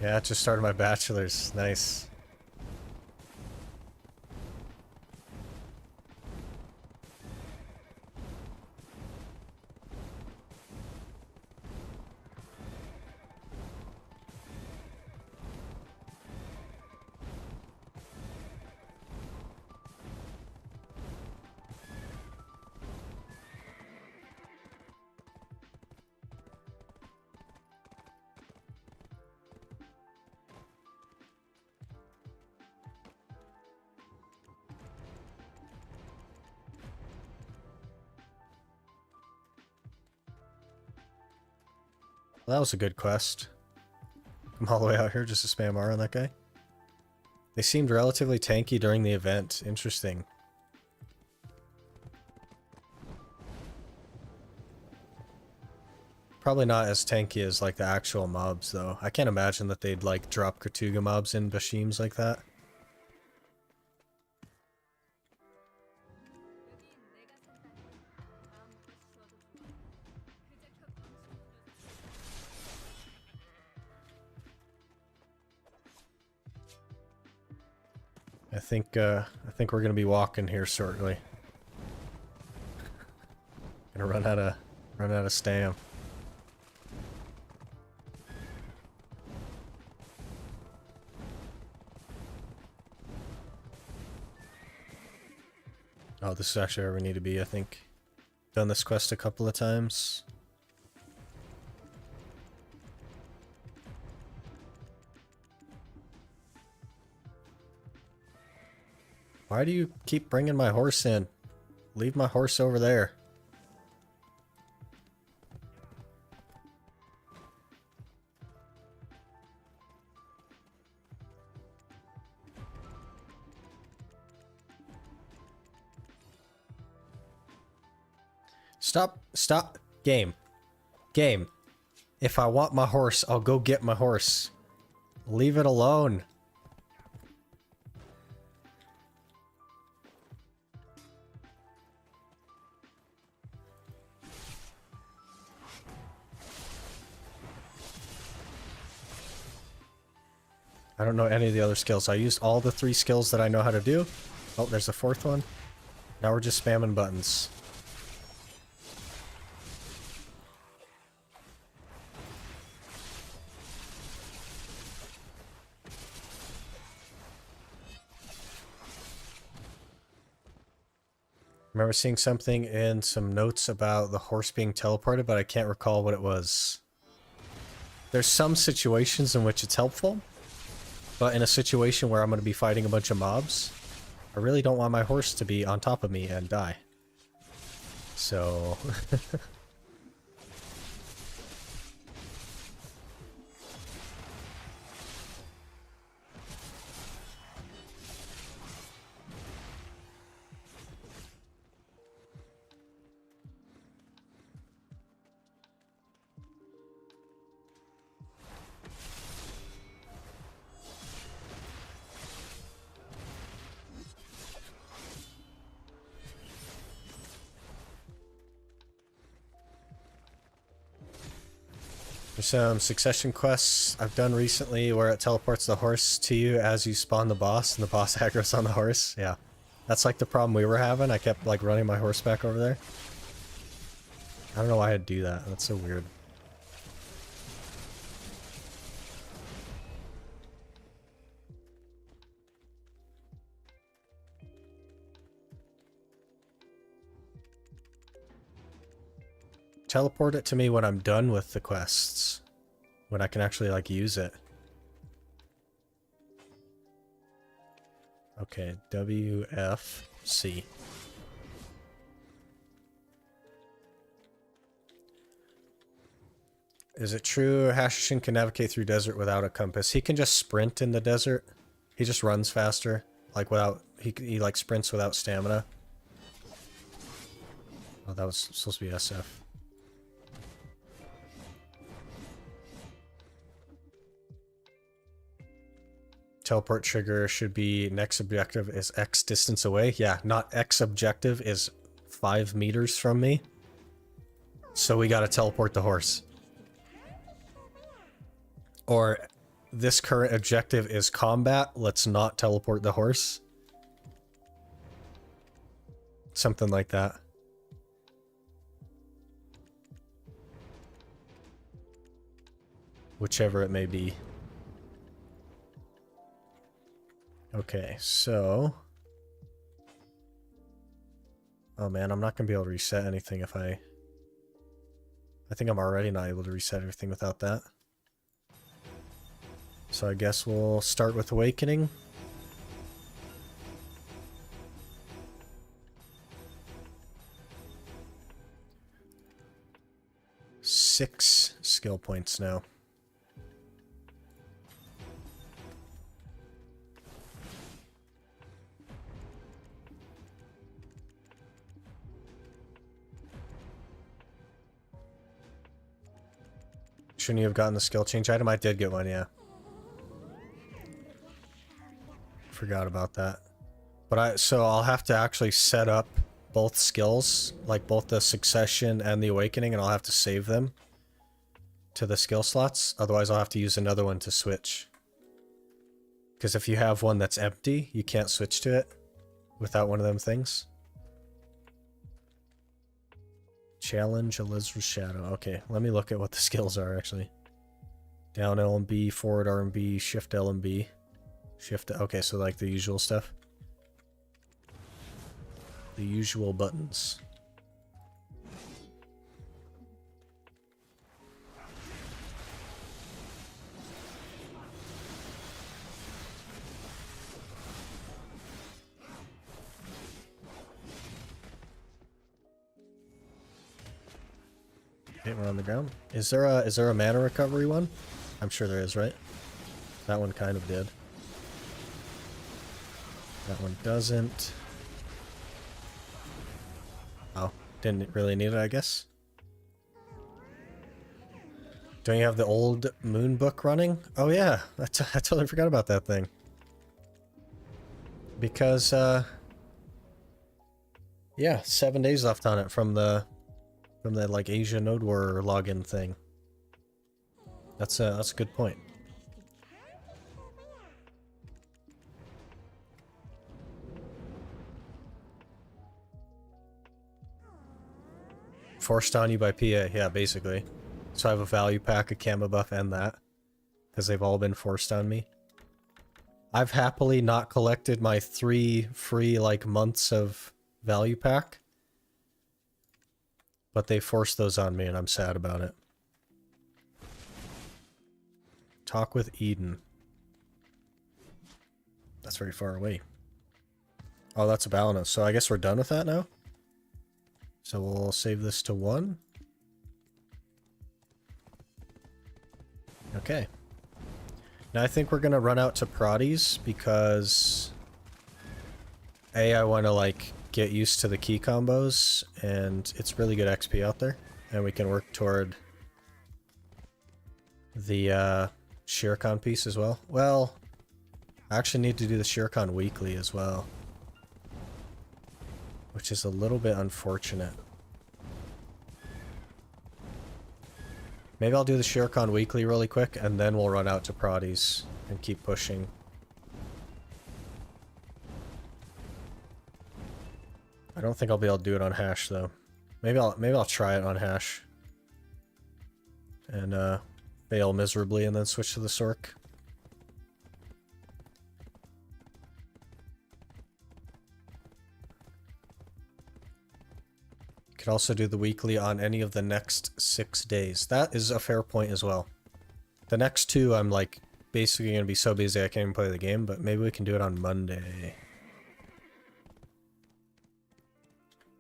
Yeah, I just started my bachelor's. Nice. Well, that was a good quest. Come all the way out here just to spam R on that guy. They seemed relatively tanky during the event. Interesting. Probably not as tanky as like the actual mobs though. I can't imagine that they'd like drop Kratuga mobs in Bashims like that. I think we're gonna be walking here shortly. Gonna run out of stam. Oh, this is actually where we need to be, I think. Done this quest a couple of times. Why do you keep bringing my horse in? Leave my horse over there. Stop. Game. If I want my horse, I'll go get my horse. Leave it alone. I don't know any of the other skills. I used all the 3 skills that I know how to do. Oh, there's a 4th one. Now we're just spamming buttons. Remember seeing something in some notes about the horse being teleported, but I can't recall what it was. There's some situations in which it's helpful, but in a situation where I'm going to be fighting a bunch of mobs, I really don't want my horse to be on top of me and die. So... There's some succession quests I've done recently where it teleports the horse to you as you spawn the boss, and the boss aggro's on the horse. Yeah. That's like the problem we were having. I kept like running my horse back over there. I don't know why I'd do that. That's so weird. Teleport it to me when I'm done with the quests. When I can actually, like, use it. Okay, WFC. Is it true Hashishin can navigate through desert without a compass? He can just sprint in the desert. He just runs faster. Like, without... He like, sprints without stamina. Oh, that was supposed to be SF. Teleport trigger should be next objective is X distance away. Yeah, not X objective is 5 meters from me. So we gotta teleport the horse. Or this current objective is combat. Let's not teleport the horse. Something like that. Whichever it may be. Okay, so... Oh man, I'm not going to be able to reset anything if I think I'm already not able to reset everything without that. So I guess we'll start with Awakening. Six skill points now. Shouldn't you have gotten the skill change item? I did get one, yeah. Forgot about that. But so I'll have to actually set up both skills, like both the Succession and the Awakening, and I'll have to save them to the skill slots. Otherwise I'll have to use another one to switch. Because if you have one that's empty, you can't switch to it without one of them things. Challenge Elizra's Shadow. Okay, let me look at what the skills are actually. Down L and B, forward R and B, shift L and B. Shift, okay, so like the usual stuff. The usual buttons. Okay, we're on the ground. Is there a mana recovery one? I'm sure there is, right? That one kind of did. That one doesn't. Oh, didn't really need it, I guess. Don't you have the old moon book running? Oh yeah, I totally forgot about that thing. Because, yeah, 7 days left on it from the like Asia Node War login thing. That's a good point. Forced on you by PA, yeah, basically. So I have a value pack, a camo buff, and that. Because they've all been forced on me. I've happily not collected my 3 free, like, months of value pack. But they forced those on me, and I'm sad about it. Talk with Eden. That's very far away. Oh, that's a Balanos. So I guess we're done with that now? So we'll save this to 1. Okay. Now I think we're gonna run out to Prodies because I want to like get used to the key combos, and it's really good XP out there, and we can work toward the Shirkan piece as well. Well, I actually need to do the Shirkan weekly as well, which is a little bit unfortunate. Maybe I'll do the Shirkan weekly really quick, and then we'll run out to Prodies and keep pushing. I don't think I'll be able to do it on Hash though. Maybe I'll try it on Hash and fail miserably and then switch to the Sork. Could also do the weekly on any of the next 6 days. That is a fair point as well. The next 2 I'm like basically going to be so busy I can't even play the game, but maybe we can do it on Monday.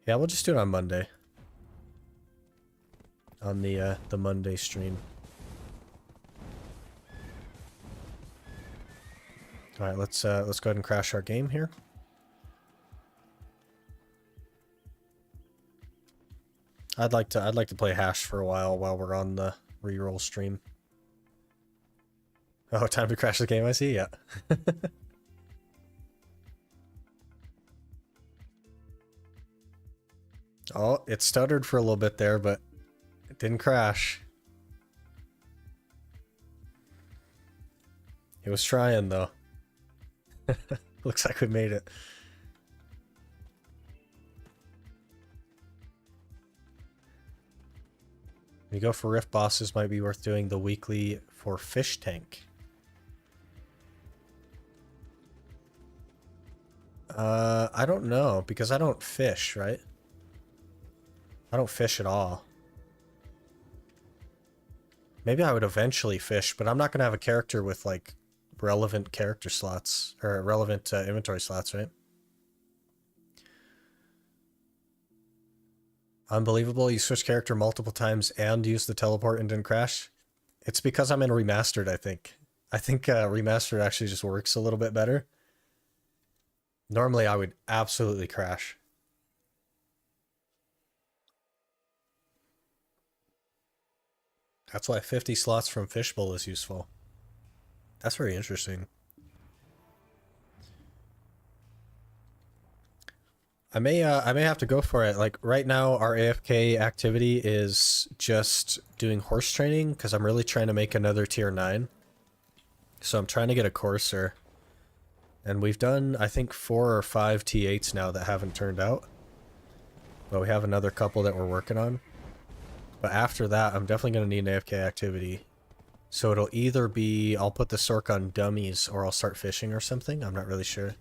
Yeah, we'll just do it on Monday. On the Monday stream. Alright, let's go ahead and crash our game here. I'd like to play Hash for a while we're on the reroll stream. Oh, time to crash the game, I see, yeah. Oh, it stuttered for a little bit there, but it didn't crash. It was trying, though. Looks like we made it. We go for Rift bosses, might be worth doing the weekly for Fish Tank. I don't know, because I don't fish, right? I don't fish at all. Maybe I would eventually fish, but I'm not going to have a character with, like, relevant character slots, or relevant inventory slots, right? Unbelievable, you switch character multiple times and use the teleport and didn't crash? It's because I'm in Remastered, I think. I think Remastered actually just works a little bit better. Normally I would absolutely crash. That's why 50 slots from Fishbowl is useful. That's very interesting. I may have to go for it. Like right now our AFK activity is just doing horse training because I'm really trying to make another tier 9. So I'm trying to get a courser. And we've done, I think, 4 or 5 T8s now that haven't turned out. But we have another couple that we're working on. But after that, I'm definitely going to need an AFK activity. So it'll either be, I'll put the Sork on dummies, or I'll start fishing or something. I'm not really sure.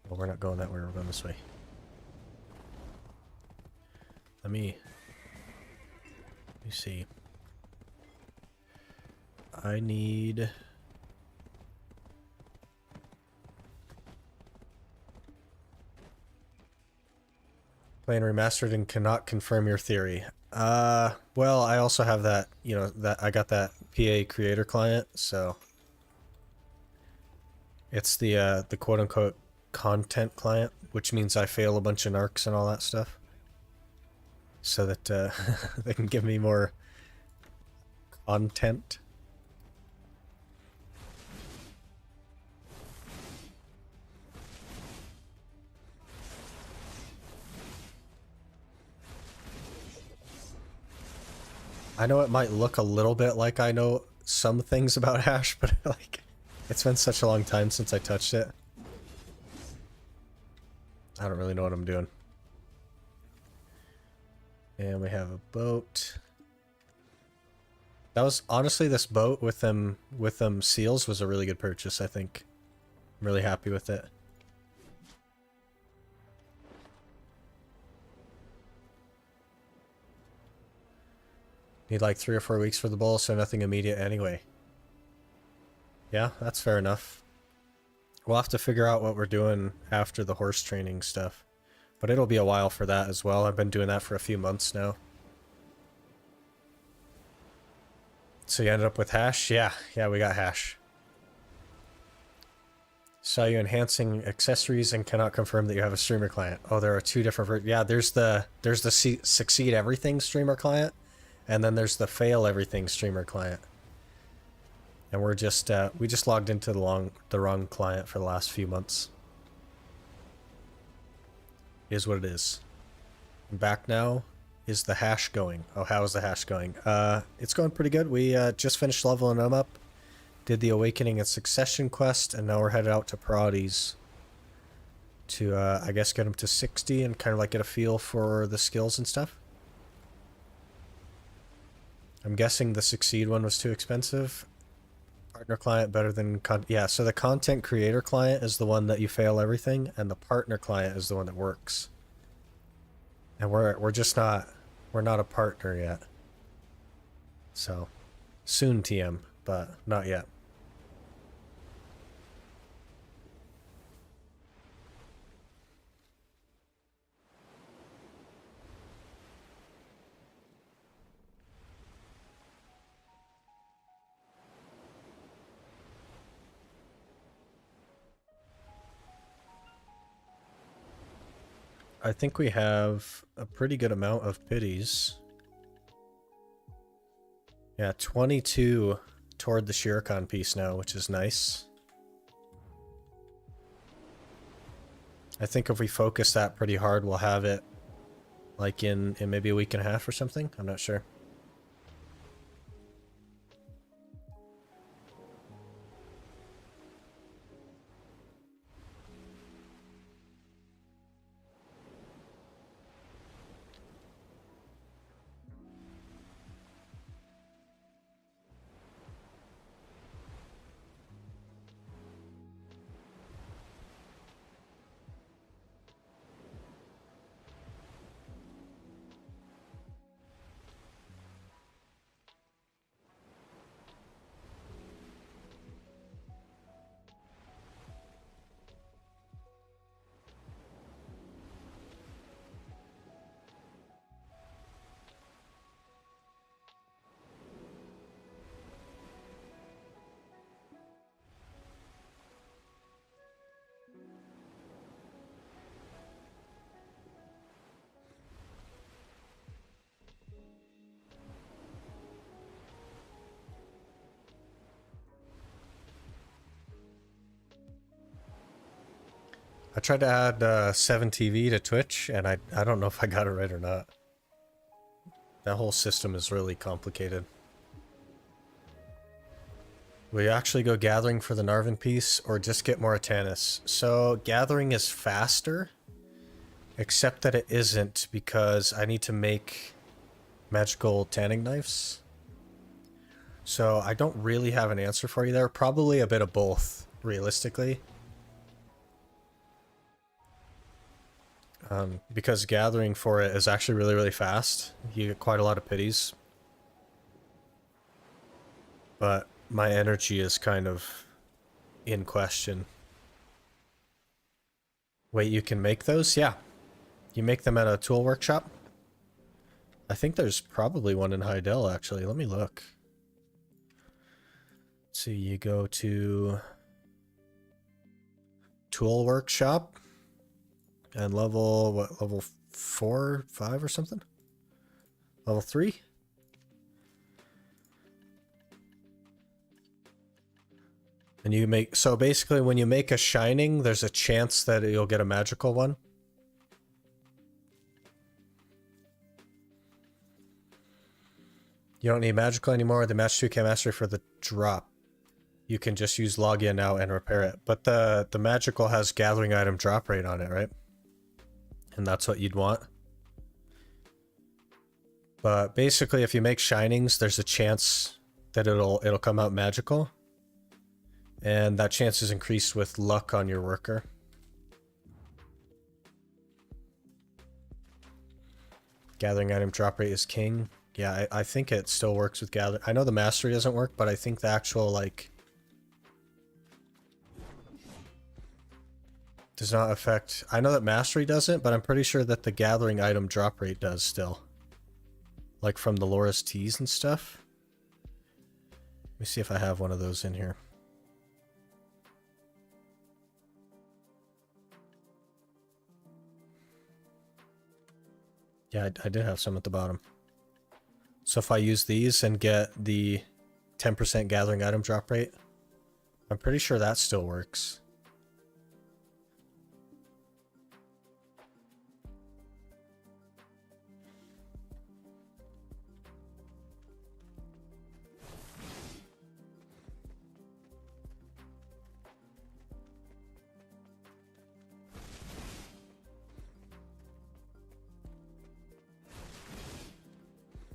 Well, we're not going that way, we're going this way. Let me see. I need... Playing remastered and cannot confirm your theory. Well, I also have that, you know, that I got that PA creator client, so it's the quote-unquote content client, which means I fail a bunch of narcs and all that stuff, so that they can give me more content. I know it might look a little bit like I know some things about hash, but like, it's been such a long time since I touched it. I don't really know what I'm doing. And we have a boat. That was, honestly, this boat with them seals was a really good purchase, I think. I'm really happy with it. Need like 3 or 4 weeks for the bowl, so nothing immediate anyway. Yeah, that's fair enough. We'll have to figure out what we're doing after the horse training stuff. But it'll be a while for that as well. I've been doing that for a few months now. So you ended up with hash? Yeah, we got hash. Saw you enhancing accessories and cannot confirm that you have a streamer client. Oh, there are 2 different yeah, there's the succeed everything streamer client, and then there's the fail everything streamer client. And we're just we just logged into the wrong client for the last few months. Is what it is. I'm back now. Is the hash going? Oh, how is the hash going? It's going pretty good. We just finished leveling them up. Did the Awakening and Succession quest, and now we're headed out to Parades to, I guess, get them to 60 and kind of like get a feel for the skills and stuff. I'm guessing the Succeed one was too expensive. Partner client better than... yeah, so the content creator client is the one that you fail everything, and the partner client is the one that works. And we're just not... We're not a partner yet. So, soon TM, but not yet. I think we have a pretty good amount of pities. Yeah, 22 toward the Shuriken piece now, which is nice. I think if we focus that pretty hard, we'll have it like in maybe a week and a half or something. I'm not sure. I tried to add 7TV to Twitch, and I don't know if I got it right or not. That whole system is really complicated. Will you actually go gathering for the Narvan piece or just get more Atanus? So gathering is faster, except that it isn't because I need to make magical tanning knives. So I don't really have an answer for you there. Probably a bit of both, realistically. Because gathering for it is actually really, really fast. You get quite a lot of pities. But my energy is kind of in question. Wait, you can make those? Yeah. You make them at a tool workshop? I think there's probably one in Heidel, actually. Let me look. Let's see, you go to tool workshop and level, what, level 4, 5 or something? Level 3? And you make, so basically when you make a shining, there's a chance that you'll get a magical one. You don't need magical anymore. The match 2K mastery for the drop. You can just use Logia now and repair it. But the magical has gathering item drop rate on it, right? And that's what you'd want. But basically if you make shinings, there's a chance that it'll come out magical. And that chance is increased with luck on your worker. Gathering item drop rate is king. Yeah, I think it still works with gather. I know the mastery doesn't work, but I think the actual, like, does not affect... I know that mastery doesn't, but I'm pretty sure that the gathering item drop rate does still. Like from the Loris Teas and stuff. Let me see if I have one of those in here. Yeah, I did have some at the bottom. So if I use these and get the 10% gathering item drop rate, I'm pretty sure that still works.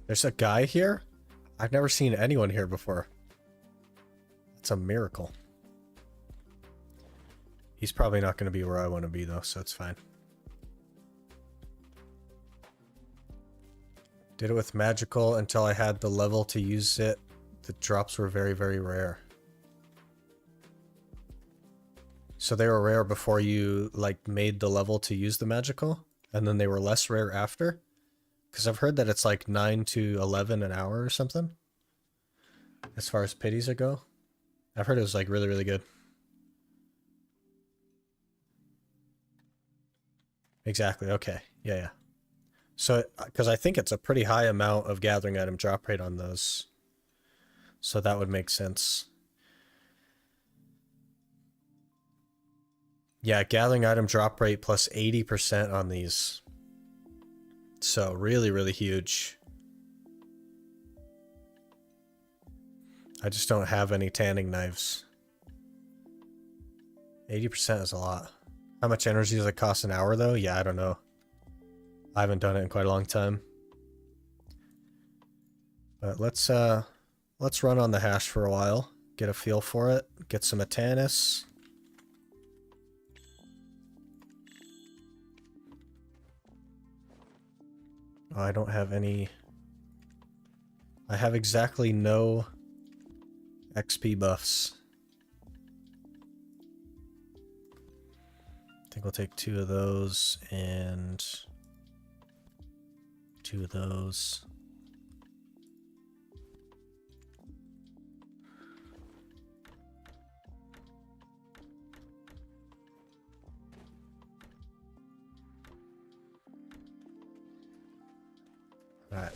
There's a guy here? I've never seen anyone here before. It's a miracle. He's probably not going to be where I want to be though, so it's fine. Did it with magical until I had the level to use it. The drops were very, very rare. So they were rare before you like made the level to use the magical, and then they were less rare after? Because I've heard that it's like 9 to 11 an hour or something. As far as pities go. I've heard it was like really, really good. Exactly, okay. Yeah, yeah. So, because I think it's a pretty high amount of gathering item drop rate on those. So that would make sense. Yeah, gathering item drop rate plus 80% on these. So really, really huge. I just don't have any tanning knives. 80% is a lot. How much energy does it cost an hour though? Yeah, I don't know. I haven't done it in quite a long time. But let's run on the hash for a while. Get a feel for it. Get some Atanus. Oh, I don't have any... I have exactly no XP buffs. I think we'll take 2 of those and 2 of those. All right.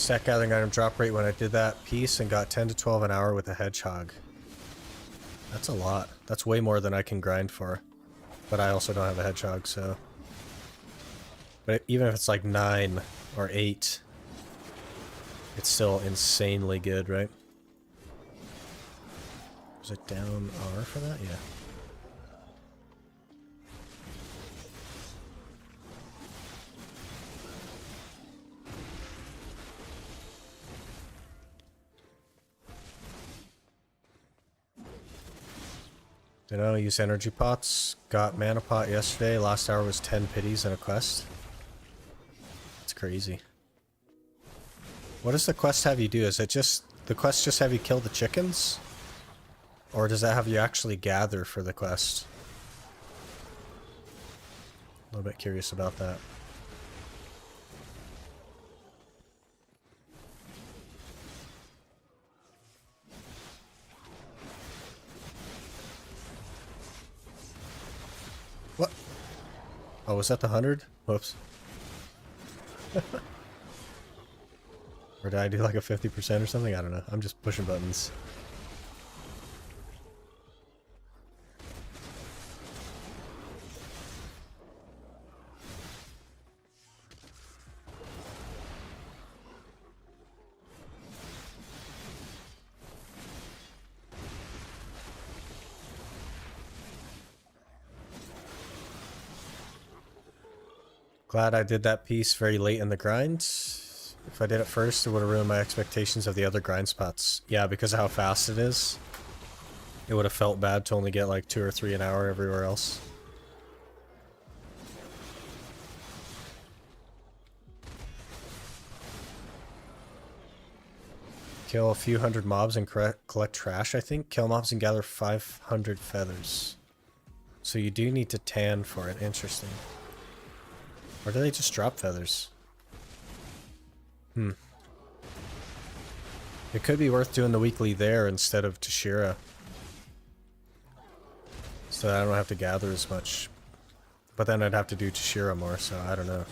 Stack gathering item drop rate when I did that piece and got 10 to 12 an hour with a hedgehog. That's a lot. That's way more than I can grind for. But I also don't have a hedgehog, so... But even if it's like 9 or 8, it's still insanely good, right? Was it down R for that? Yeah. Did I use energy pots? Got mana pot yesterday. Last hour was 10 pities and a quest. It's crazy. What does the quest have you do? Is it just... The quest just have you kill the chickens? Or does that have you actually gather for the quest? A little bit curious about that. What? Oh, was that the 100? Whoops. Or did I do like a 50% or something? I don't know. I'm just pushing buttons. Glad I did that piece very late in the grind. If I did it first, it would have ruined my expectations of the other grind spots. Yeah, because of how fast it is. It would have felt bad to only get like 2 or 3 an hour everywhere else. Kill a few hundred mobs and collect trash, I think. Kill mobs and gather 500 feathers. So you do need to tan for it. Interesting. Or do they just drop feathers? It could be worth doing the weekly there instead of Tashira. So that I don't have to gather as much. But then I'd have to do Tashira more, so I don't know.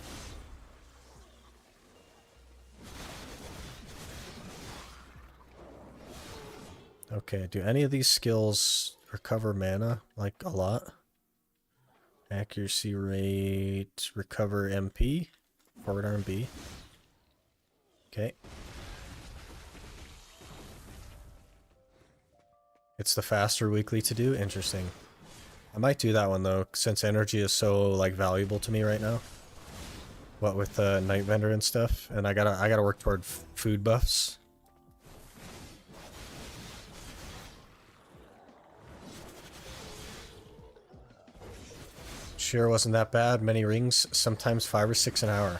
Okay, do any of these skills recover mana? Like, a lot? Accuracy rate, recover MP, forward RMB. Okay. It's the faster weekly to do? Interesting. I might do that one though, since energy is so like valuable to me right now. What with the Night Vendor and stuff, and I gotta work toward food buffs. Sure wasn't that bad. Many rings, sometimes 5 or 6 an hour.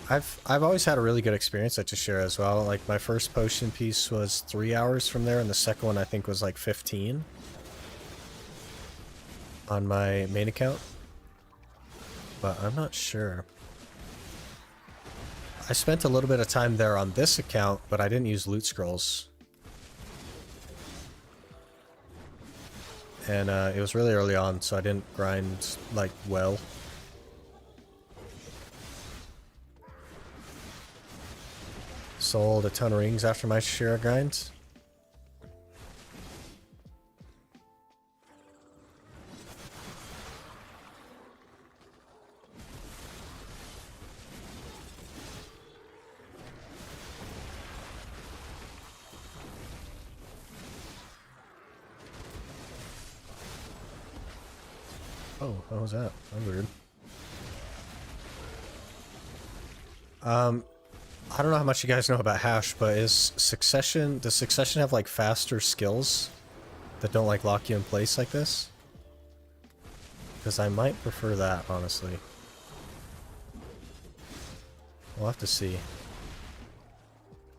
I've always had a really good experience at Tashira as well. Like my first potion piece was 3 hours from there, and the second one I think was like 15 on my main account. But I'm not sure. I spent a little bit of time there on this account, but I didn't use loot scrolls. And it was really early on, so I didn't grind, like, well. Sold a ton of rings after my Shira grind. Oh, what was that? That's weird. I don't know how much you guys know about Hash, but does Succession have like faster skills that don't like lock you in place like this? Because I might prefer that, honestly. We'll have to see.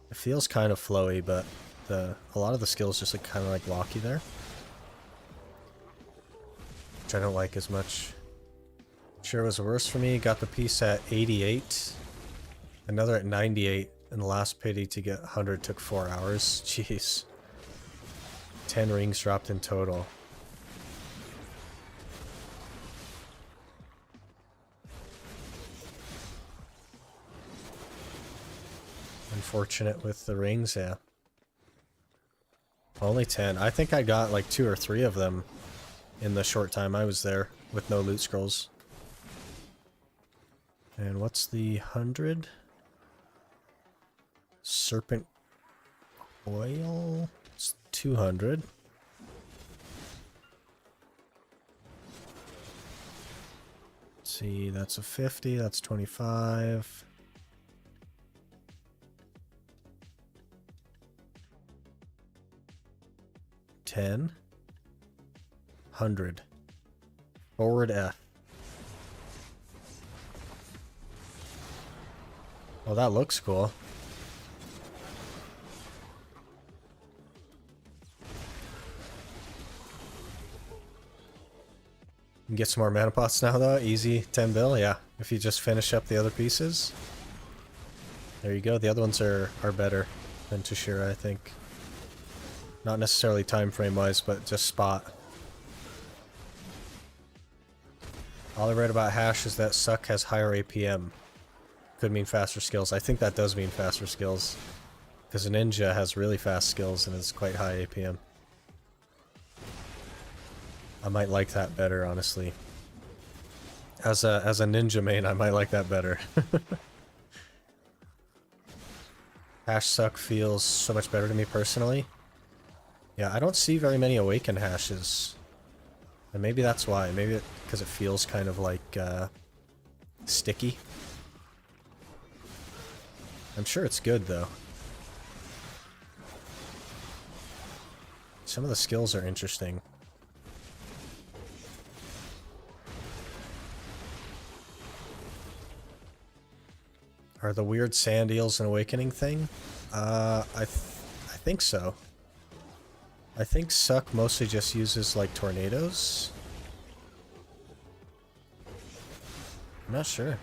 It feels kind of flowy, but a lot of the skills just like kind of like lock you there. Which I don't like as much. Sure was worse for me. Got the piece at 88. Another at 98. And the last pity to get 100 took 4 hours. Jeez. 10 rings dropped in total. fortunate with the rings, yeah. Only 10. I think I got like 2 or 3 of them in the short time I was there with no loot scrolls. And what's the 100? Serpent Coil? It's 200. Let's see, that's a 50, that's 25. 10. 100. Forward F. Well, that looks cool. You can get some more mana pots now, though. Easy 10 bill, yeah. If you just finish up the other pieces. There you go. The other ones are better than Tashira, I think. Not necessarily time frame wise, but just spot. All I read about Hash is that Suck has higher APM. Could mean faster skills. I think that does mean faster skills. Because a ninja has really fast skills and is quite high APM. I might like that better, honestly. As a ninja main, I might like that better. Hash Suck feels so much better to me personally. Yeah, I don't see very many Awaken Hashes. And maybe that's why. Maybe because it feels kind of like sticky. I'm sure it's good, though. Some of the skills are interesting. Are the weird sand eels an awakening thing? I think so. I think Suck mostly just uses, like, tornadoes. I'm not sure.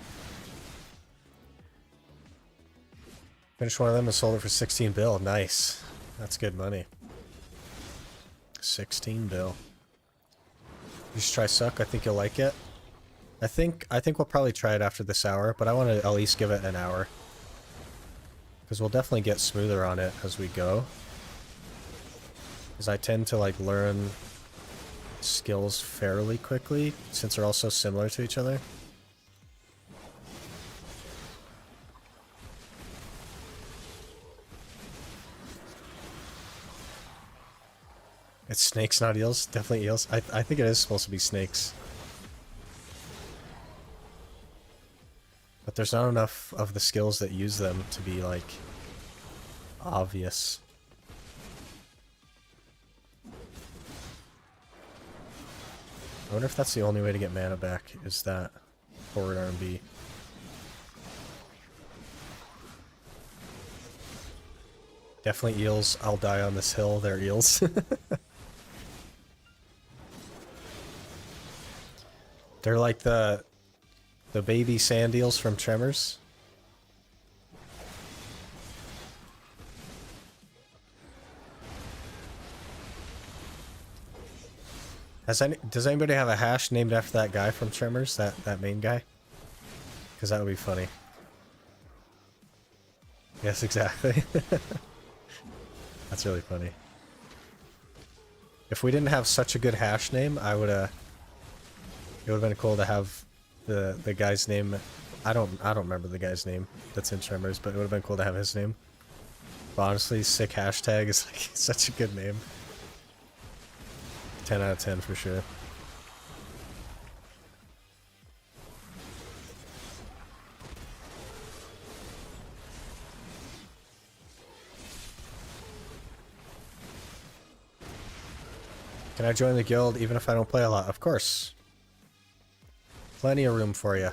Finished one of them and sold it for 16 bill. Nice. That's good money. 16 bill. You should try Suck. I think you'll like it. I think we'll probably try it after this hour, but I want to at least give it an hour. Because we'll definitely get smoother on it as we go. Because I tend to, like, learn skills fairly quickly, since they're all so similar to each other. It's snakes, not eels. Definitely eels. I think it is supposed to be snakes. But there's not enough of the skills that use them to be, like, obvious. I wonder if that's the only way to get mana back, is that forward R&B. Definitely eels. I'll die on this hill. They're eels. They're like the baby sand eels from Tremors. Does anybody have a hash named after that guy from Tremors? That main guy? Because that would be funny. Yes, exactly. That's really funny. If we didn't have such a good hash name, it would have been cool to have the guy's name. I don't remember the guy's name that's in Tremors, but it would have been cool to have his name. But honestly, sick hashtag is like such a good name. 10 out of 10 for sure. Can I join the guild even if I don't play a lot? Of course. Plenty of room for you.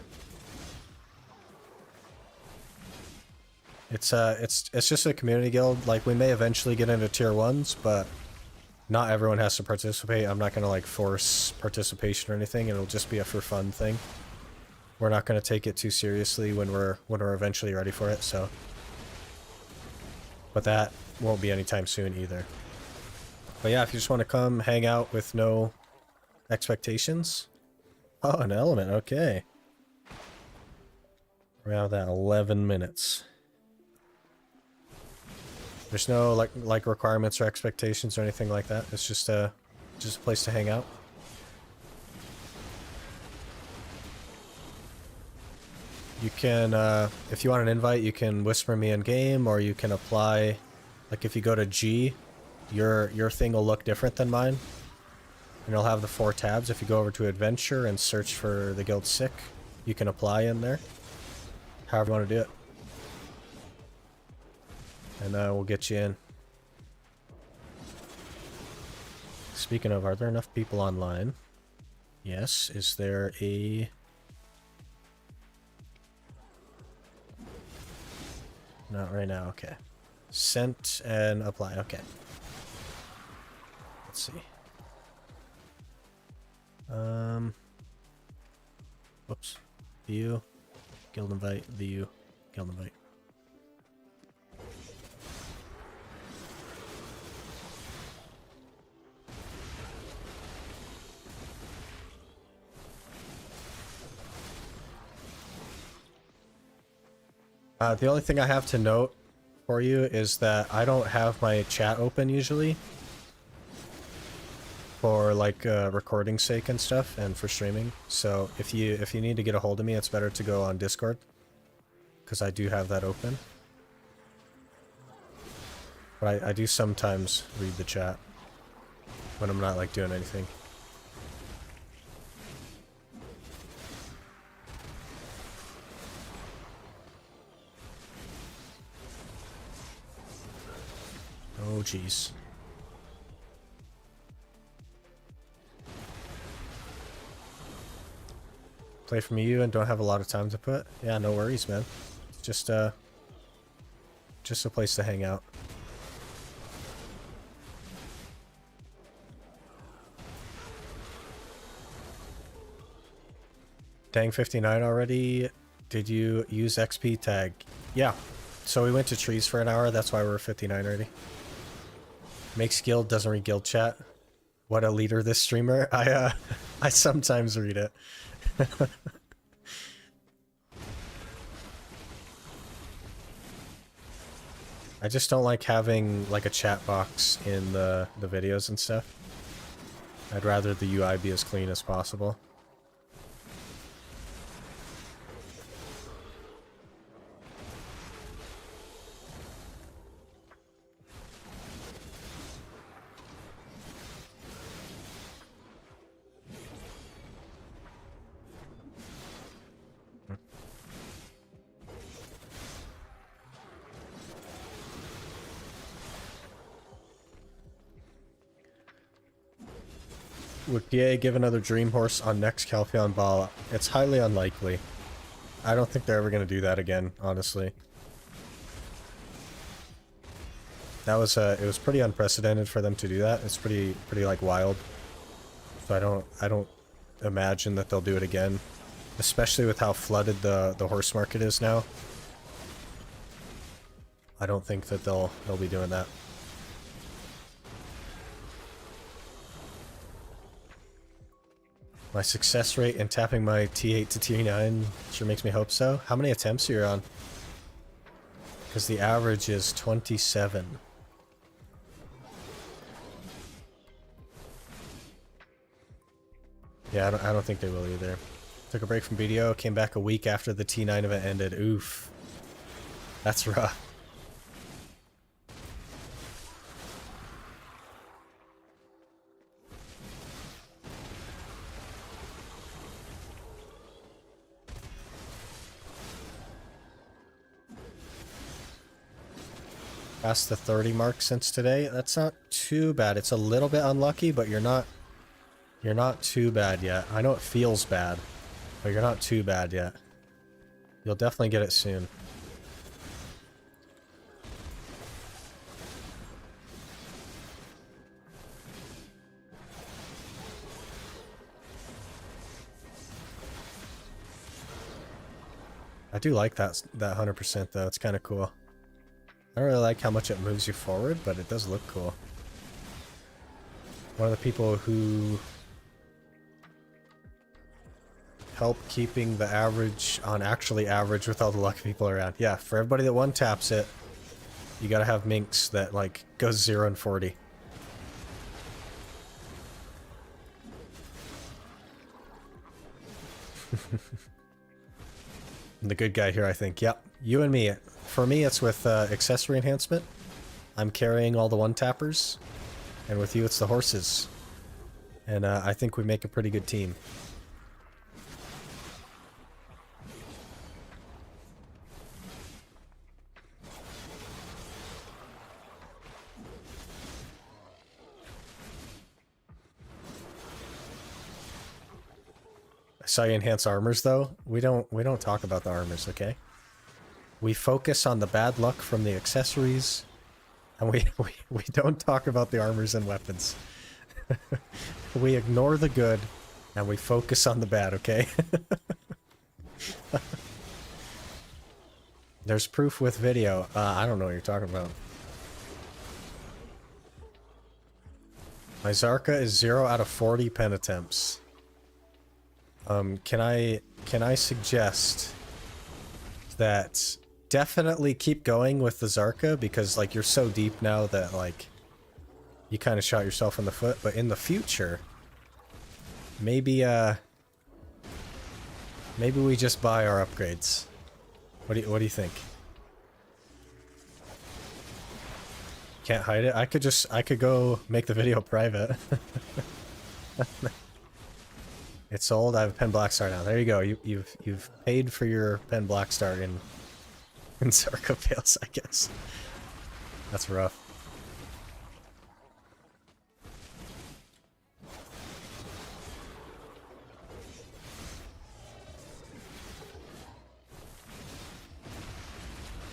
It's just a community guild. Like, we may eventually get into tier 1s, but not everyone has to participate. I'm not gonna, like, force participation or anything. It'll just be a for fun thing. We're not gonna take it too seriously when we're eventually ready for it, so. But that won't be anytime soon either. But yeah, if you just want to come hang out with no expectations. Oh, an element, okay. Around that 11 minutes. There's no like requirements or expectations or anything like that. It's just a place to hang out. You can, if you want an invite, you can whisper me in game, or you can apply. Like if you go to G, your thing will look different than mine, and it'll have the 4 tabs. If you go over to Adventure and search for the guild Sick, you can apply in there. However you want to do it, and we'll get you in. Speaking of, are there enough people online? Yes. Is there a... Not right now, okay. Sent and apply, okay. Let's see. Whoops. View. Guild invite, view. Guild invite. The only thing I have to note for you is that I don't have my chat open usually for like recording sake and stuff and for streaming. So if you need to get a hold of me, it's better to go on Discord because I do have that open. But I do sometimes read the chat when I'm not like doing anything. Oh, jeez. Play from you and don't have a lot of time to put? Yeah, no worries, man. It's just a place to hang out. Dang 59 already. Did you use XP tag? Yeah. So we went to trees for an hour. That's why we're 59 already. Makes guild, doesn't read guild chat. What a leader, this streamer. I sometimes read it. I just don't like having like a chat box in the videos and stuff. I'd rather the UI be as clean as possible. Would PA give another Dream Horse on next Calpheon Ball? It's highly unlikely. I don't think they're ever going to do that again, honestly. That was it was pretty unprecedented for them to do that. It's pretty like wild. So I don't imagine that they'll do it again, especially with how flooded the horse market is now. I don't think that they'll be doing that. My success rate in tapping my T8 to T9 sure makes me hope so. How many attempts are you on? Because the average is 27. Yeah, I don't think they will either. Took a break from BDO, came back a week after the T9 event ended. Oof. That's rough. Past the 30 mark since today. That's not too bad. It's a little bit unlucky, but you're not too bad yet. I know it feels bad, but you're not too bad yet. You'll definitely get it soon. I do like that 100% though. It's kind of cool. I don't really like how much it moves you forward, but it does look cool. One of the people who help keeping the average on actually average with all the lucky people around. Yeah, for everybody that one taps it, You gotta have minks that, like, goes 0 and 40. The good guy here, I think. Yep, you and me. For me, it's with accessory enhancement. I'm carrying all the one-tappers. And with you, it's the horses. And I think we make a pretty good team. I saw you enhance armors, though. We don't talk about the armors, okay? We focus on the bad luck from the accessories, and we don't talk about the armors and weapons. We ignore the good, and we focus on the bad, okay? There's proof with video. I don't know what you're talking about. My Zarka is 0 out of 40 pen attempts. Can I suggest that definitely keep going with the Zarka, because, like, you're so deep now that, like, you kind of shot yourself in the foot, but in the future, maybe we just buy our upgrades. What do you think? Can't hide it? I could go make the video private. It's sold. I have a pen black star now. There you go. You've paid for your pen black star in Zarka fails, I guess. That's rough.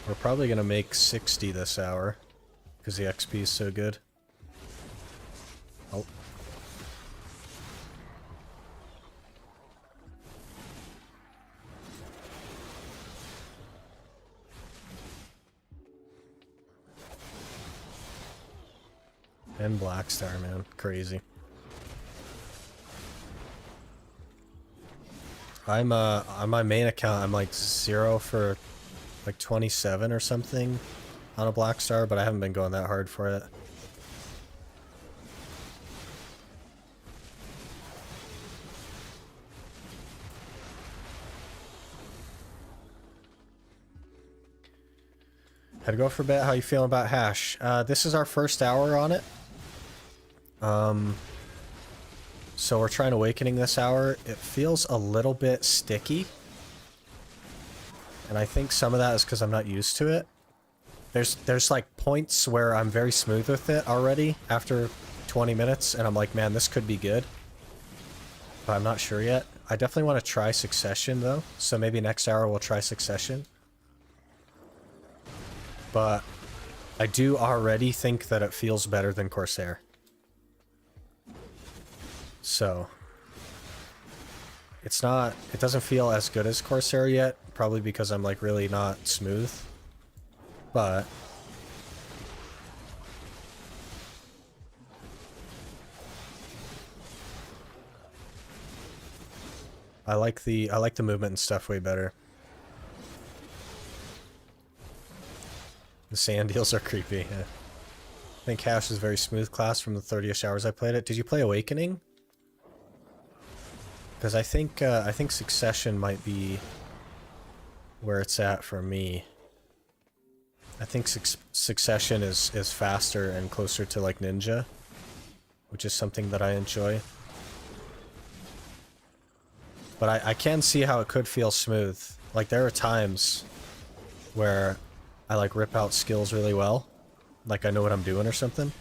We're probably gonna make 60 this hour because the XP is so good. Oh. And Black Star, man. Crazy. I'm on my main account, I'm like 0 for like 27 or something on a Black Star, but I haven't been going that hard for it. Had to go for a bit. How you feeling about Hash? This is our first hour on it. So we're trying Awakening this hour. It feels a little bit sticky. And I think some of that is because I'm not used to it. There's like points where I'm very smooth with it already after 20 minutes, and I'm like, man, this could be good. But I'm not sure yet. I definitely want to try Succession, though. So maybe next hour we'll try Succession. But I do already think that it feels better than Corsair. So it doesn't feel as good as Corsair yet, probably because I'm like really not smooth. But I like the movement and stuff way better. The sand deals are creepy. Yeah. I think Hash is a very smooth class from the 30-ish hours I played it. Did you play Awakening? Because I think Succession might be where it's at for me. I think Succession is faster and closer to like Ninja, which is something that I enjoy. But I can see how it could feel smooth. Like there are times where I like rip out skills really well, like I know what I'm doing or something,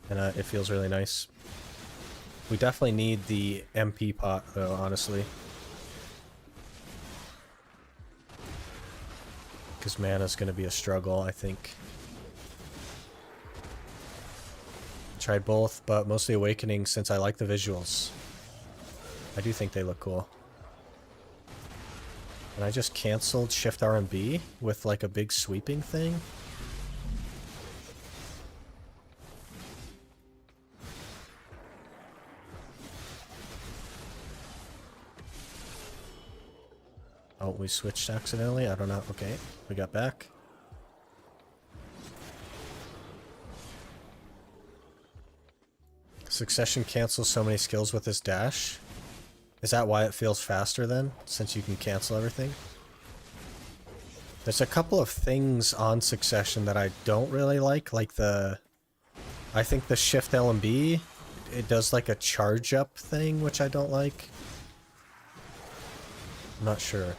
and it feels really nice. We definitely need the MP pot though, honestly. Because mana's gonna be a struggle, I think. Tried both, but mostly Awakening since I like the visuals. I do think they look cool. And I just canceled Shift RMB with like a big sweeping thing. Oh, we switched accidentally? I don't know. Okay, we got back. Succession cancels so many skills with his dash. Is that why it feels faster then, since you can cancel everything? There's a couple of things on Succession that I don't really like the... I think the Shift L and B, it does like a charge up thing, which I don't like. I'm not sure.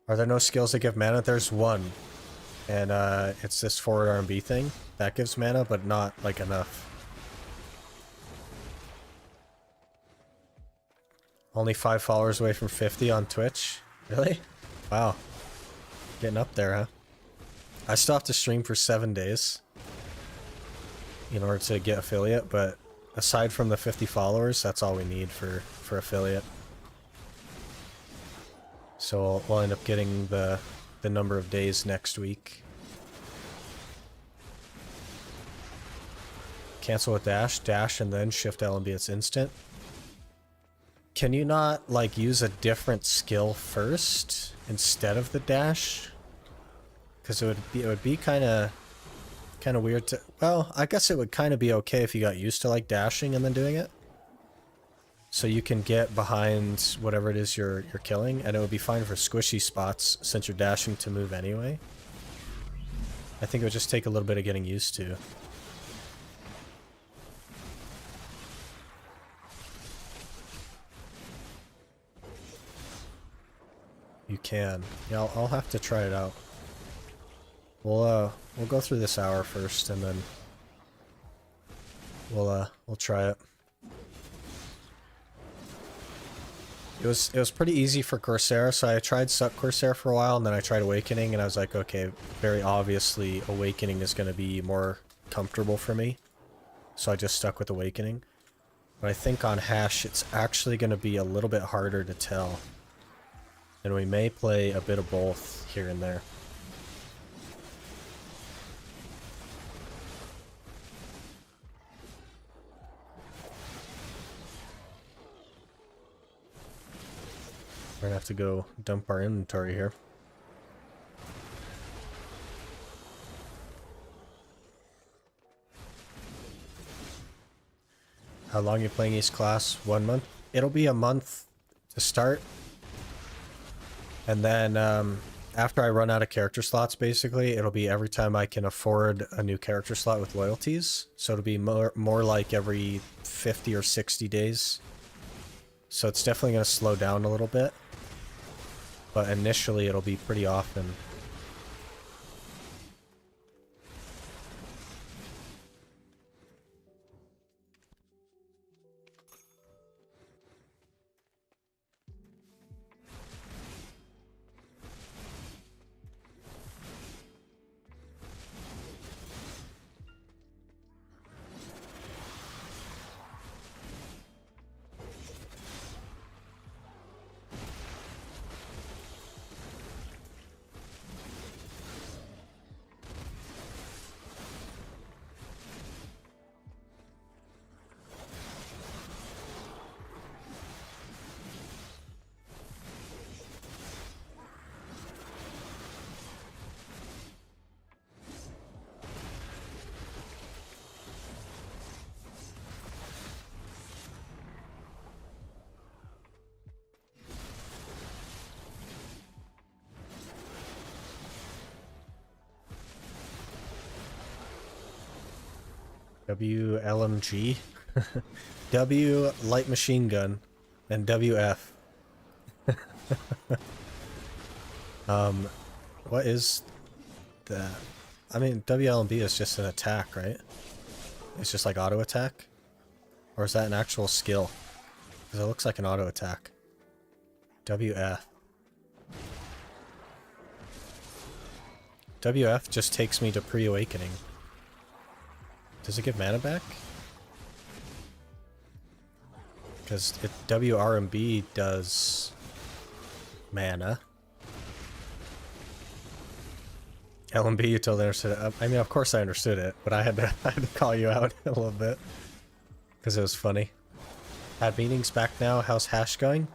Are there no skills that give mana? There's one. And it's this forward R&B thing. That gives mana, but not like enough. Only 5 followers away from 50 on Twitch? Really? Wow. Getting up there, huh? I still have to stream for 7 days in order to get affiliate, but aside from the 50 followers, that's all we need for affiliate. So we'll end up getting the number of days next week. Cancel with dash, dash, and then shift L and B. It's instant. Can you not like use a different skill first instead of the dash? Because it would be kind of weird to. Well, I guess it would kind of be okay if you got used to like dashing and then doing it. So you can get behind whatever it is you're killing, and it would be fine for squishy spots since you're dashing to move anyway. I think it would just take a little bit of getting used to. You can. Yeah, I'll have to try it out. We'll go through this hour first, and then we'll try it. It was pretty easy for Corsair, so I tried Suck Corsair for a while, and then I tried Awakening, and I was like, okay, very obviously Awakening is going to be more comfortable for me. So I just stuck with Awakening. But I think on Hash, it's actually going to be a little bit harder to tell. And we may play a bit of both here and there. We're gonna have to go dump our inventory here. How long are you playing each class? 1 month? It'll be a month to start. And then after I run out of character slots, basically, it'll be every time I can afford a new character slot with loyalties. So it'll be more like every 50 or 60 days. So it's definitely going to slow down a little bit. But initially, it'll be pretty often. WLMG, W light machine gun, and WF. What is that? I mean, WLMB is just an attack, right? It's just like auto attack? Or is that an actual skill? Because it looks like an auto attack. WF. WF just takes me to pre-awakening. Does it give mana back? Because WRMB does mana. LMB, you totally understood it. I mean, of course I understood it, but I had to call you out a little bit. Because it was funny. Had meetings back now. How's Hash going?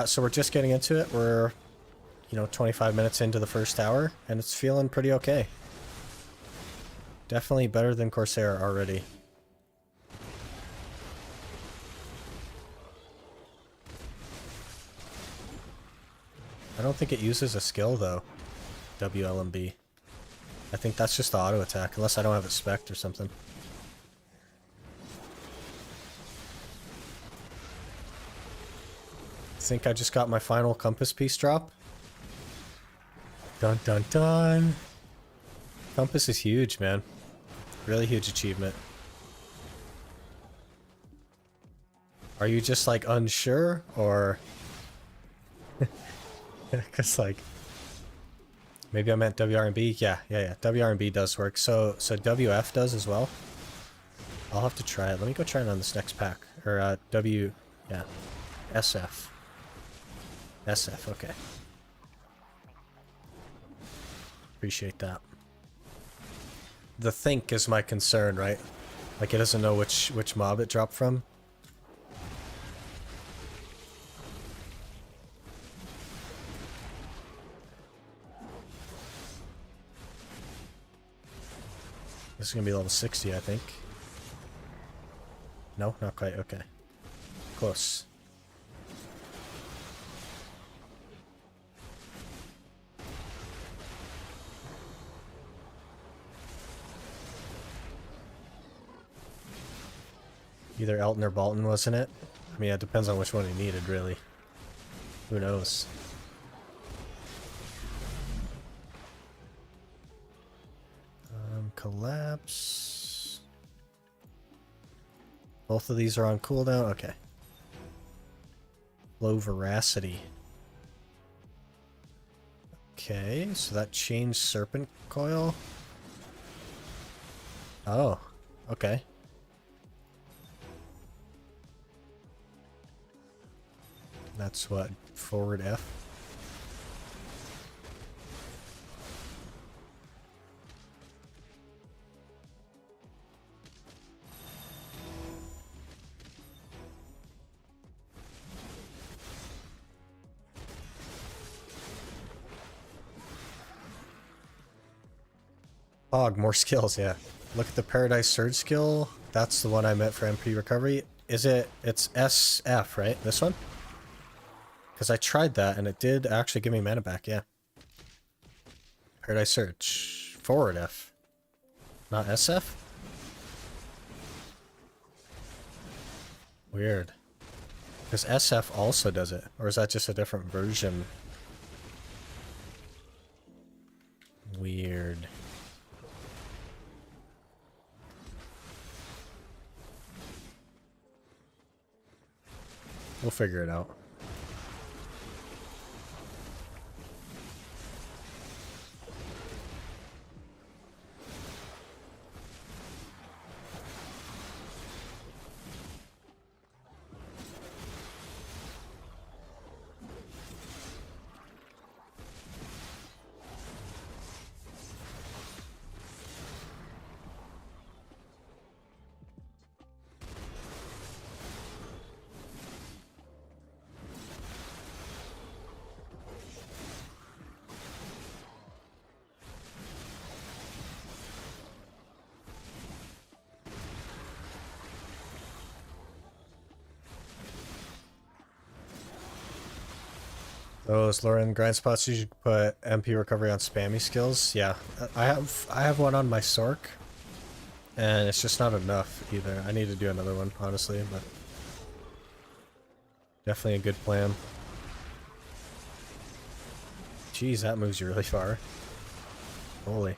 So we're just getting into it. We're, 25 minutes into the first hour, and it's feeling pretty okay. Definitely better than Corsair already. I don't think it uses a skill though, WLMB. I think that's just the auto attack, unless I don't have it spec'd or something. I think I just got my final compass piece drop. Dun dun dun! Compass is huge, man. Really huge achievement. Are you just like unsure, or... Because like... Maybe I meant WRMB? Yeah. WRMB does work. So WF does as well. I'll have to try it. Let me go try it on this next pack. Or yeah. SF. SF, okay. Appreciate that. The think is my concern, right? Like it doesn't know which mob it dropped from. This is gonna be level 60, I think. No, not quite. Okay. Close. Either Elton or Bolton, wasn't it? I mean, it depends on which one he needed, really. Who knows? Collapse. Both of these are on cooldown? Okay. Low veracity. Okay, so that changed Serpent Coil. Oh, okay. That's what, forward F? Fog, more skills, yeah. Look at the Paradise Surge skill. That's the one I meant for MP recovery. Is it? It's SF, right? This one? Because I tried that and it did actually give me mana back, yeah. Paradise Surge. Forward F. Not SF? Weird. Because SF also does it. Or is that just a different version? Weird. We'll figure it out. Those Lauren grind spots, you should put MP recovery on spammy skills. Yeah, I have one on my Sork, and it's just not enough either. I need to do another one, honestly, but definitely a good plan. Jeez, that moves you really far. Holy.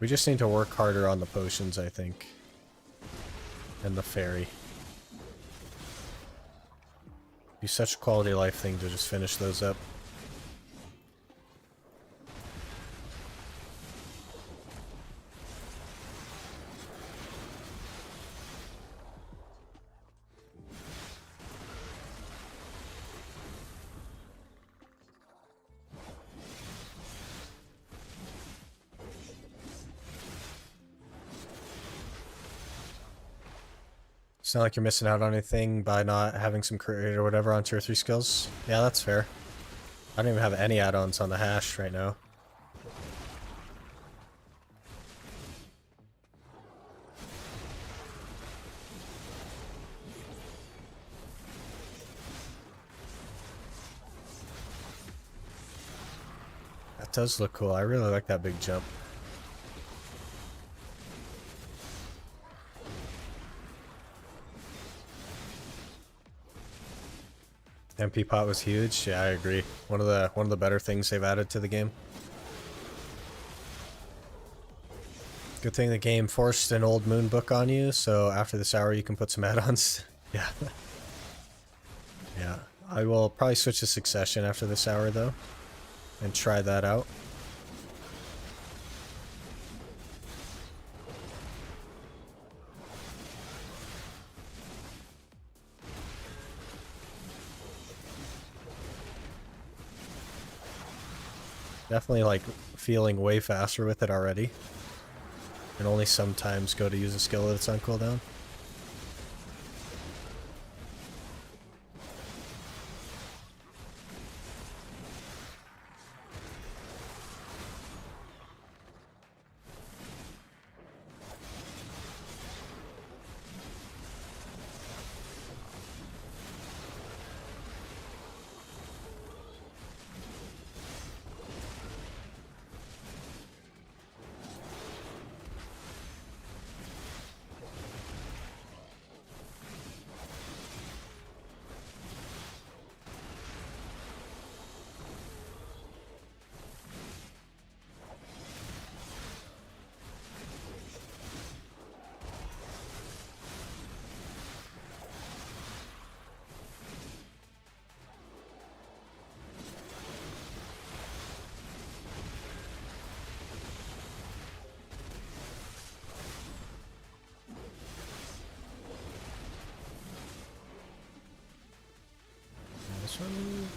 We just need to work harder on the potions, I think. And the fairy. Be such a quality of life thing to just finish those up. It's not like you're missing out on anything by not having some crit or whatever on 2 or 3 skills. Yeah, that's fair. I don't even have any add-ons on the hash right now. That does look cool. I really like that big jump. MP pot was huge. Yeah, I agree. One of the better things they've added to the game. Good thing the game forced an old moon book on you, so after this hour you can put some add-ons. Yeah. Yeah. I will probably switch to Succession after this hour though, and try that out. Definitely like feeling way faster with it already. And only sometimes go to use a skill that's on cooldown. This one.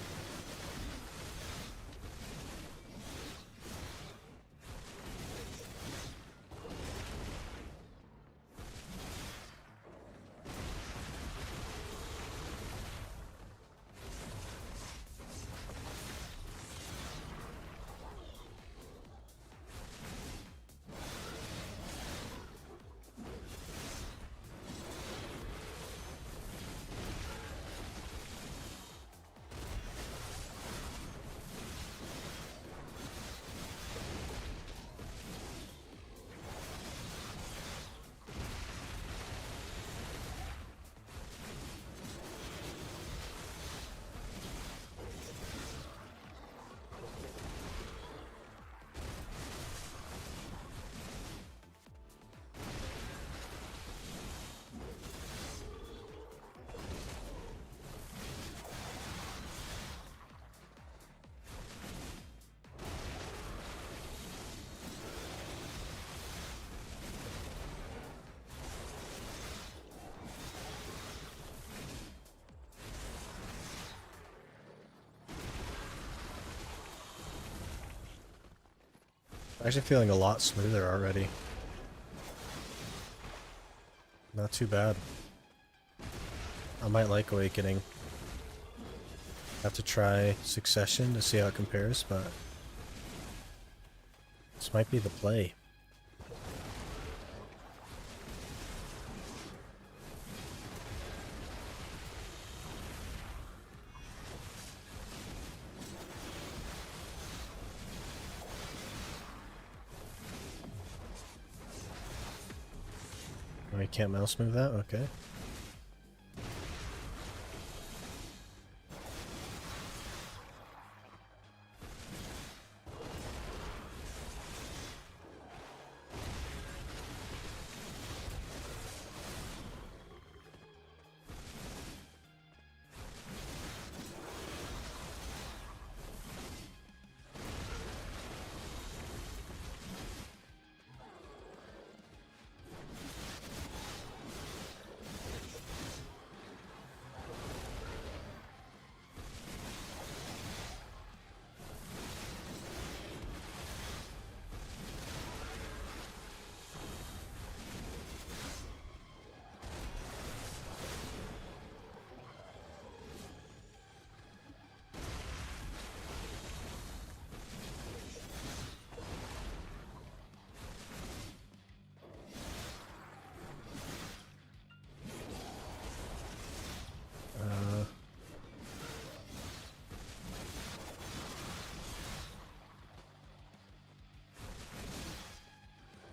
Actually feeling a lot smoother already. Not too bad. I might like Awakening. Have to try Succession to see how it compares, but this might be the play. Oh, you can't mouse move that? Okay.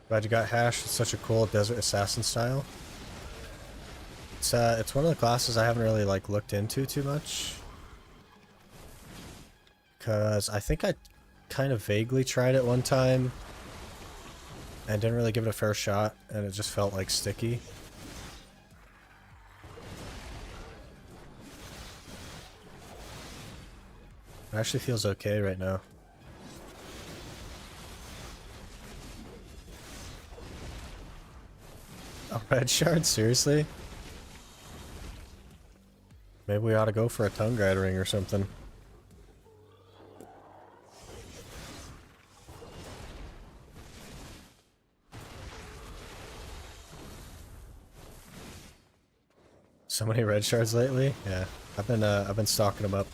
Glad you got Hash. It's such a cool desert assassin style. It's one of the classes I haven't really like looked into too much. Cause I think I kind of vaguely tried it one time and didn't really give it a fair shot, and it just felt like sticky. It actually feels okay right now. A red shard? Seriously? Maybe we ought to go for a tongue guide ring or something. So many red shards lately? Yeah. I've been stocking them up.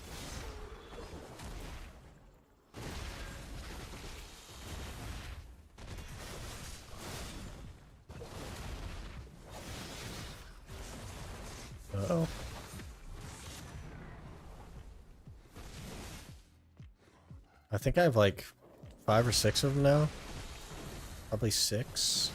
Uh-oh. I think I have like 5 or 6 of them now. Probably 6.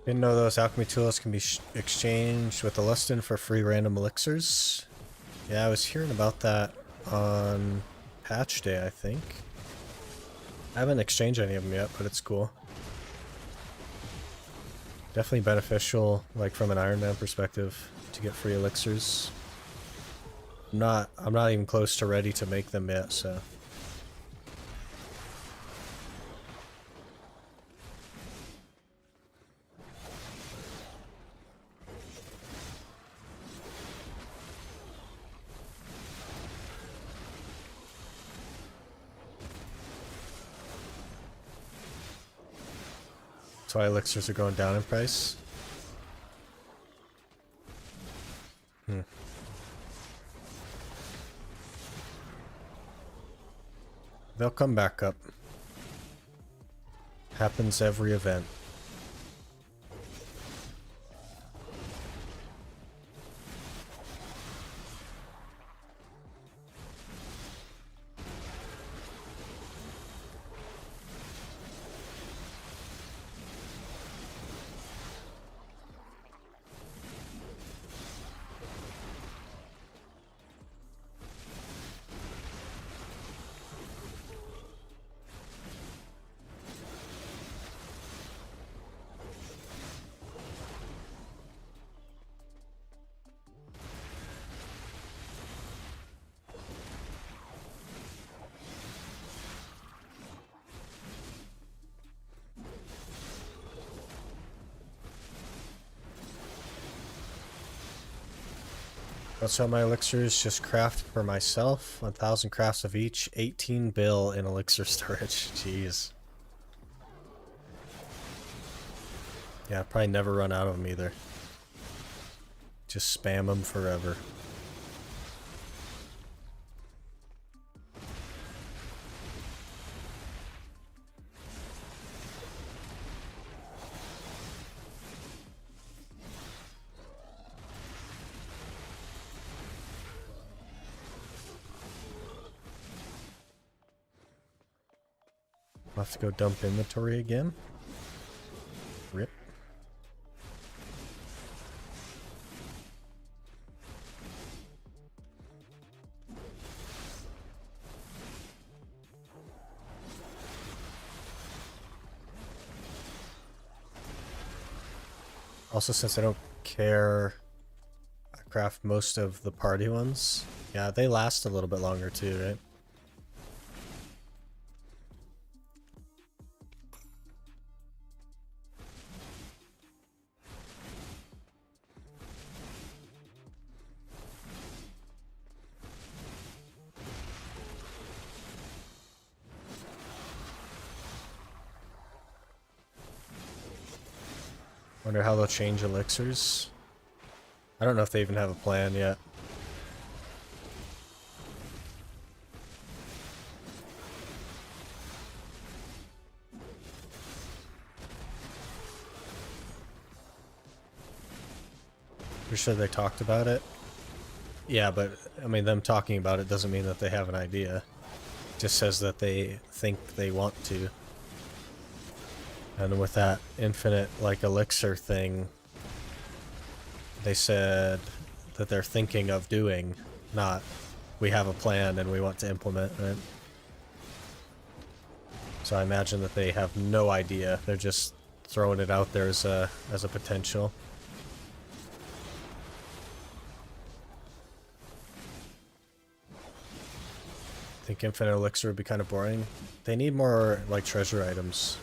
Didn't know those alchemy tools can be exchanged with the Lustin for free random elixirs. Yeah, I was hearing about that on patch day, I think. I haven't exchanged any of them yet, but it's cool. Definitely beneficial, like from an Ironman perspective, to get free elixirs. I'm not even close to ready to make them yet, so. That's why elixirs are going down in price. They'll come back up. Happens every event. That's how my elixirs just craft for myself. 1,000 crafts of each. 18 bill in elixir storage. Jeez. Yeah, probably never run out of them either. Just spam them forever. I'll have to go dump inventory again. Rip. Also, since I don't care, I craft most of the party ones. Yeah, they last a little bit longer too, right? Wonder how they'll change elixirs. I don't know if they even have a plan yet. Pretty sure they talked about it. Yeah, but I mean, them talking about it doesn't mean that they have an idea. It just says that they think they want to. And with that infinite, like, elixir thing, they said that they're thinking of doing, not we have a plan and we want to implement, right? So I imagine that they have no idea. They're just throwing it out there as a potential. I think infinite elixir would be kind of boring. They need more, like, treasure items.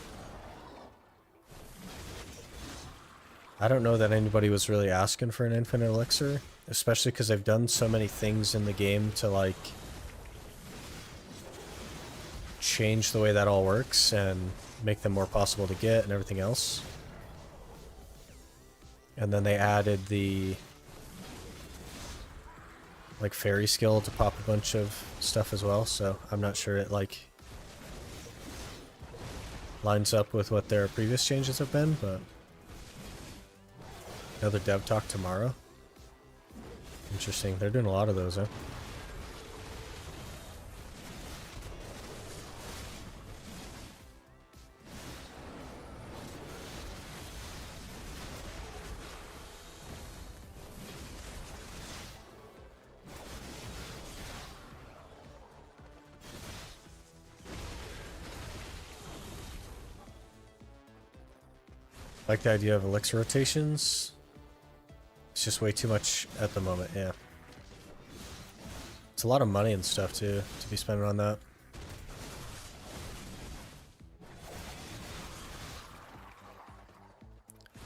I don't know that anybody was really asking for an infinite elixir, especially because they've done so many things in the game to, like, change the way that all works and make them more possible to get and everything else. And then they added the, like, fairy skill to pop a bunch of stuff as well, so I'm not sure it, like, lines up with what their previous changes have been, but another dev talk tomorrow. Interesting. They're doing a lot of those, huh? Like the idea of elixir rotations. It's just way too much at the moment, yeah. It's a lot of money and stuff too, to be spending on that.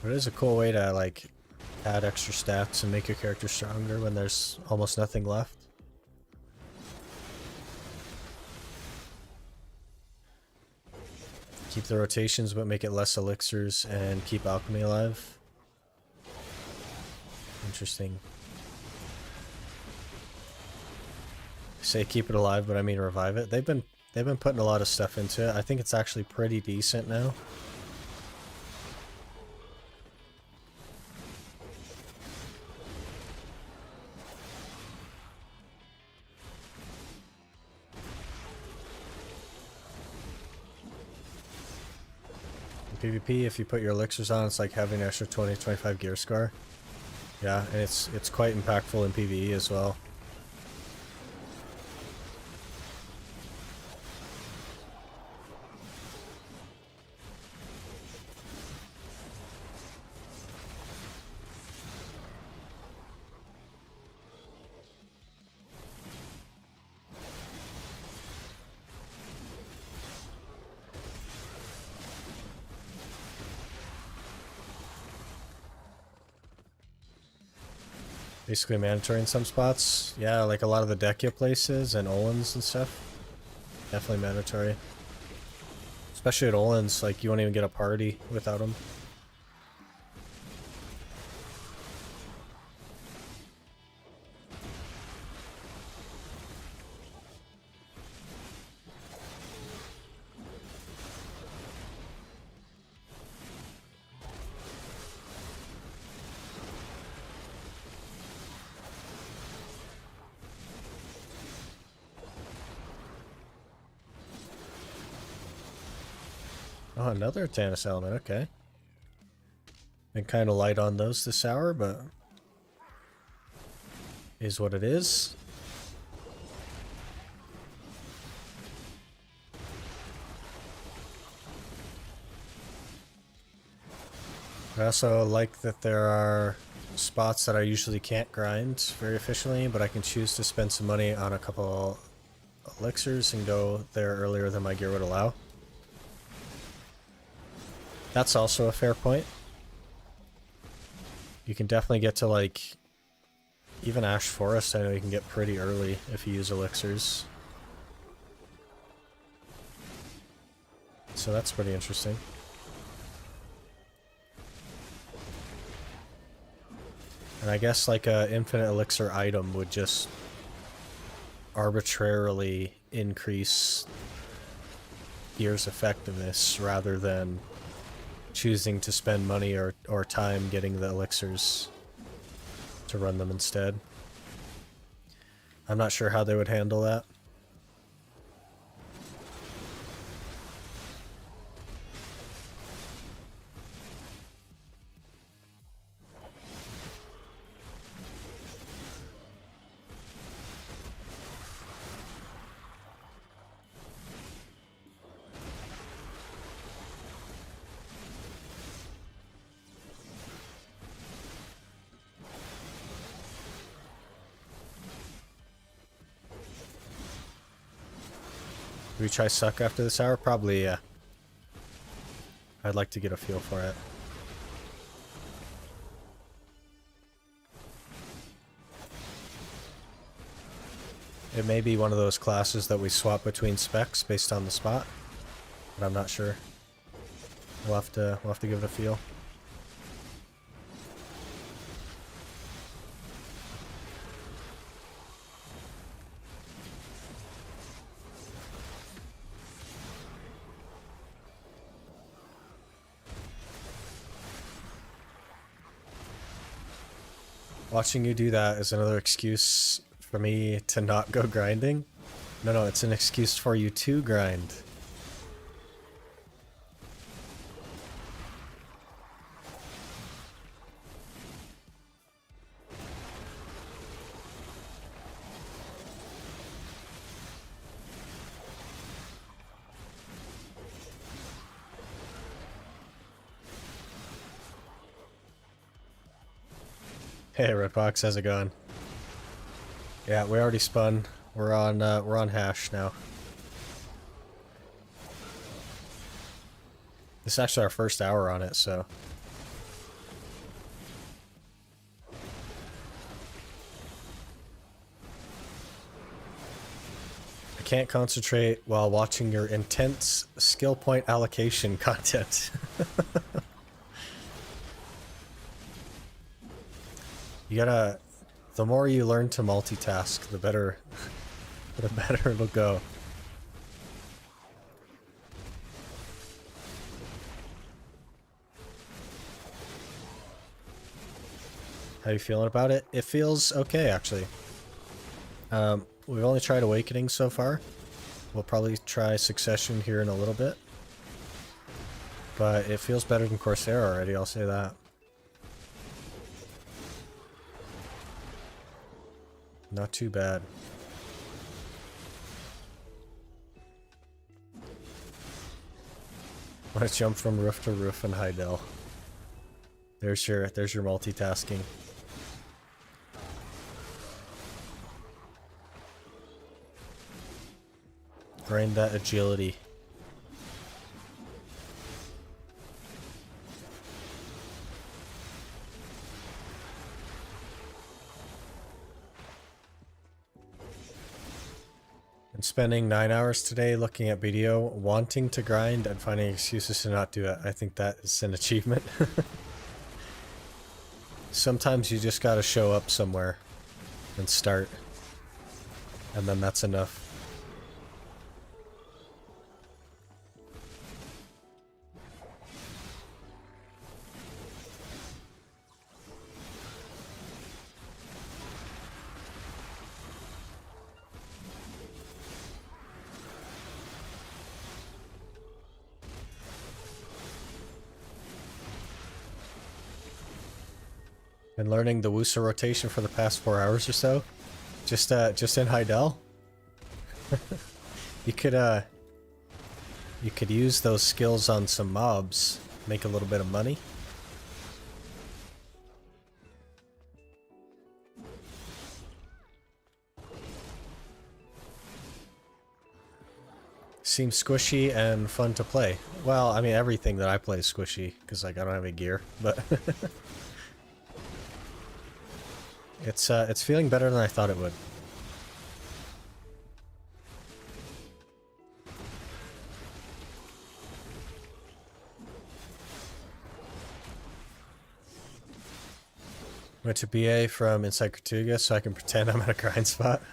But it is a cool way to, like, add extra stats and make your character stronger when there's almost nothing left. Keep the rotations but make it less elixirs and keep alchemy alive. Interesting. I say keep it alive, but I mean revive it. They've been putting a lot of stuff into it. I think it's actually pretty decent now. PvP, if you put your elixirs on, it's like having an extra 20-25 gear scar. Yeah, and it's quite impactful in PvE as well. Basically mandatory in some spots. Yeah, like a lot of the Dekia places and Olin's and stuff. Definitely mandatory. Especially at Olin's, like, you won't even get a party without them. Oh, another Tannis element, okay. Been kind of light on those this hour, but is what it is. I also like that there are spots that I usually can't grind very efficiently, but I can choose to spend some money on a couple elixirs and go there earlier than my gear would allow. That's also a fair point. You can definitely get to, like, even Ash Forest, I know you can get pretty early if you use elixirs. So that's pretty interesting. And I guess like a infinite elixir item would just arbitrarily increase gear's effectiveness rather than choosing to spend money or time getting the elixirs to run them instead. I'm not sure how they would handle that. Do we try suck after this hour? Probably, yeah. I'd like to get a feel for it. It may be one of those classes that we swap between specs based on the spot, but I'm not sure. We'll have to give it a feel. Watching you do that is another excuse for me to not go grinding. No, it's an excuse for you to grind. Hey Redbox, how's it going? Yeah, we already spun. We're on hash now. This is actually our first hour on it, so. I can't concentrate while watching your intense skill point allocation content. You gotta, the more you learn to multitask, the better it'll go. How you feeling about it? It feels okay, actually. We've only tried Awakening so far. We'll probably try Succession here in a little bit. But it feels better than Corsair already, I'll say that. Not too bad. Want to jump from roof to roof in Heidel. There's your multitasking. Grind that agility. I'm spending 9 hours today looking at video, wanting to grind and finding excuses to not do it. I think that is an achievement. Sometimes you just gotta show up somewhere and start, and then that's enough. Been learning the Wusa rotation for the past 4 hours or so. Just in Heidel. You could use those skills on some mobs, make a little bit of money. Seems squishy and fun to play. Well, I mean, everything that I play is squishy, because, like, I don't have any gear, but... it's feeling better than I thought it would. Went to BA from Inside Tortuga so I can pretend I'm at a grind spot.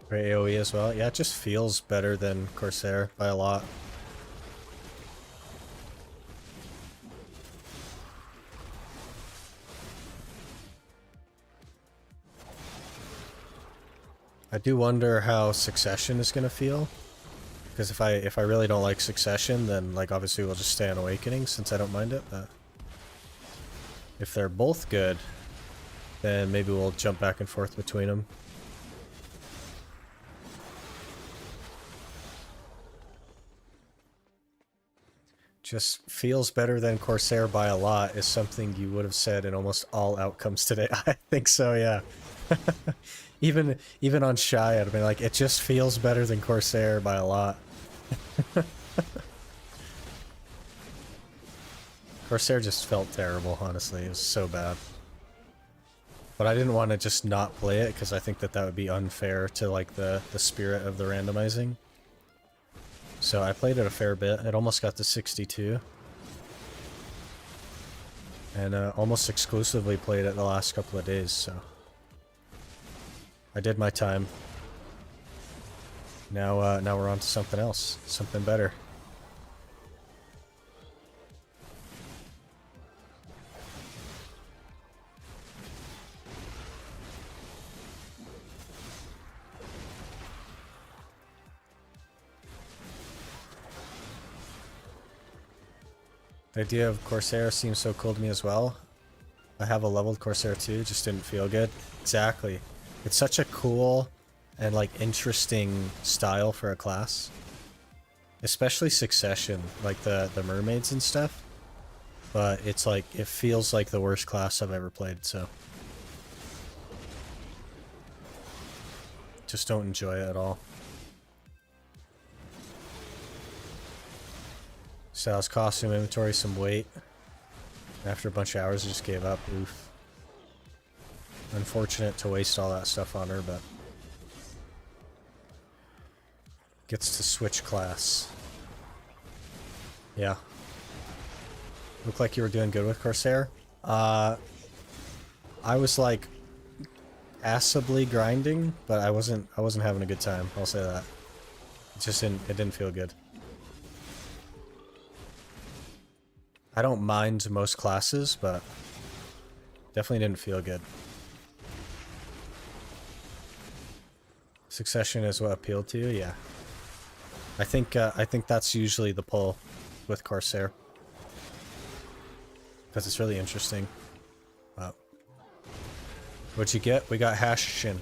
Great AoE as well. Yeah, it just feels better than Corsair by a lot. I do wonder how Succession is gonna feel, because if I really don't like Succession, then like obviously we'll just stay on Awakening since I don't mind it. But if they're both good, then maybe we'll jump back and forth between them. Just feels better than Corsair by a lot is something you would have said in almost all outcomes today. I think so, yeah. Even on Shy, I'd be like, it just feels better than Corsair by a lot. Corsair just felt terrible, honestly. It was so bad. But I didn't want to just not play it, because I think that that would be unfair to, like, the spirit of the randomizing. So I played it a fair bit. It almost got to 62. And almost exclusively played it the last couple of days, so... I did my time. Now, now we're on to something else. Something better. The idea of Corsair seems so cool to me as well. I have a leveled Corsair too, just didn't feel good. Exactly. It's such a cool and like interesting style for a class. Especially Succession, like the mermaids and stuff. But it's like, it feels like the worst class I've ever played, so. Just don't enjoy it at all. Sal's costume inventory, some weight. After a bunch of hours, I just gave up. Oof. Unfortunate to waste all that stuff on her, but... Gets to switch class. Yeah. Looked like you were doing good with Corsair. I was like... Assably grinding, but I wasn't having a good time, I'll say that. It just didn't feel good. I don't mind most classes, but definitely didn't feel good. Succession is what appealed to you, yeah. I think that's usually the pull with Corsair, because it's really interesting. What'd you get? We got Hashin.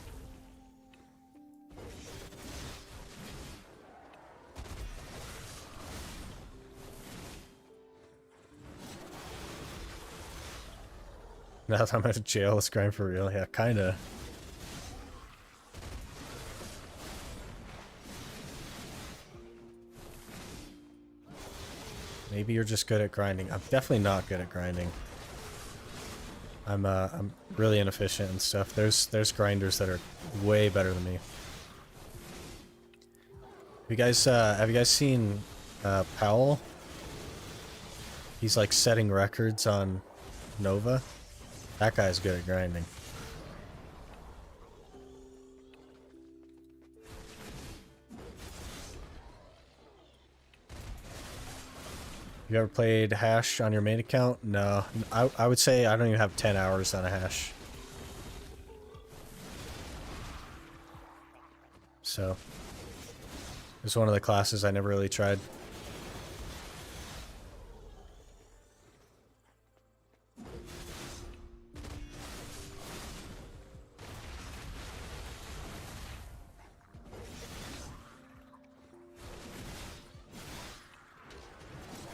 Now that I'm out of jail, let's grind for real. Yeah, kinda. Maybe you're just good at grinding. I'm definitely not good at grinding. I'm really inefficient and stuff. There's grinders that are way better than me. Have you guys seen Powell? He's like setting records on Nova. That guy's good at grinding. You ever played Hash on your main account? No. I would say I don't even have 10 hours on a Hash. So, it's one of the classes I never really tried.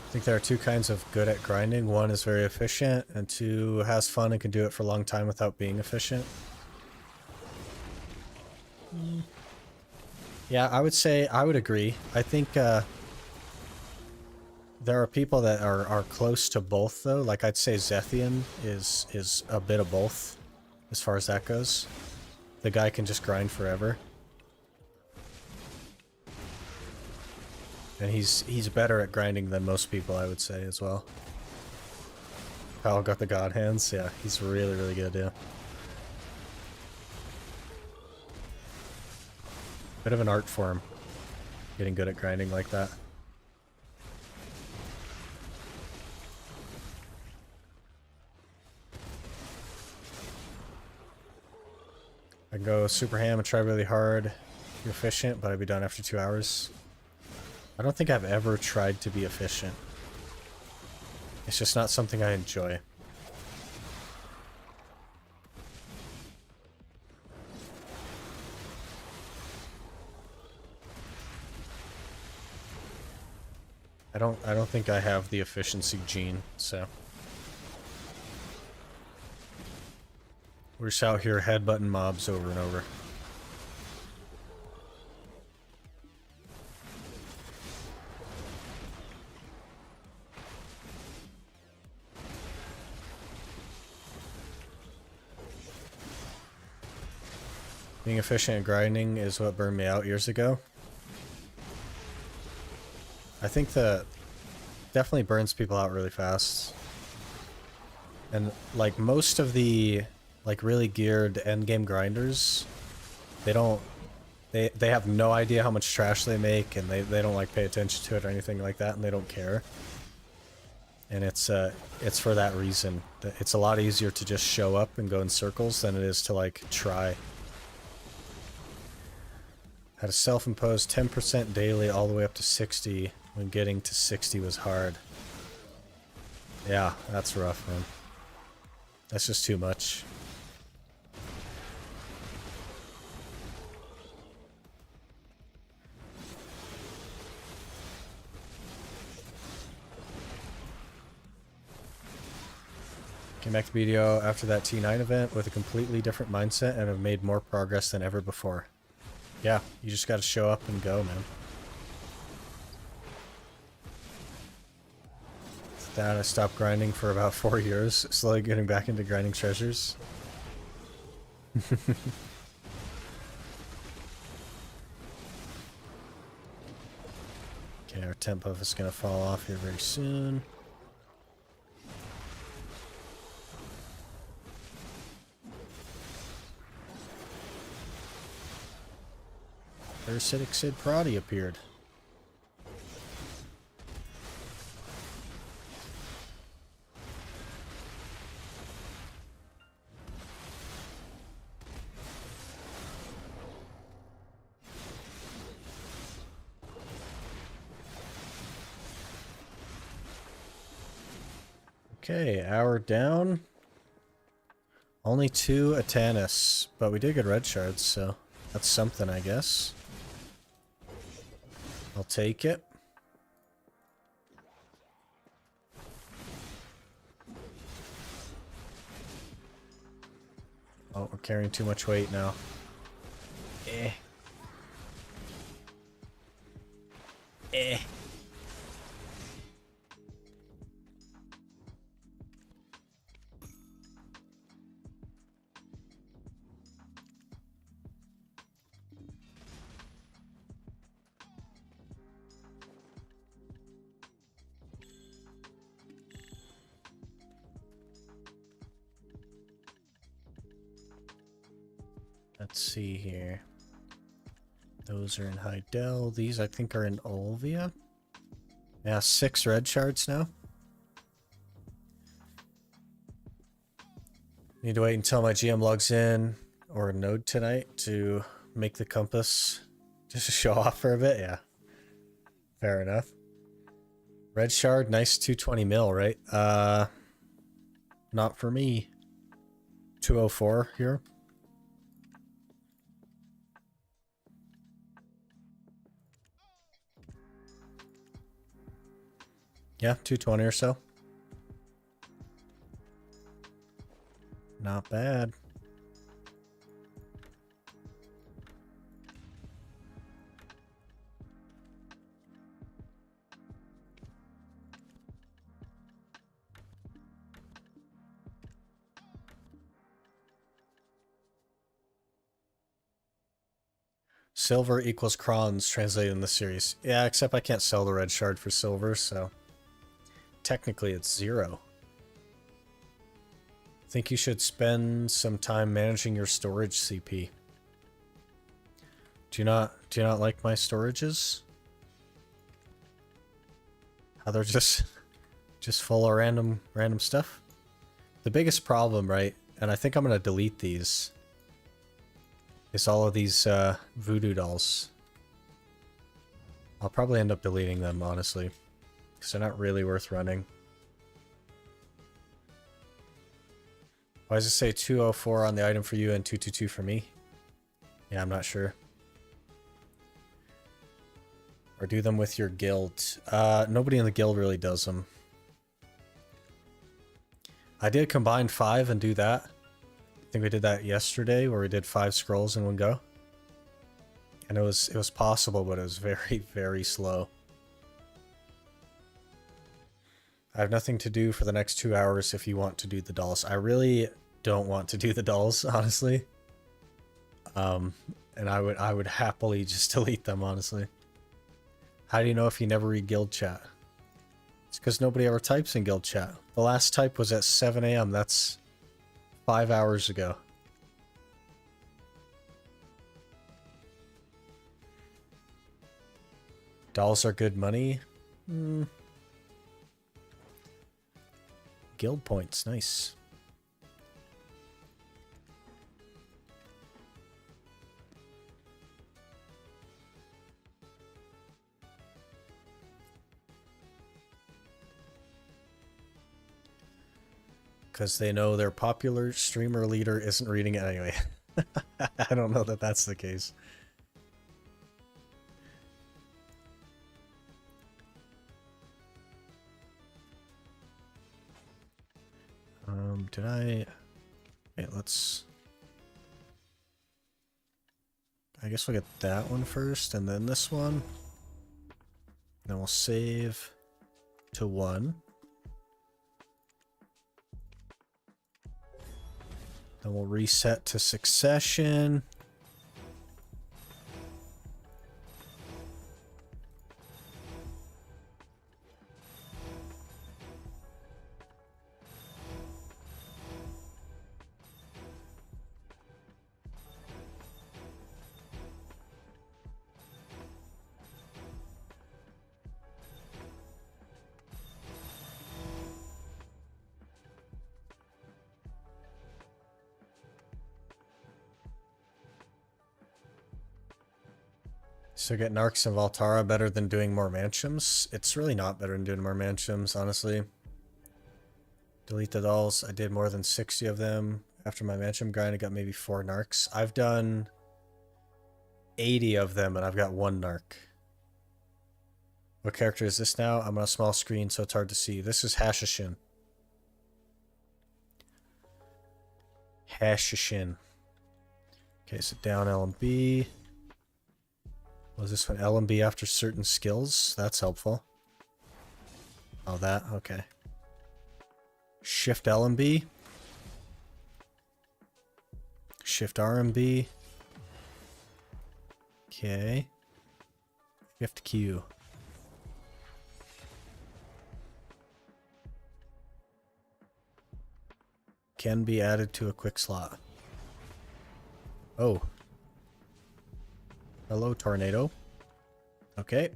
I think there are two kinds of good at grinding. One is very efficient, and two has fun and can do it for a long time without being efficient. Yeah, I would say, I would agree. I think there are people that are close to both, though. Like, I'd say Zethian is a bit of both, as far as that goes. The guy can just grind forever. And he's better at grinding than most people, I would say, as well. Kyle got the god hands. Yeah, he's really, really good, yeah. Bit of an art form, getting good at grinding like that. I can go super ham and try really hard, be efficient, but I'd be done after 2 hours. I don't think I've ever tried to be efficient. It's just not something I enjoy. I don't think I have the efficiency gene, so. We're just out here headbutting mobs over and over. Being efficient at grinding is what burned me out years ago. I think that definitely burns people out really fast. And like most of the like really geared endgame grinders, they have no idea how much trash they make, and they don't like pay attention to it or anything like that, and they don't care. And it's for that reason. It's a lot easier to just show up and go in circles than it is to like try. Had a self-imposed 10% daily all the way up to 60 when getting to 60 was hard. Yeah, that's rough, man. That's just too much. Came back to BDO after that T9 event with a completely different mindset and have made more progress than ever before. Yeah, you just gotta show up and go, man. With that, I stopped grinding for about 4 years, slowly getting back into grinding treasures. Okay, our temp buff is gonna fall off here very soon. Parasitic Sid Prodi appeared. Okay, hour down. Only 2 Atanis, but we did get red shards, so that's something, I guess. I'll take it. Oh, we're carrying too much weight now. Eh. Eh. Let's see here. Those are in Hydel. These, I think, are in Olvia. Yeah, 6 red shards now. Need to wait until my GM logs in or a node tonight to make the compass just to show off for a bit. Yeah, fair enough. Red shard, nice 220 mil, right? Not for me. 204 here. Yeah, 220 or so. Not bad. Silver equals crons translated in the series. Yeah, except I can't sell the red shard for silver, so technically it's 0. I think you should spend some time managing your storage CP. Do you not like my storages? How they're just full of random stuff? The biggest problem, right? And I think I'm gonna delete these. Is all of these voodoo dolls. I'll probably end up deleting them, honestly. Because they're not really worth running. Why does it say 204 on the item for you and 222 for me? Yeah, I'm not sure. Or do them with your guild. Nobody in the guild really does them. I did combine 5 and do that. I think we did that yesterday, where we did 5 scrolls in one go. And it was possible, but it was very, very slow. I have nothing to do for the next 2 hours if you want to do the dolls. I really don't want to do the dolls, honestly. And I would happily just delete them, honestly. How do you know if you never read guild chat? It's because nobody ever types in guild chat. The last type was at 7 a.m. That's 5 hours ago. Dolls are good money. Guild points, nice. Because they know their popular streamer leader isn't reading it anyway. I don't know that that's the case. Did I... Wait, let's... I guess we'll get that one first, and then this one. Then we'll save to 1. Then we'll reset to succession. So get Narcs and Valtara better than doing more Mansions? It's really not better than doing more Mansions, honestly. Delete the dolls. I did more than 60 of them. After my Mansion grind, I got maybe 4 Narcs. I've done 80 of them, and I've got 1 Narc. What character is this now? I'm on a small screen, so it's hard to see. This is Hashishin. Hashishin. Okay, so down L and B. Was this one L and B after certain skills? That's helpful. Oh, that? Okay. Shift L and B. Shift R and B. Okay. Shift Q. Can be added to a quick slot. Oh. Hello, tornado. Okay.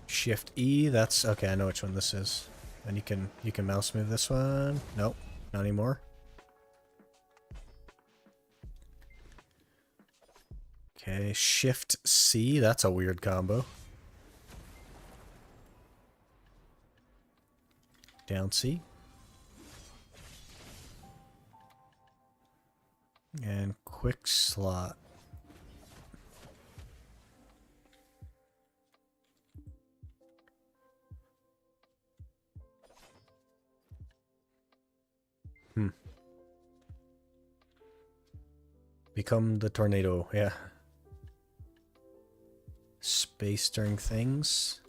Shift E, that's okay, I know which one this is. And you can mouse move this one. Nope, not anymore. Okay, Shift C, that's a weird combo. Down C. And quick slot. come the tornado. Yeah. Space during things.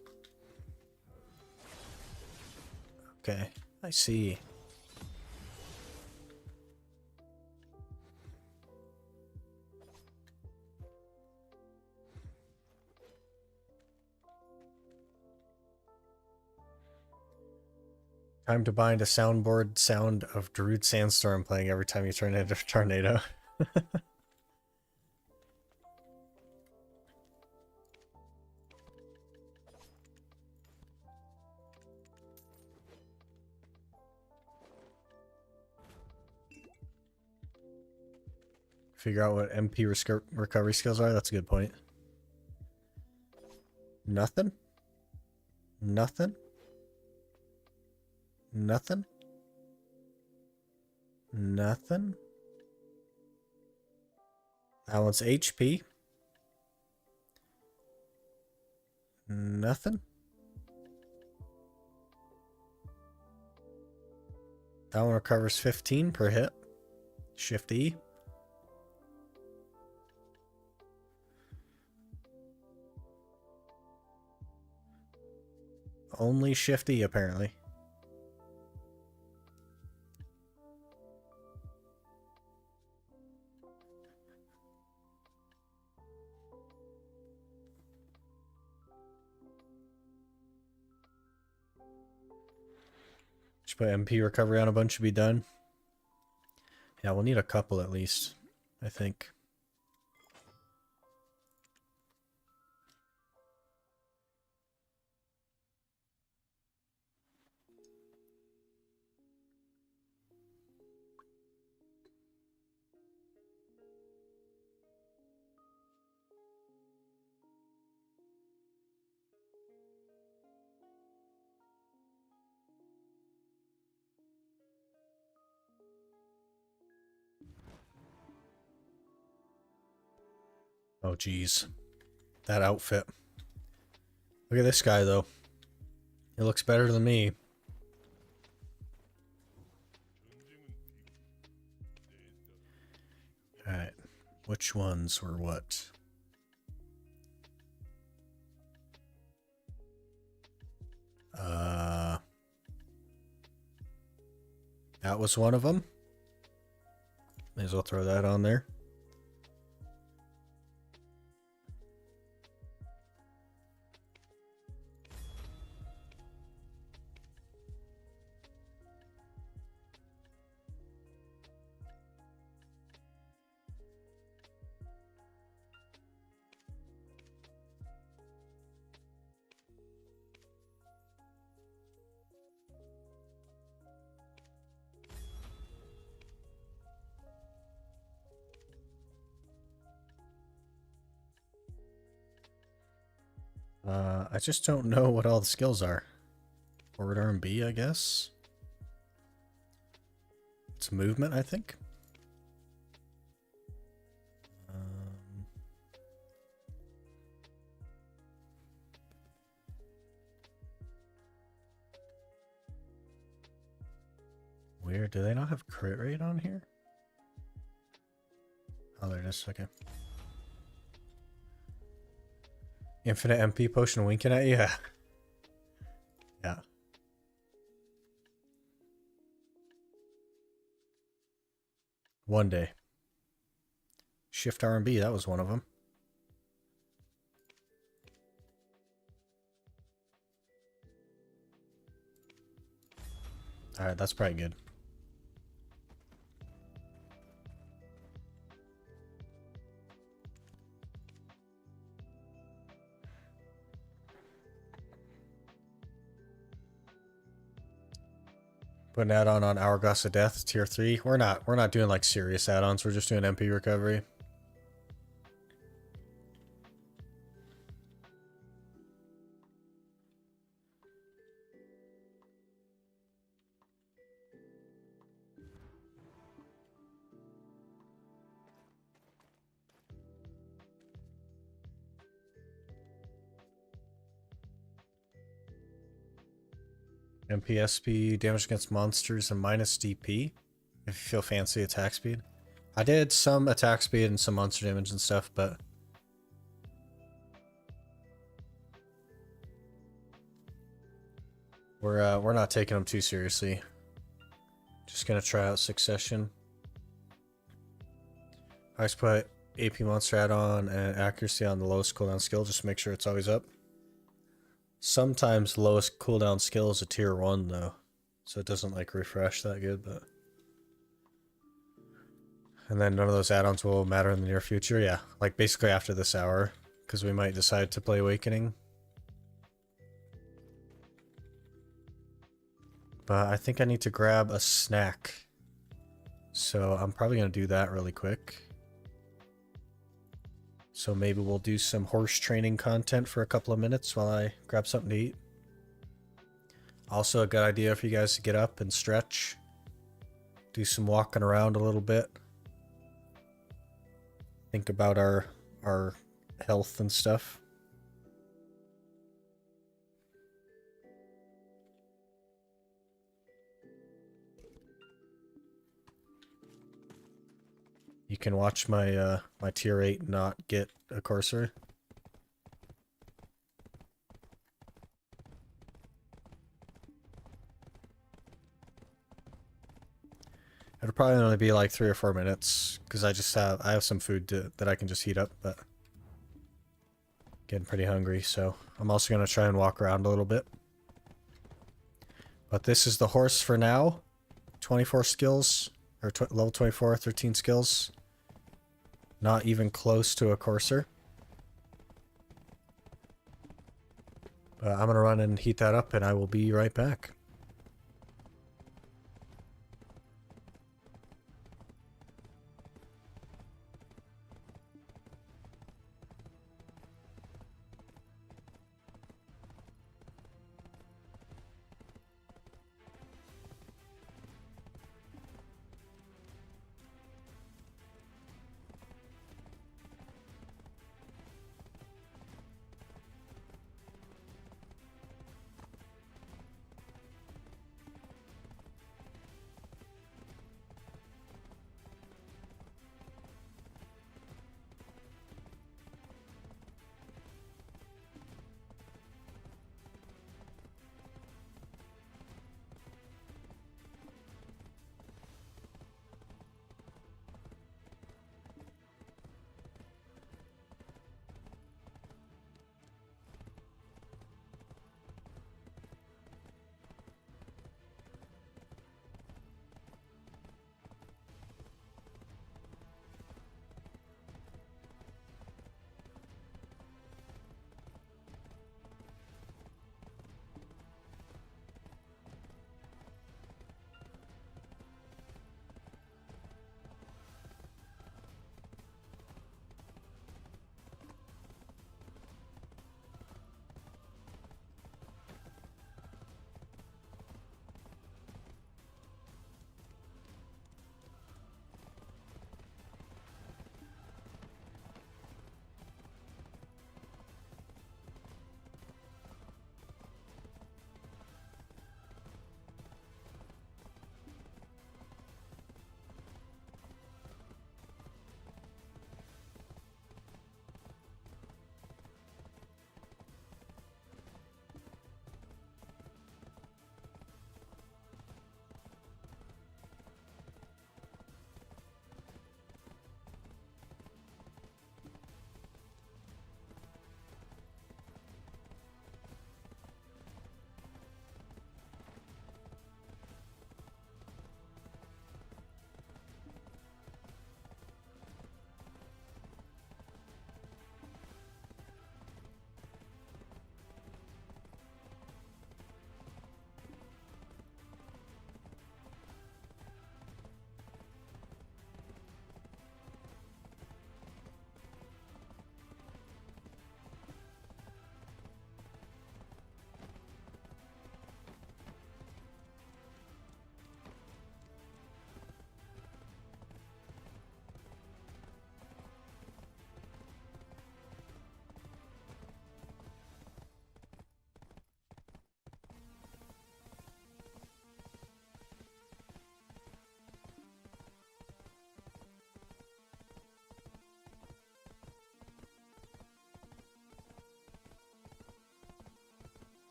Okay, I see. Time to bind a soundboard sound of Darude Sandstorm playing every time you turn into a tornado. Figure out what MP recovery skills are? That's a good point. Nothing? Nothing? Nothing? Nothing? That one's HP. Nothing? That one recovers 15 per hit. Shift E. Only Shift E, apparently. Just put MP recovery on a bunch, should be done. Yeah, we'll need a couple at least, I think. Oh, geez. That outfit. Look at this guy, though. He looks better than me. Alright. Which ones were what? That was one of them. May as well throw that on there. I just don't know what all the skills are. Forward R&B, I guess. It's movement, I think. Weird. Do they not have crit rate on here? Oh, there it is. Okay. Infinite MP potion winking at you? Yeah. Yeah. One day. Shift R&B, that was one of them. Alright, that's probably good. Put an add-on on Hourglass of Death, tier 3. We're not doing like serious add-ons, we're just doing MP recovery. MP SP, damage against monsters, and minus DP. If you feel fancy, attack speed. I did some attack speed and some monster damage and stuff, but we're not taking them too seriously. Just gonna try out Succession. I just put AP monster add-on and accuracy on the lowest cooldown skill just to make sure it's always up. Sometimes the lowest cooldown skill is a tier 1 though, so it doesn't like refresh that good, but... And then none of those add-ons will matter in the near future, yeah. Like basically after this hour, because we might decide to play Awakening. But I think I need to grab a snack. So I'm probably going to do that really quick. So maybe we'll do some horse training content for a couple of minutes while I grab something to eat. Also a good idea for you guys to get up and stretch. Do some walking around a little bit. Think about our health and stuff. You can watch my my tier 8 not get a Courser. It'll probably only be like 3 or 4 minutes because I have some food that I can just heat up, but getting pretty hungry, so I'm also gonna try and walk around a little bit. But this is the horse for now. 24 skills, or level 24, 13 skills. Not even close to a Courser. But I'm gonna run and heat that up and I will be right back.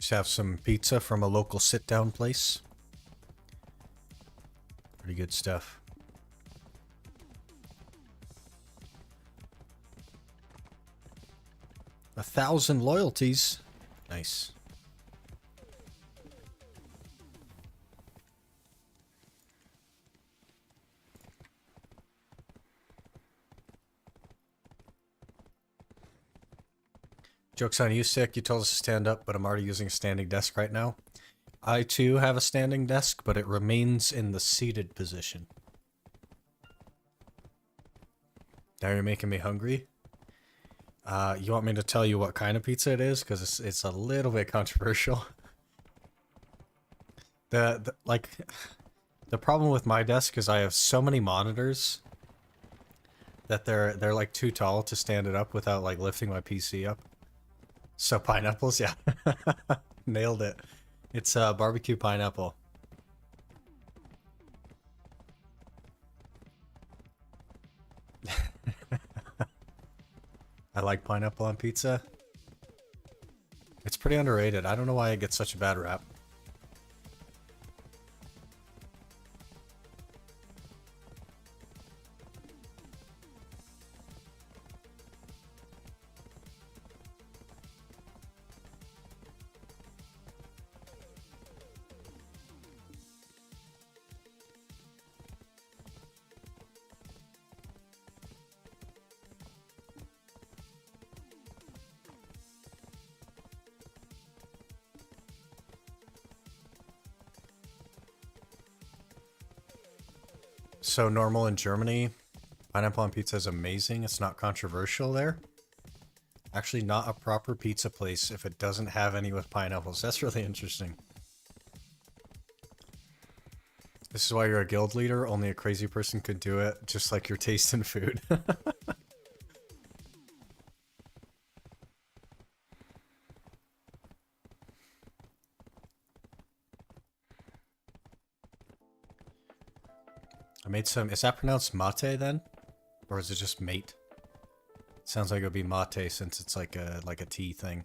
Just have some pizza from a local sit-down place. Pretty good stuff. $1,000 loyalties. Nice. Joke's on you, Sick. You told us to stand up, but I'm already using a standing desk right now. I too have a standing desk, but it remains in the seated position. Now you're making me hungry. You want me to tell you what kind of pizza it is? Because it's a little bit controversial. The problem with my desk is I have so many monitors that they're like too tall to stand it up without like lifting my PC up. So pineapples, yeah. Nailed it. It's barbecue pineapple. I like pineapple on pizza. It's pretty underrated. I don't know why it gets such a bad rap. So normal in Germany, pineapple on pizza is amazing. It's not controversial there. Actually, not a proper pizza place if it doesn't have any with pineapples. That's really interesting. This is why you're a guild leader. Only a crazy person could do it, just like your taste in food. I made some... Is that pronounced mate then? Or is it just mate? It sounds like it would be mate since it's like a tea thing.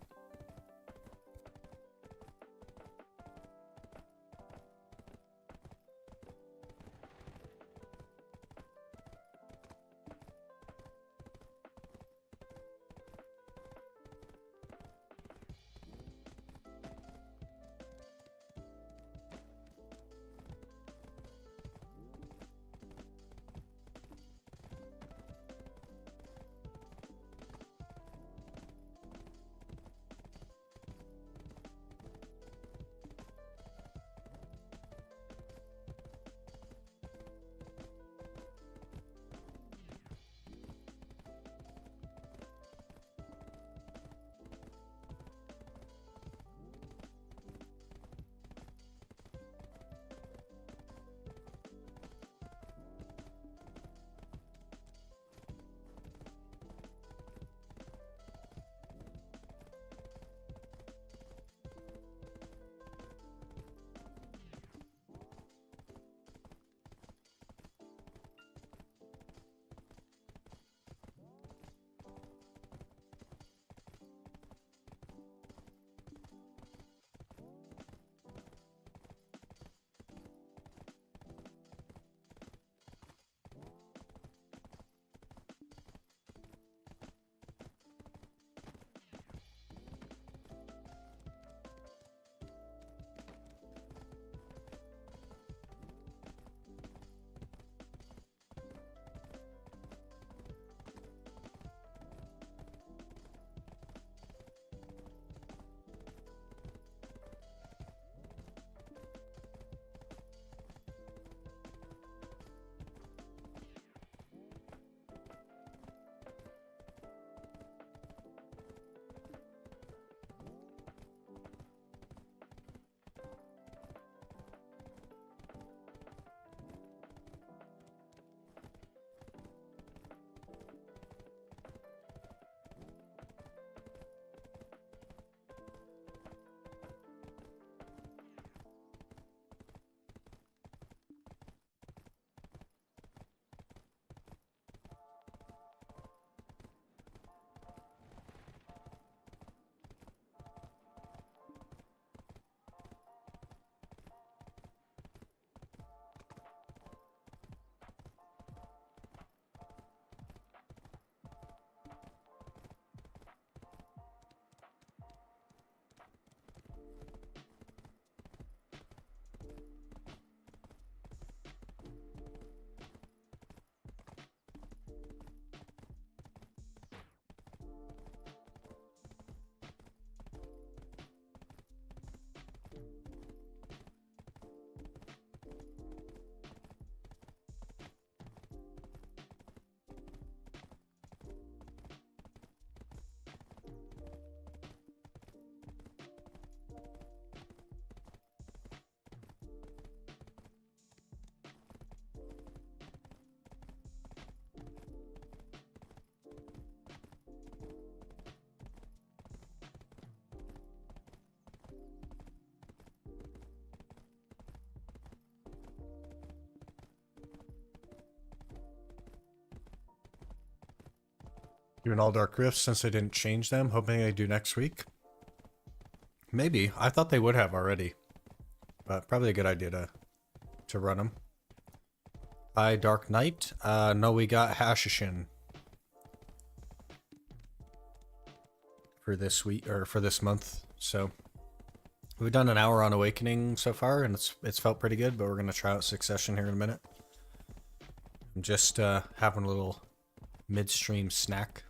Doing all dark rifts since they didn't change them. Hoping they do next week. Maybe. I thought they would have already. But probably a good idea to run them. Hi, Dark Knight. No, we got Hashishin. For this week, or for this month. So, we've done an hour on Awakening so far, and it's felt pretty good, but we're going to try out Succession here in a minute. I'm just having a little midstream snack.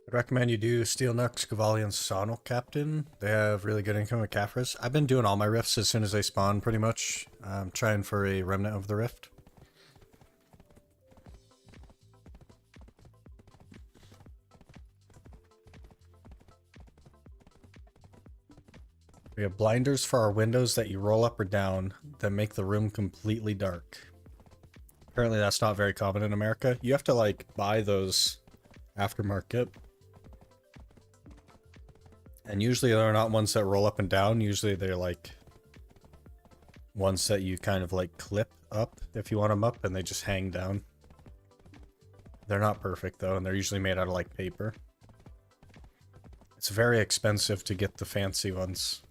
I'd recommend you do Steel Nux, Cavalli, and Sonal Captain. They have really good income with Caphras. I've been doing all my rifts as soon as they spawn, pretty much. I'm trying for a Remnant of the Rift. We have blinders for our windows that you roll up or down that make the room completely dark. Apparently that's not very common in America. You have to, like, buy those aftermarket. And usually they're not ones that roll up and down. Usually they're like ones that you kind of like clip up if you want them up, and they just hang down. They're not perfect though, and they're usually made out of like paper. It's very expensive to get the fancy ones.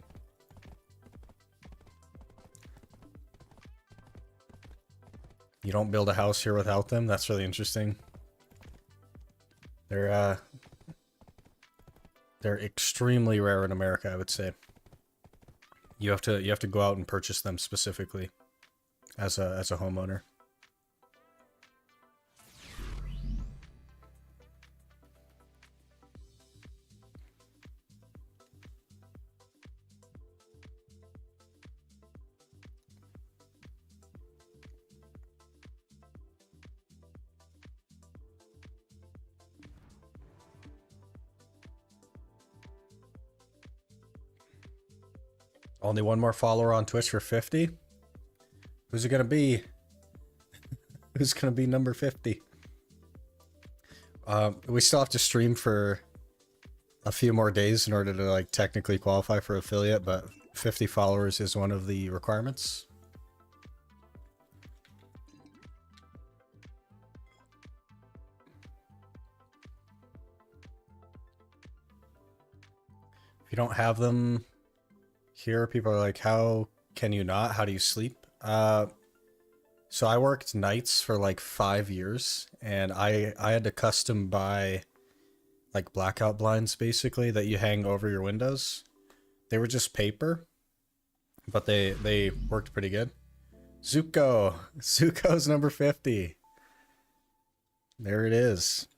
You don't build a house here without them. That's really interesting. They're extremely rare in America, I would say. You have to go out and purchase them specifically as a homeowner. Only one more follower on Twitch for 50. Who's it gonna be? Who's gonna be number 50? We still have to stream for a few more days in order to like technically qualify for affiliate, but 50 followers is one of the requirements. If you don't have them here, people are like, how can you not? How do you sleep? So I worked nights for like 5 years, and I had to custom buy like blackout blinds basically that you hang over your windows. They were just paper, but they worked pretty good. Zuko's number 50. There it is.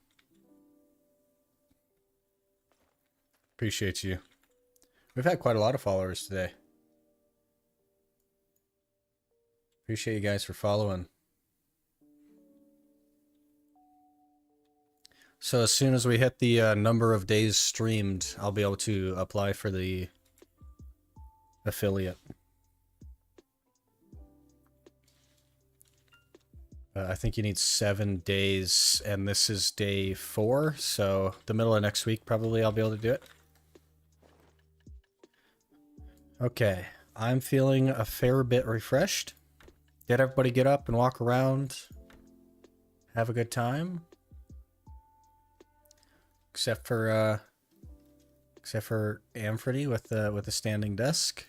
Appreciate you. We've had quite a lot of followers today. Appreciate you guys for following. So as soon as we hit the number of days streamed, I'll be able to apply for the affiliate. I think you need 7 days, and this is day 4, so the middle of next week probably I'll be able to do it. Okay, I'm feeling a fair bit refreshed. Did everybody get up and walk around? Have a good time? Except for Amfredy with the standing desk.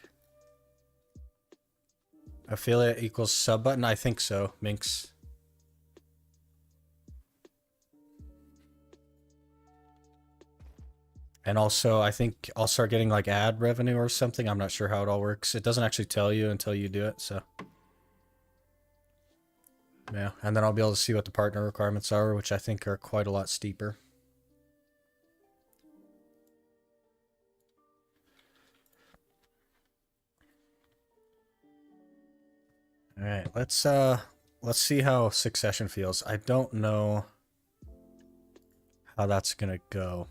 Affiliate equals sub button? I think so, Minx. And also, I think I'll start getting like ad revenue or something. I'm not sure how it all works. It doesn't actually tell you until you do it, so. Yeah, and then I'll be able to see what the partner requirements are, which I think are quite a lot steeper. All right, let's see how Succession feels. I don't know how that's gonna go.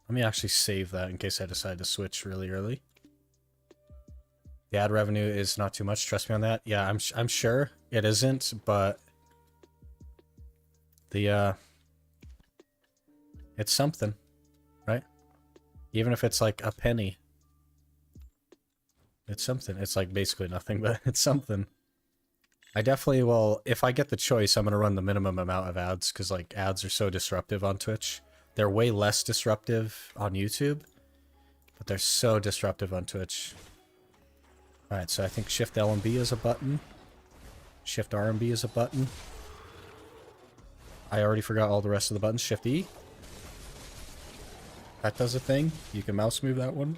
Let me actually save that in case I decide to switch really early. The ad revenue is not too much. Trust me on that. Yeah, I'm sure it isn't, but the it's something, right? Even if it's like a penny, it's something. It's like basically nothing, but it's something. I definitely will. If I get the choice, I'm gonna run the minimum amount of ads because like ads are so disruptive on Twitch. They're way less disruptive on YouTube, but they're so disruptive on Twitch. Alright, so I think Shift L and B is a button. Shift R and B is a button. I already forgot all the rest of the buttons. Shift E. That does a thing. You can mouse move that one.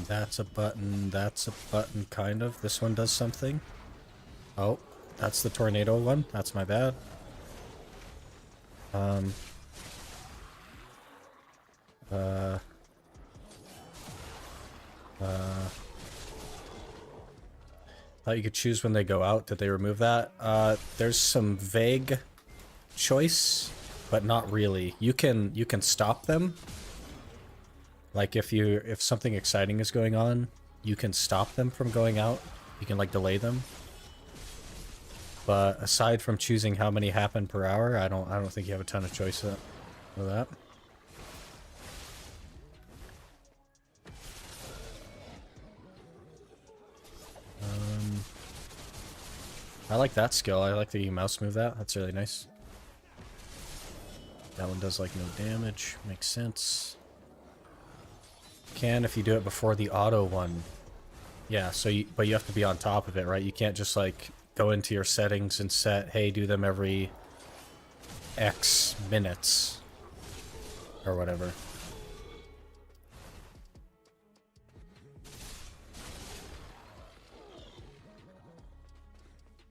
That's a button. That's a button, kind of. This one does something. Oh. That's the tornado one. That's my bad. Thought you could choose when they go out. Did they remove that? There's some vague choice, but not really. You can stop them. Like if something exciting is going on, you can stop them from going out. You can like delay them. But aside from choosing how many happen per hour, I don't think you have a ton of choice with that. I like that skill. I like that you mouse move that. That's really nice. That one does like no damage. Makes sense. Can if you do it before the auto one. Yeah, so but you have to be on top of it, right? You can't just like go into your settings and set, hey, do them every X minutes or whatever.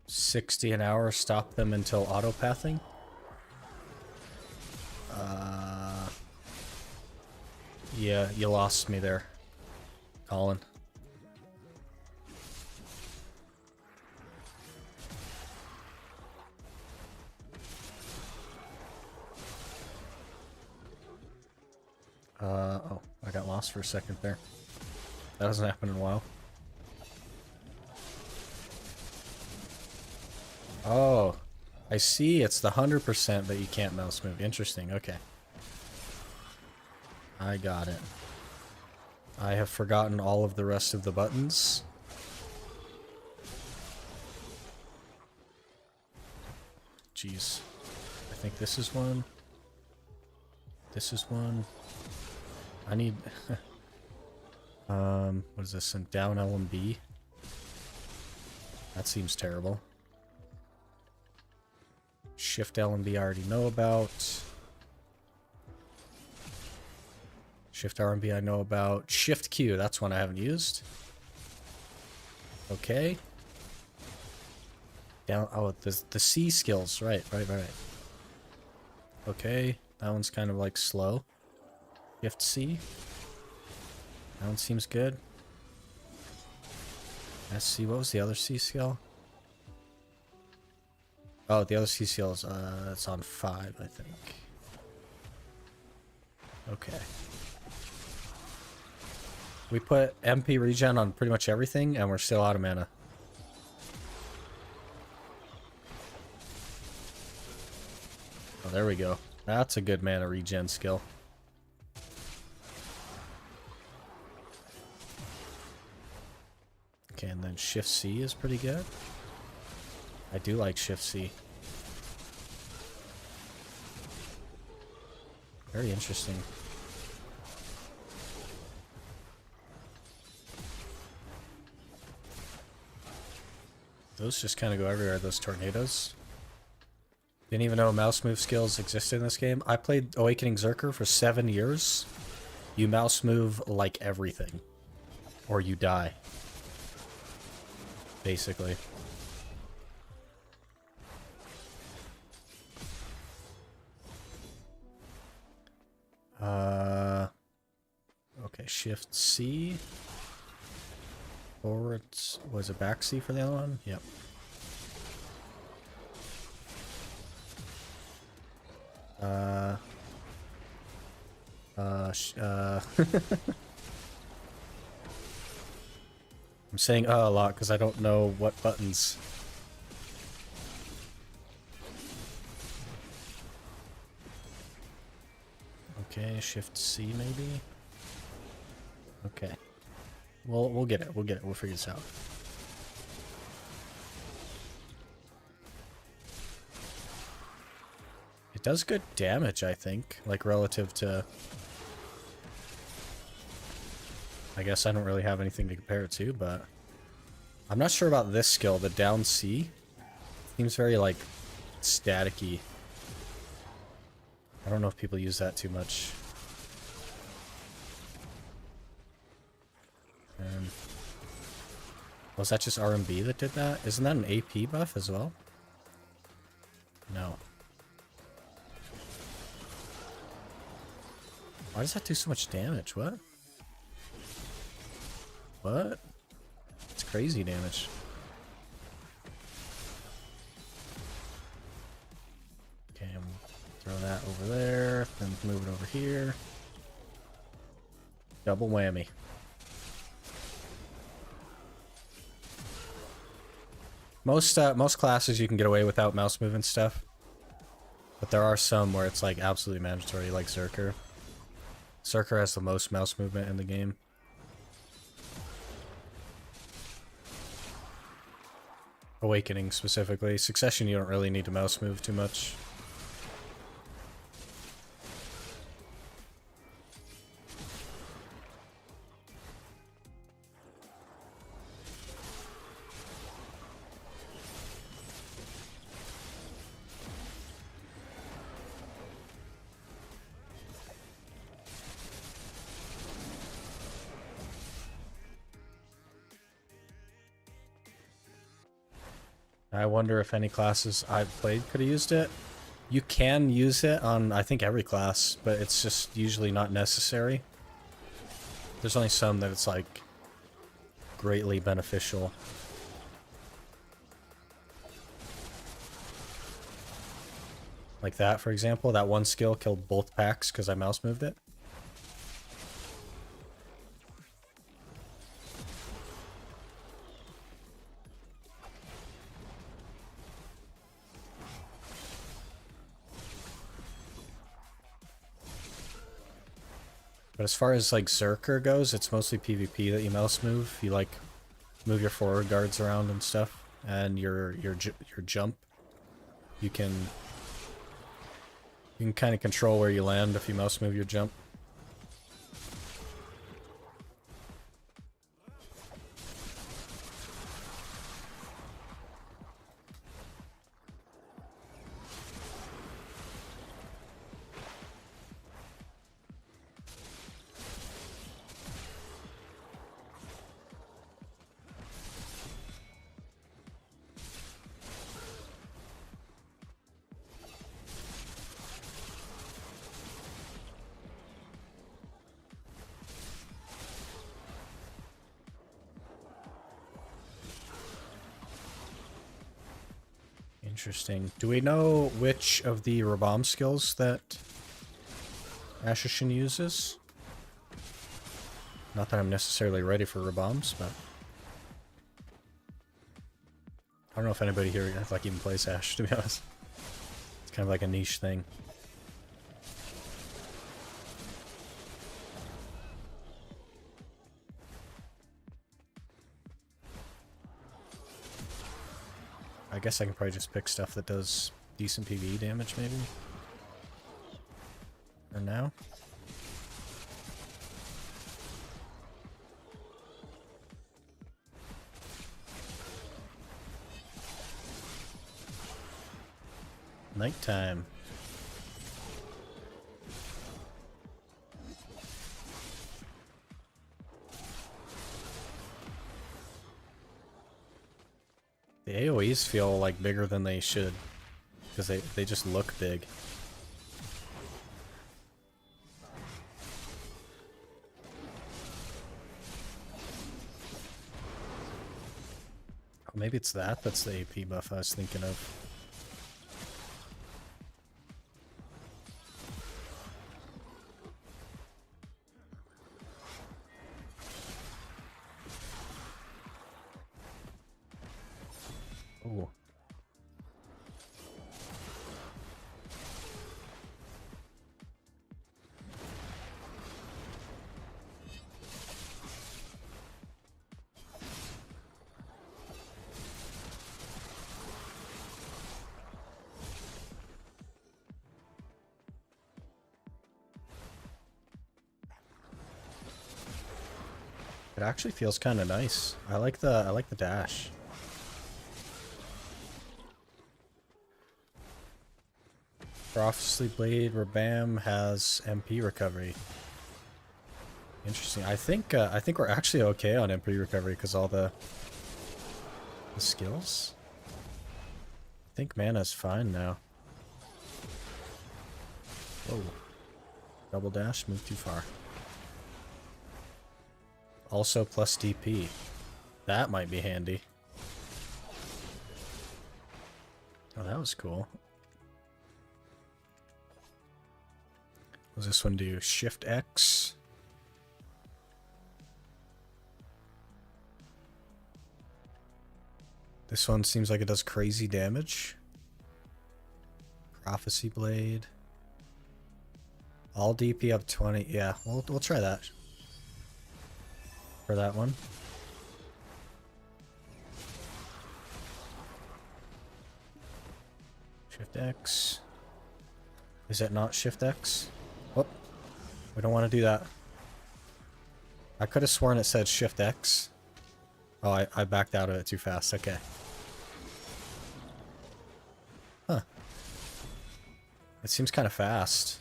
$60 an hour, stop them until auto-pathing? Yeah, you lost me there, Colin. Oh, I got lost for a second there. That hasn't happened in a while. Oh, I see. It's the 100% that you can't mouse move. Interesting. Okay. I got it. I have forgotten all of the rest of the buttons. Jeez. I think this is one. This is one. I need... what is this? Down L and B? That seems terrible. Shift L and B I already know about. Shift R and B I know about. Shift Q, that's one I haven't used. Okay. Down, oh, the C skills, right. Okay, that one's kind of like slow. Shift C. That one seems good. SC, what was the other C skill? Oh, the other C skill is, it's on 5, I think. Okay. We put MP regen on pretty much everything, and we're still out of mana. Oh, there we go. That's a good mana regen skill. Okay, and then Shift C is pretty good. I do like Shift C. Very interesting. Those just kind of go everywhere, those tornadoes. Didn't even know mouse move skills existed in this game. I played Awakening Zerker for 7 years. You mouse move like everything. Or you die. Basically. Okay, Shift C. Forwards. Was it back C for the other one? Yep. I'm saying a lot because I don't know what buttons. Okay, Shift C maybe. Okay. We'll get it. We'll get it. We'll figure this out. It does good damage, I think, like relative to... I guess I don't really have anything to compare it to, but... I'm not sure about this skill, the down C. Seems very, like, staticky. I don't know if people use that too much. Was that just R&B that did that? Isn't that an AP buff as well? No. Why does that do so much damage? What? What? It's crazy damage. Okay, throw that over there, then move it over here. Double whammy. Most classes you can get away without mouse movement stuff. But there are some where it's like absolutely mandatory, like Zerker. Zerker has the most mouse movement in the game. Awakening specifically. Succession you don't really need to mouse move too much. I wonder if any classes I've played could have used it. You can use it on, I think, every class, but it's just usually not necessary. There's only some that it's, like, greatly beneficial. Like that, for example. That one skill killed both packs because I mouse moved it. But as far as like Zerker goes, it's mostly PvP that you mouse move. You like move your forward guards around and stuff, and your jump. You can kind of control where you land if you mouse move your jump. Interesting. Do we know which of the Rabam skills that Ashishin uses? Not that I'm necessarily ready for Rabams, but I don't know if anybody here like even plays Ash, to be honest. It's kind of like a niche thing. I guess I can probably just pick stuff that does decent PvE damage, maybe? Or now? Nighttime. The AoEs feel like bigger than they should, because they just look big. Oh, maybe it's that's the AP buff I was thinking of. Ooh. It actually feels kind of nice. I like the dash. Prophecy Blade Rabam has MP recovery. Interesting. I think we're actually okay on MP recovery because all the skills. I think mana's fine now. Whoa. Double dash, move too far. Also plus DP. That might be handy. Oh, that was cool. What does this one do? Shift X. This one seems like it does crazy damage. Prophecy Blade. All DP up 20. Yeah, we'll try that. For that one. Shift X. Is it not Shift X? Whoop. We don't want to do that. I could have sworn it said Shift X. Oh, I backed out of it too fast. Okay. Huh. It seems kind of fast.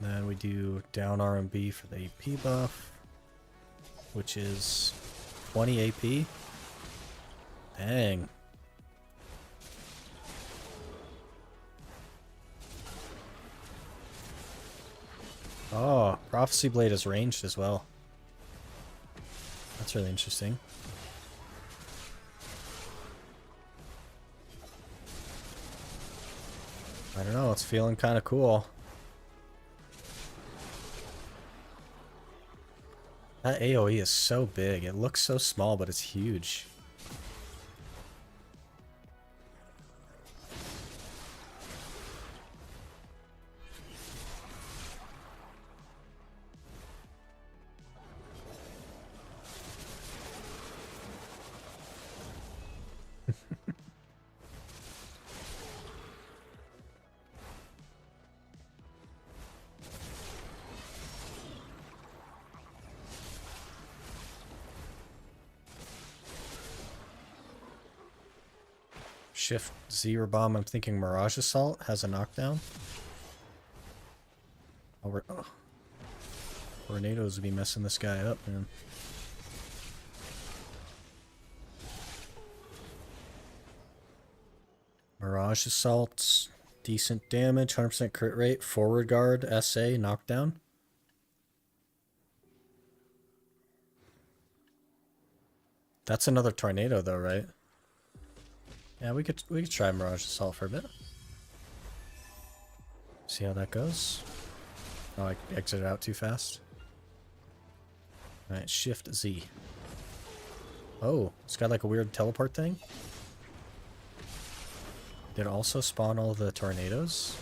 Then we do down RMB for the AP buff, which is 20 AP. Dang. Oh, Prophecy Blade is ranged as well. That's really interesting. I don't know, it's feeling kind of cool. That AoE is so big. It looks so small, but it's huge. Shift Z bomb. I'm thinking Mirage Assault has a knockdown. Oh, tornadoes would be messing this guy up, man. Mirage Assault, decent damage, 100% crit rate, forward guard, SA, knockdown. That's another tornado though, right? Yeah, we could try Mirage Assault for a bit. See how that goes. Oh, I exited out too fast. Alright, Shift Z. Oh, it's got like a weird teleport thing. Did it also spawn all the tornadoes?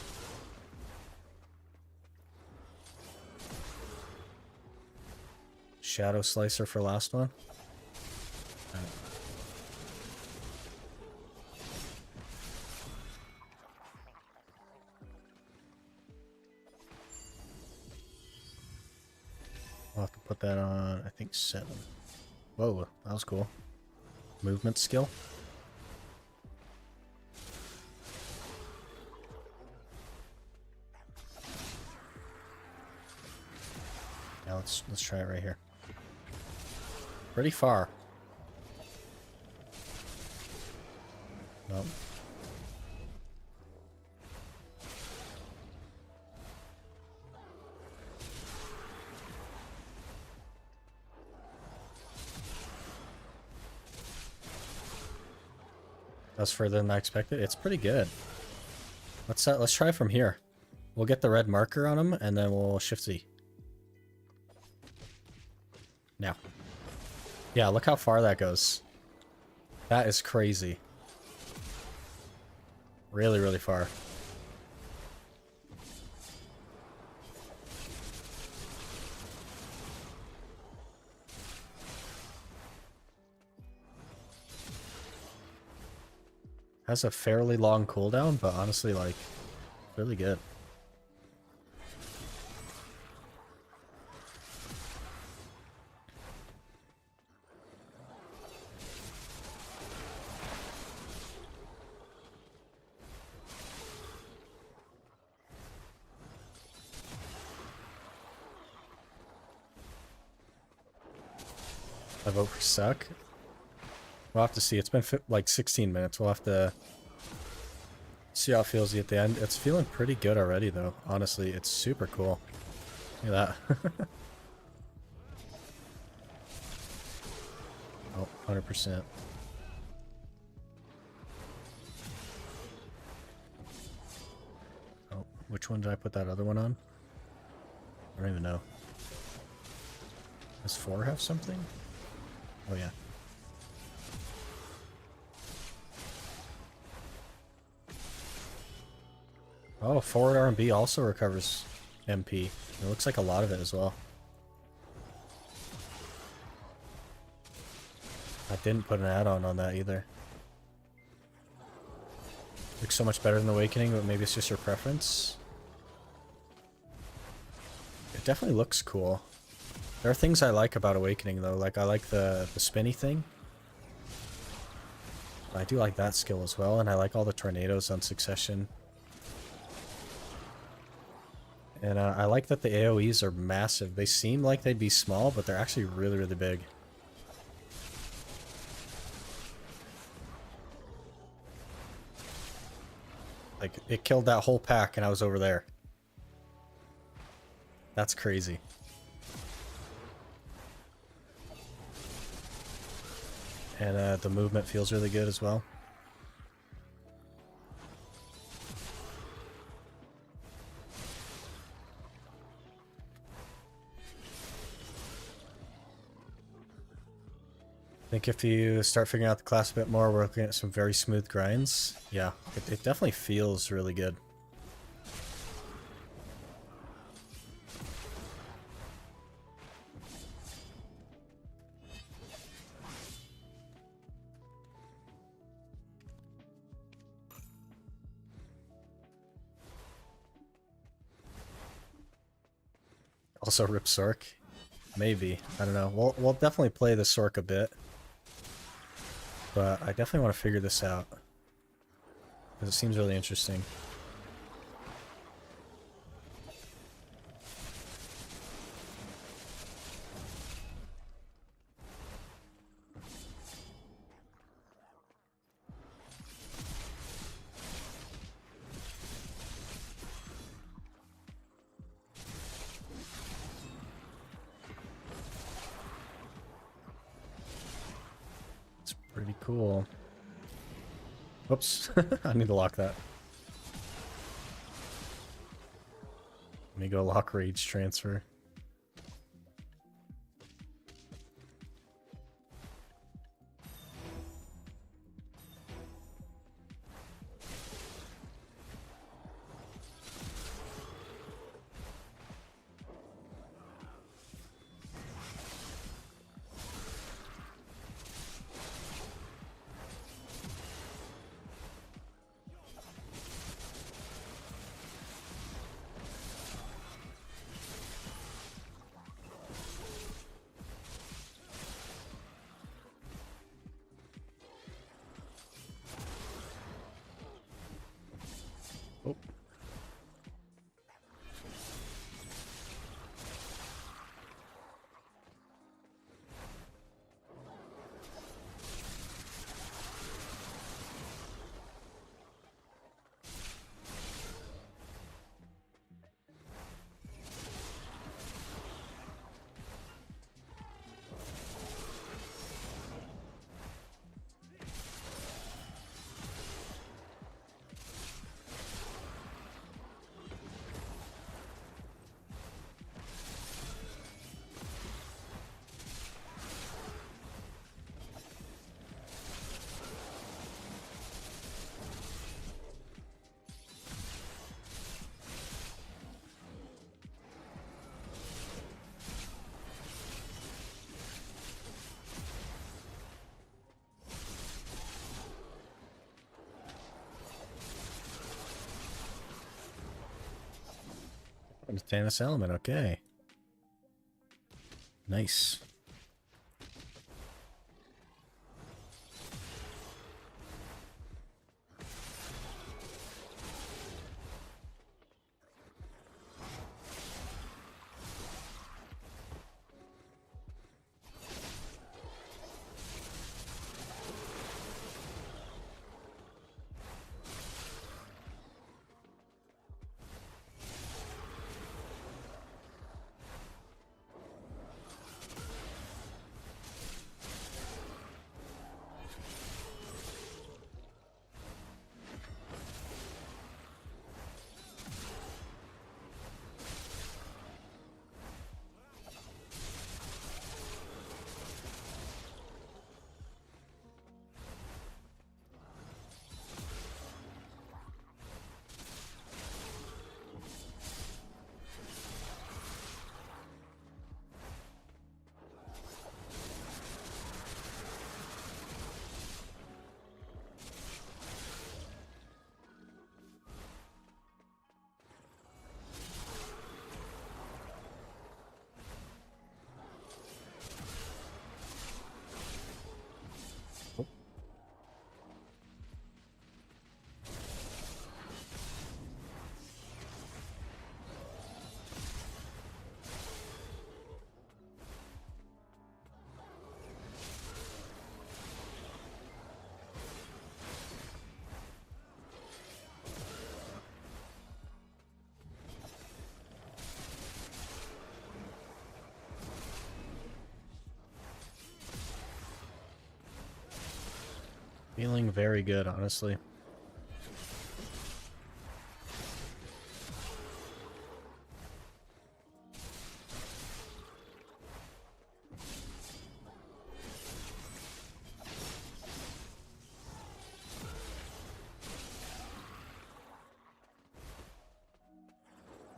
Shadow Slicer for last one. Right. I'll have to put that on, I think 7. Whoa, that was cool. Movement skill. Yeah, let's try it right here. Pretty far. Nope. That's further than I expected. It's pretty good. Let's try from here. We'll get the red marker on him, and then we'll Shift Z. Now. Yeah, look how far that goes. That is crazy. Really, really far. Has a fairly long cooldown, but honestly, like, really good. I vote for suck. We'll have to see. It's been like 16 minutes. We'll have to see how it feels at the end. It's feeling pretty good already, though. Honestly, it's super cool. Look at that. Oh, 100%. Oh, which one did I put that other one on? I don't even know. Does 4 have something? Oh, yeah. Oh, forward R&B also recovers MP. It looks like a lot of it as well. I didn't put an add-on on that either. Looks so much better than Awakening, but maybe it's just your preference. It definitely looks cool. There are things I like about Awakening, though. Like, I like the spinny thing. I do like that skill as well, and I like all the tornadoes on Succession. And I like that the AoEs are massive. They seem like they'd be small, but they're actually really, really big. Like, it killed that whole pack and I was over there. That's crazy. And the movement feels really good as well. I think if you start figuring out the class a bit more, we're looking at some very smooth grinds. Yeah, it definitely feels really good. Also rip Sork? Maybe. I don't know. We'll definitely play the Sork a bit. But I definitely want to figure this out. because it seems really interesting. It's pretty cool. Oops, I need to lock that. Let me go lock rage transfer. Oh. Thanos element, okay. Nice. Feeling very good, honestly.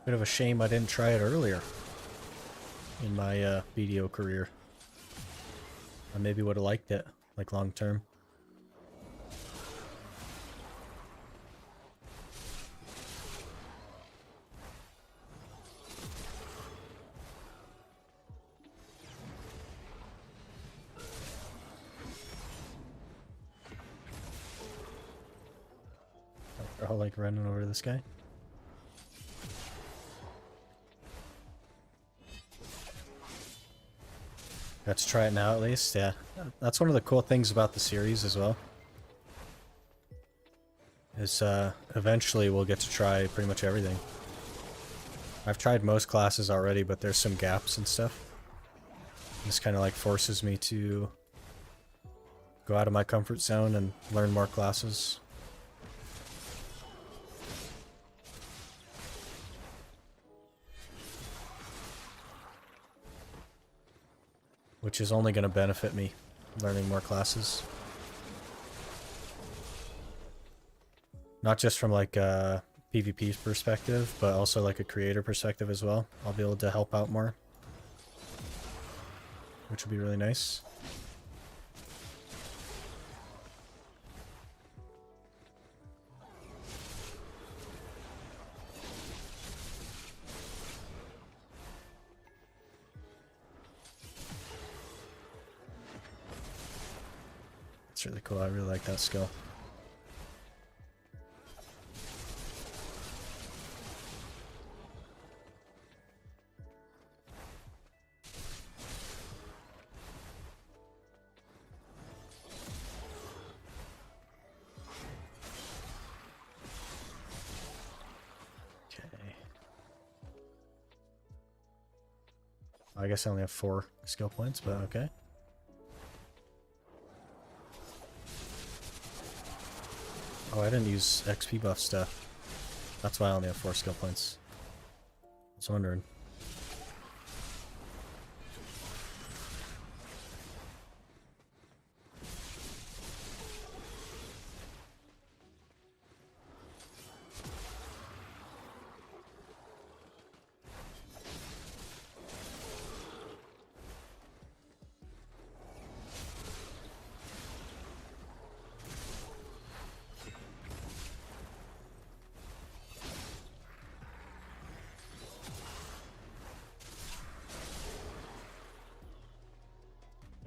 Bit of a shame I didn't try it earlier in my BDO career. I maybe would have liked it, like long term. felt like running over this guy. Got to try it now at least, yeah. That's one of the cool things about the series as well. Is eventually we'll get to try pretty much everything. I've tried most classes already, but there's some gaps and stuff. This kind of like forces me to go out of my comfort zone and learn more classes. Which is only going to benefit me, learning more classes. Not just from like a PvP perspective, but also like a creator perspective as well. I'll be able to help out more, which will be really nice. It's really cool. I really like that skill. I guess I only have 4 skill points, but okay. Oh, I didn't use XP buff stuff. That's why I only have 4 skill points. I was wondering.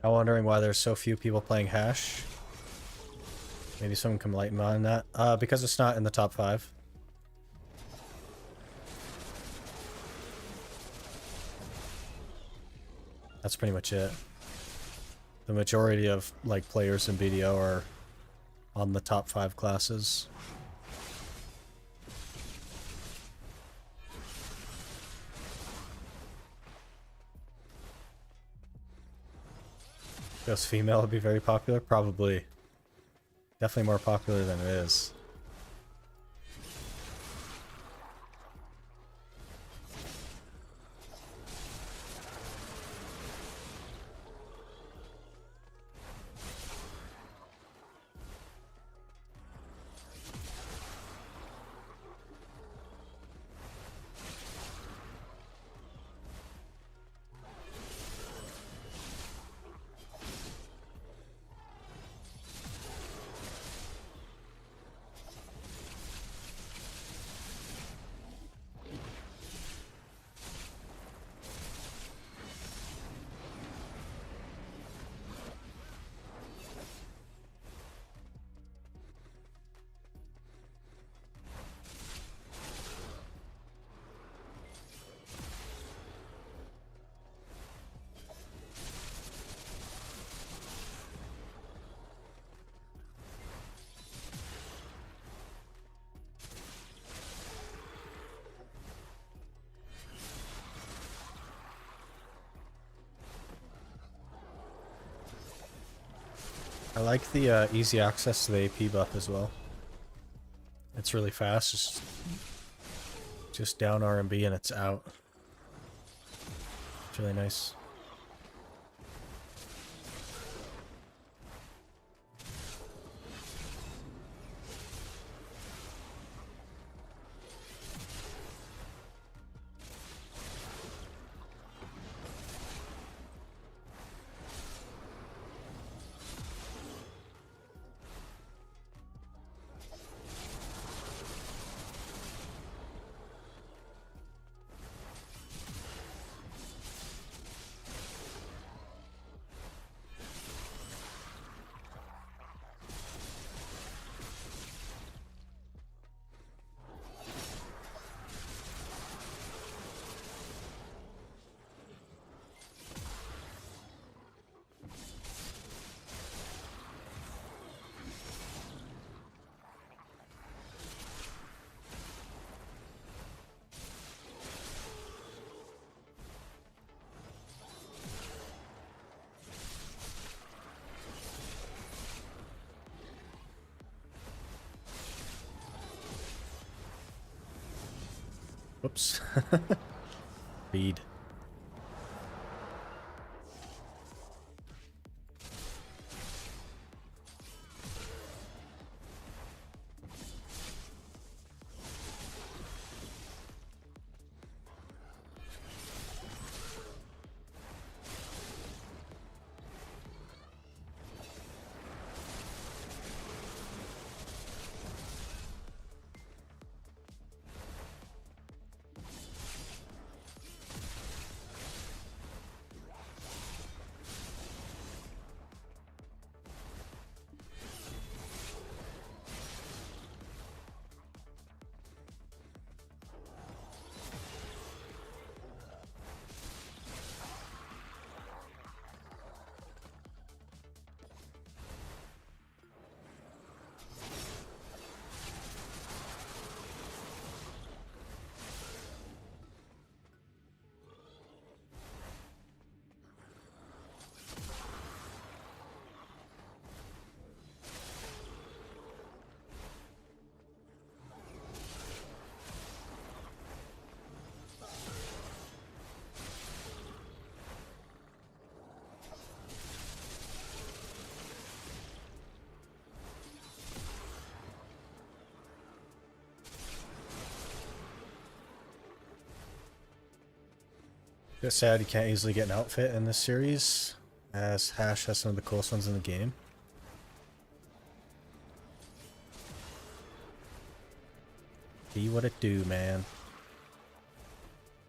I'm wondering why there's so few people playing Hash. Maybe someone can enlighten me on that. Because it's not in the top 5. That's pretty much it. The majority of like players in BDO are on the top 5 classes. Ghost female would be very popular? Probably. Definitely more popular than it is. I like the easy access to the AP buff as well. It's really fast, just down RMB and it's out. It's really nice. Whoops. Feed. Bit sad you can't easily get an outfit in this series, as Hash has some of the coolest ones in the game. Be what it do, man.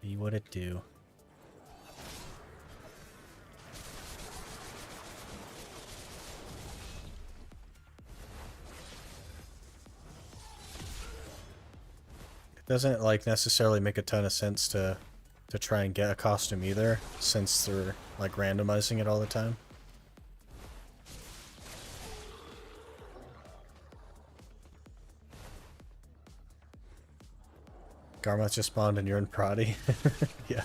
Be what it do. It doesn't like necessarily make a ton of sense to try and get a costume either, since they're like randomizing it all the time. Garmoth just spawned and you're in Prodi. Yeah.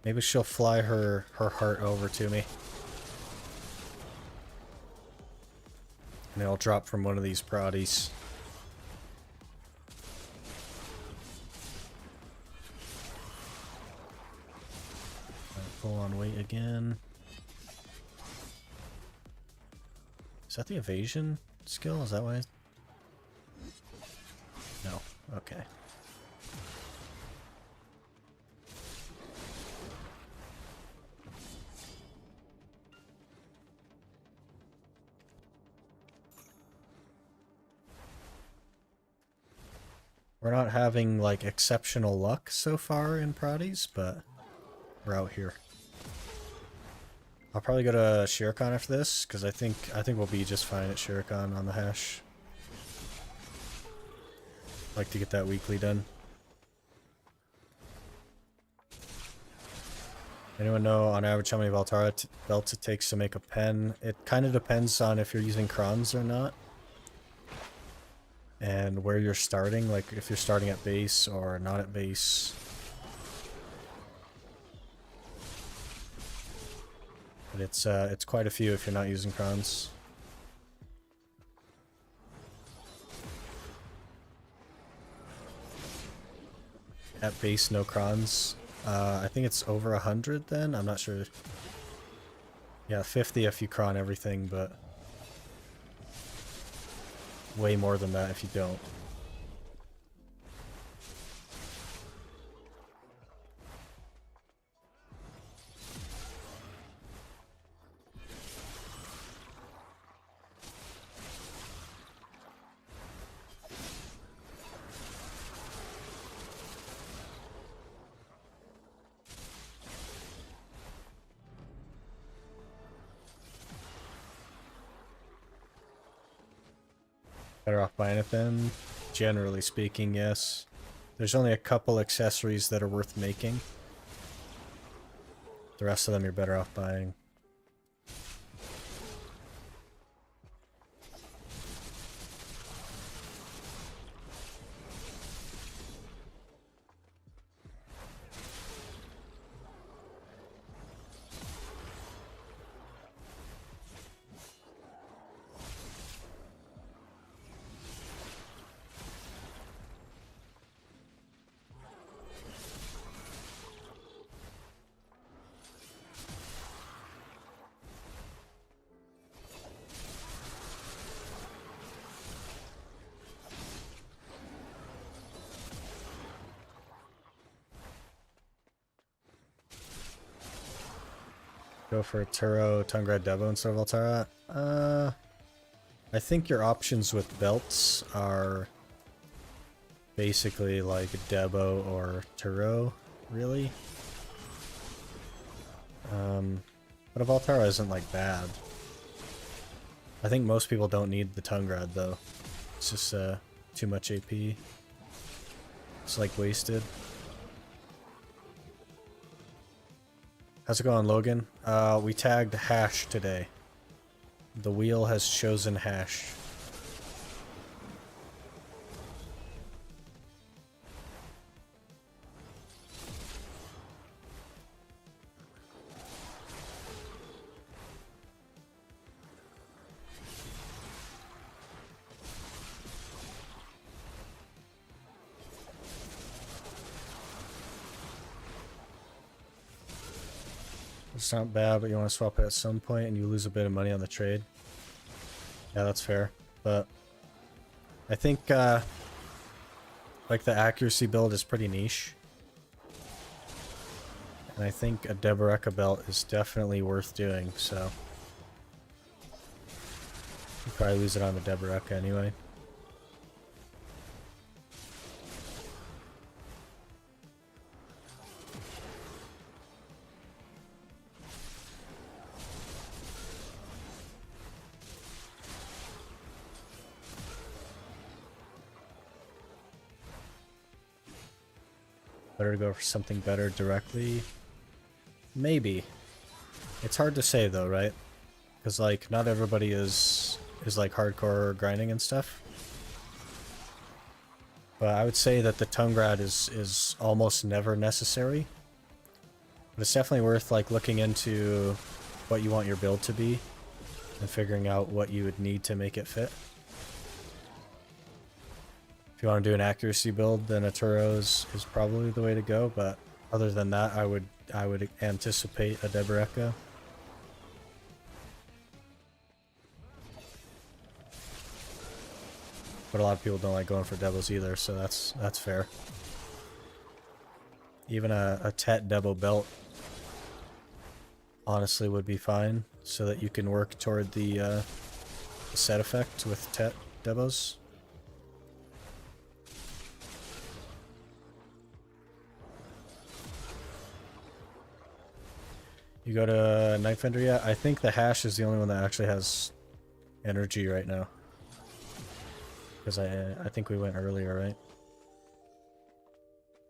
Maybe she'll fly her heart over to me. And it'll drop from one of these Prodis. Full on weight again. Is that the evasion skill? Is that why? No. Okay. We're not having like exceptional luck so far in Prodis, but we're out here. I'll probably go to Shiricon after this, because I think we'll be just fine at Shiricon on the Hash. Like to get that weekly done. Anyone know on average how many Valtara belts it takes to make a pen? It kind of depends on if you're using crons or not. And where you're starting, like if you're starting at base or not at base. But it's quite a few if you're not using crons. At base, no crons. I think it's over 100 then? I'm not sure. Yeah, 50 if you cron everything, but way more than that if you don't. Better off buying it then? Generally speaking, yes. There's only a couple accessories that are worth making. The rest of them you're better off buying. Go for Turo, Tungrad, Devo instead of Altara. I think your options with belts are basically like Debo or Turo, really. But Altara isn't like bad. I think most people don't need the Tungrad though. It's just too much AP. It's like wasted. How's it going, Logan? We tagged Hash today. The wheel has chosen Hash. It's not bad, but you want to swap it at some point and you lose a bit of money on the trade. Yeah, that's fair. But I think like the accuracy build is pretty niche. And I think a Deboreka belt is definitely worth doing, so you probably lose it on the Deboreka anyway. Better to go for something better directly. Maybe. It's hard to say though, right? Because like not everybody is like hardcore grinding and stuff. But I would say that the Tungrad is almost never necessary. But it's definitely worth like looking into what you want your build to be and figuring out what you would need to make it fit. If you want to do an accuracy build, then a Turo is probably the way to go, but other than that, I would anticipate a Deboreka. But a lot of people don't like going for Devos either, so that's fair. Even a Tet Debo belt honestly would be fine, so that you can work toward the set effect with Tet Debos. You go to Knife Ender yet? I think the Hash is the only one that actually has energy right now. Because I think we went earlier, right?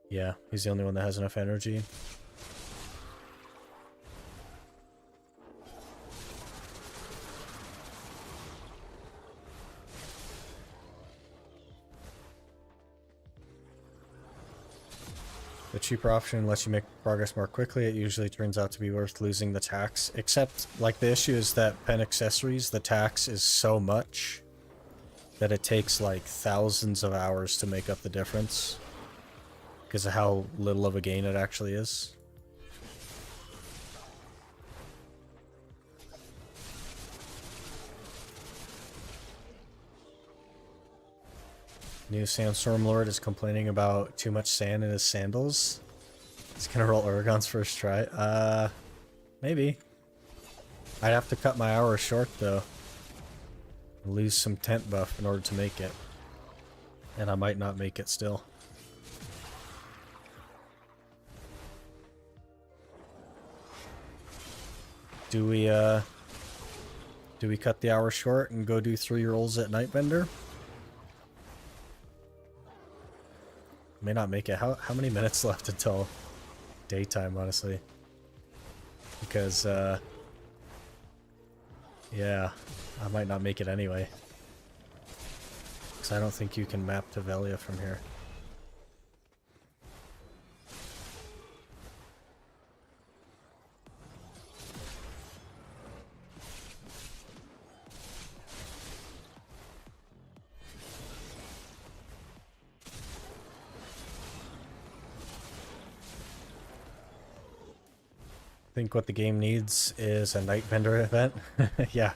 Yeah, he's the only one that has enough energy. The cheaper option lets you make progress more quickly. It usually turns out to be worth losing the tax. Except, like, the issue is that pen accessories, the tax is so much that it takes, like, thousands of hours to make up the difference. Because of how little of a gain it actually is. New Sandstorm Lord is complaining about too much sand in his sandals. He's gonna roll Oregon's first try. Maybe. I'd have to cut my hours short though. Lose some tent buff in order to make it. And I might not make it still. Do we cut the hour short and go do 3 rolls at Nightbender? May not make it. How many minutes left until daytime, honestly? Because, yeah, I might not make it anyway. Because I don't think you can map to Velia from here. I think what the game needs is a Nightbender event. Yeah.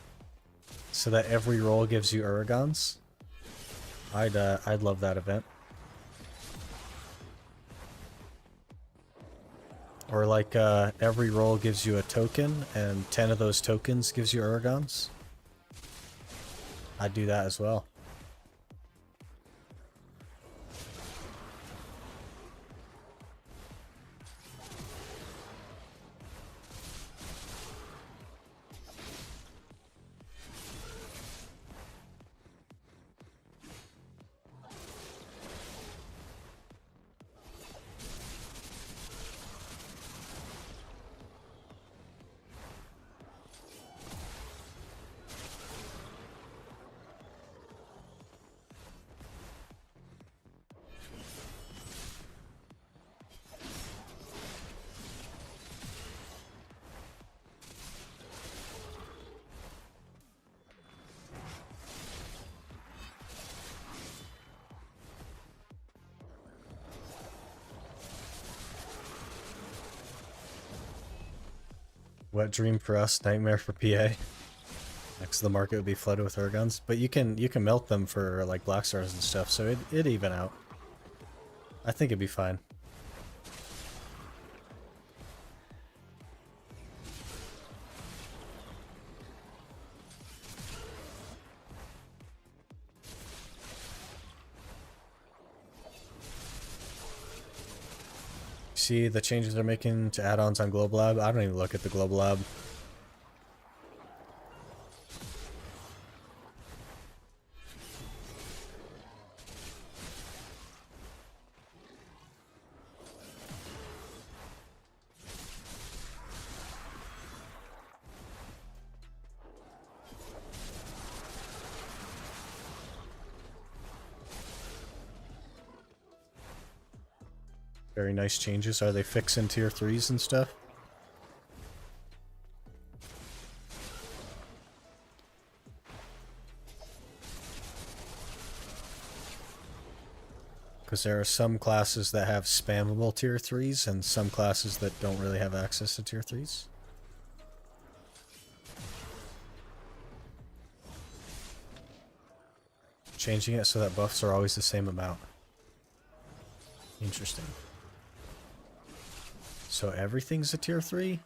So that every roll gives you Uragons. I'd love that event. Or like every roll gives you a token, and 10 of those tokens gives you Urgons. I'd do that as well. Wet dream for us, nightmare for PA. Next, the market would be flooded with Urgons, but you can melt them for like black stars and stuff, so it'd even out. I think it'd be fine. See the changes they're making to add-ons on Global Lab? I don't even look at the Global Lab. Very nice changes. Are they fixing tier 3s and stuff? Because there are some classes that have spammable tier 3s and some classes that don't really have access to tier 3s. Changing it so that buffs are always the same amount. Interesting. So everything's a tier 3?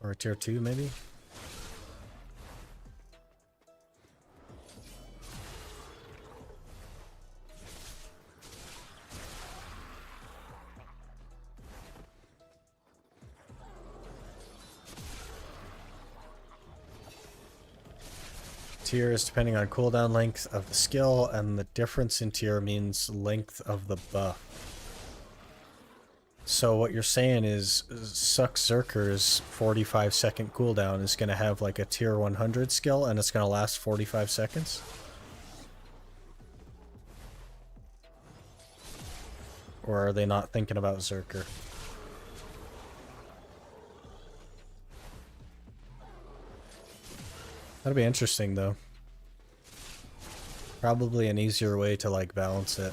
Or a tier 2 maybe? Tier is depending on cooldown length of the skill, and the difference in tier means length of the buff. So what you're saying is Suck Zerker's 45-second cooldown is going to have like a tier 100 skill and it's going to last 45 seconds? Or are they not thinking about Zerker? That'd be interesting though. Probably an easier way to like balance it.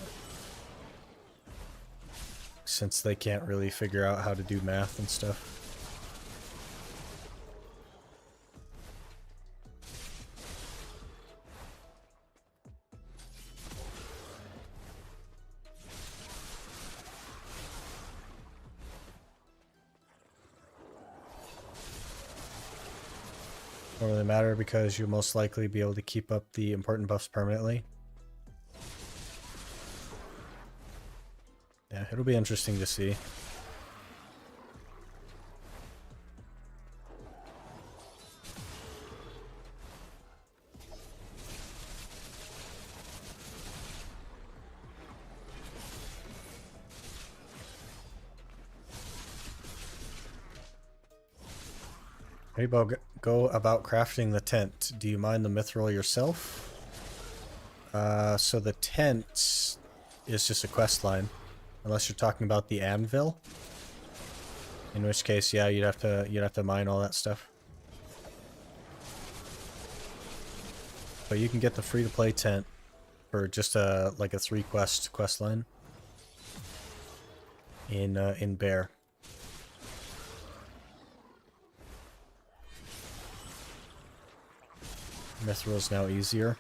Since they can't really figure out how to do math and stuff. Don't really matter because you'll most likely be able to keep up the important buffs permanently. Yeah, it'll be interesting to see. How do you go about crafting the tent? Do you mine the mithril yourself? So the tent is just a quest line, unless you're talking about the anvil. In which case, yeah, you'd have to mine all that stuff. But you can get the free-to-play tent for just like a 3 quest line in Bear. Mithril is now easier.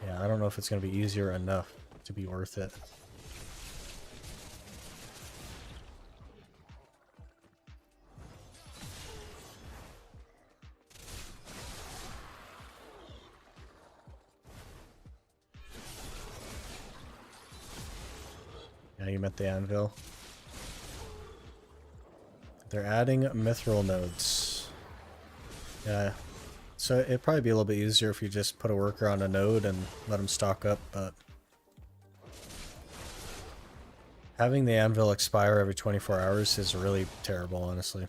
Yeah, I don't know if it's going to be easier enough to be worth it. Yeah, you meant the anvil. They're adding mithril nodes. Yeah. So it'd probably be a little bit easier if you just put a worker on a node and let them stock up, but having the anvil expire every 24 hours is really terrible, honestly.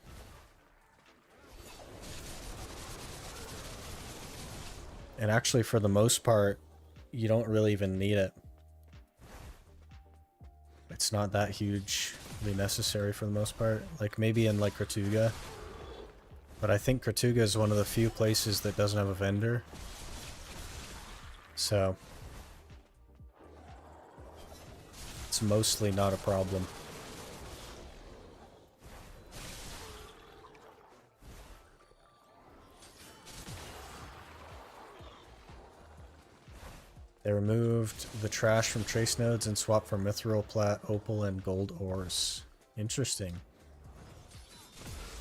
And actually, for the most part, you don't really even need it. It's not that hugely necessary for the most part. Like, maybe in, like, Kratuga. But I think Kratuga is one of the few places that doesn't have a vendor. So it's mostly not a problem. They removed the trash from trace nodes and swapped for mithril, plat, opal, and gold ores. Interesting.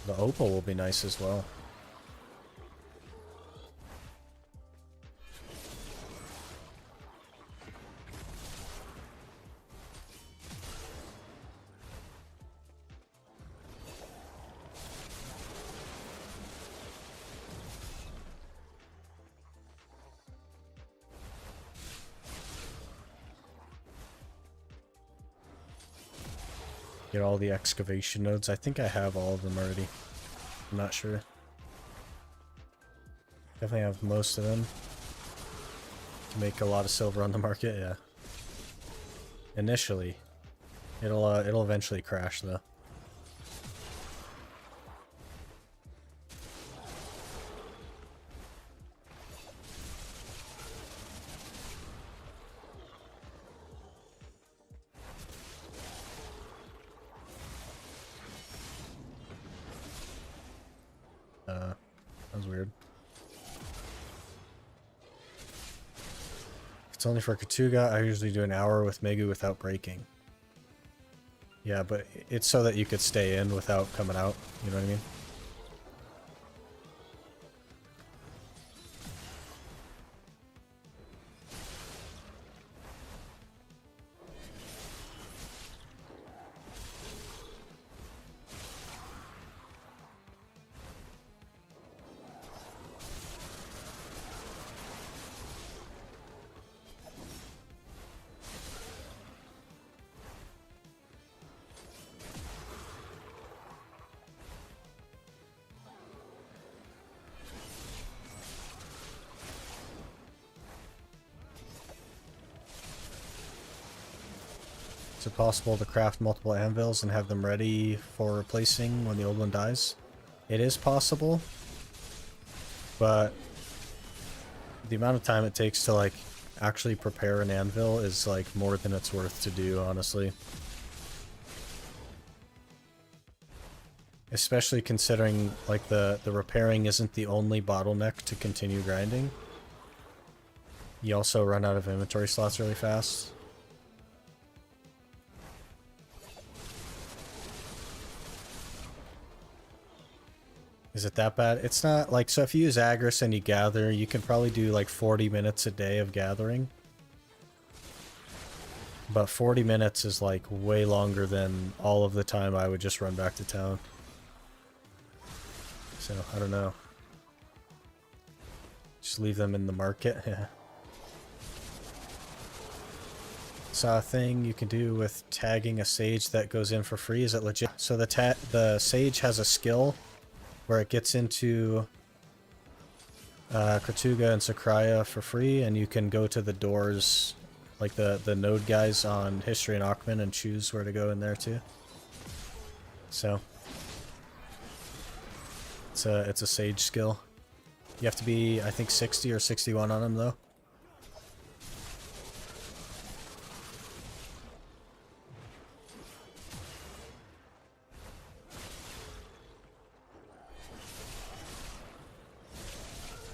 The opal will be nice as well. Get all the excavation nodes. I think I have all of them already. I'm not sure. Definitely have most of them. To make a lot of silver on the market, yeah. Initially. It'll eventually crash though. That was weird. If it's only for Katuga, I usually do an hour with Megu without breaking. Yeah, but it's so that you could stay in without coming out, you know what I mean? Is it possible to craft multiple anvils and have them ready for replacing when the old one dies? It is possible, but the amount of time it takes to like actually prepare an anvil is like more than it's worth to do, honestly. Especially considering like the repairing isn't the only bottleneck to continue grinding. You also run out of inventory slots really fast. Is it that bad? It's not like, so if you use Agris and you gather, you can probably do like 40 minutes a day of gathering. But 40 minutes is like way longer than all of the time I would just run back to town. So, I don't know. Just leave them in the market, yeah. Saw a thing you can do with tagging a sage that goes in for free. Is it legit? So the sage has a skill where it gets into Kratuga and Sakraya for free, and you can go to the doors, like the node guys on History and Ackman, and choose where to go in there too. So it's a sage skill. You have to be, I think, 60 or 61 on them though.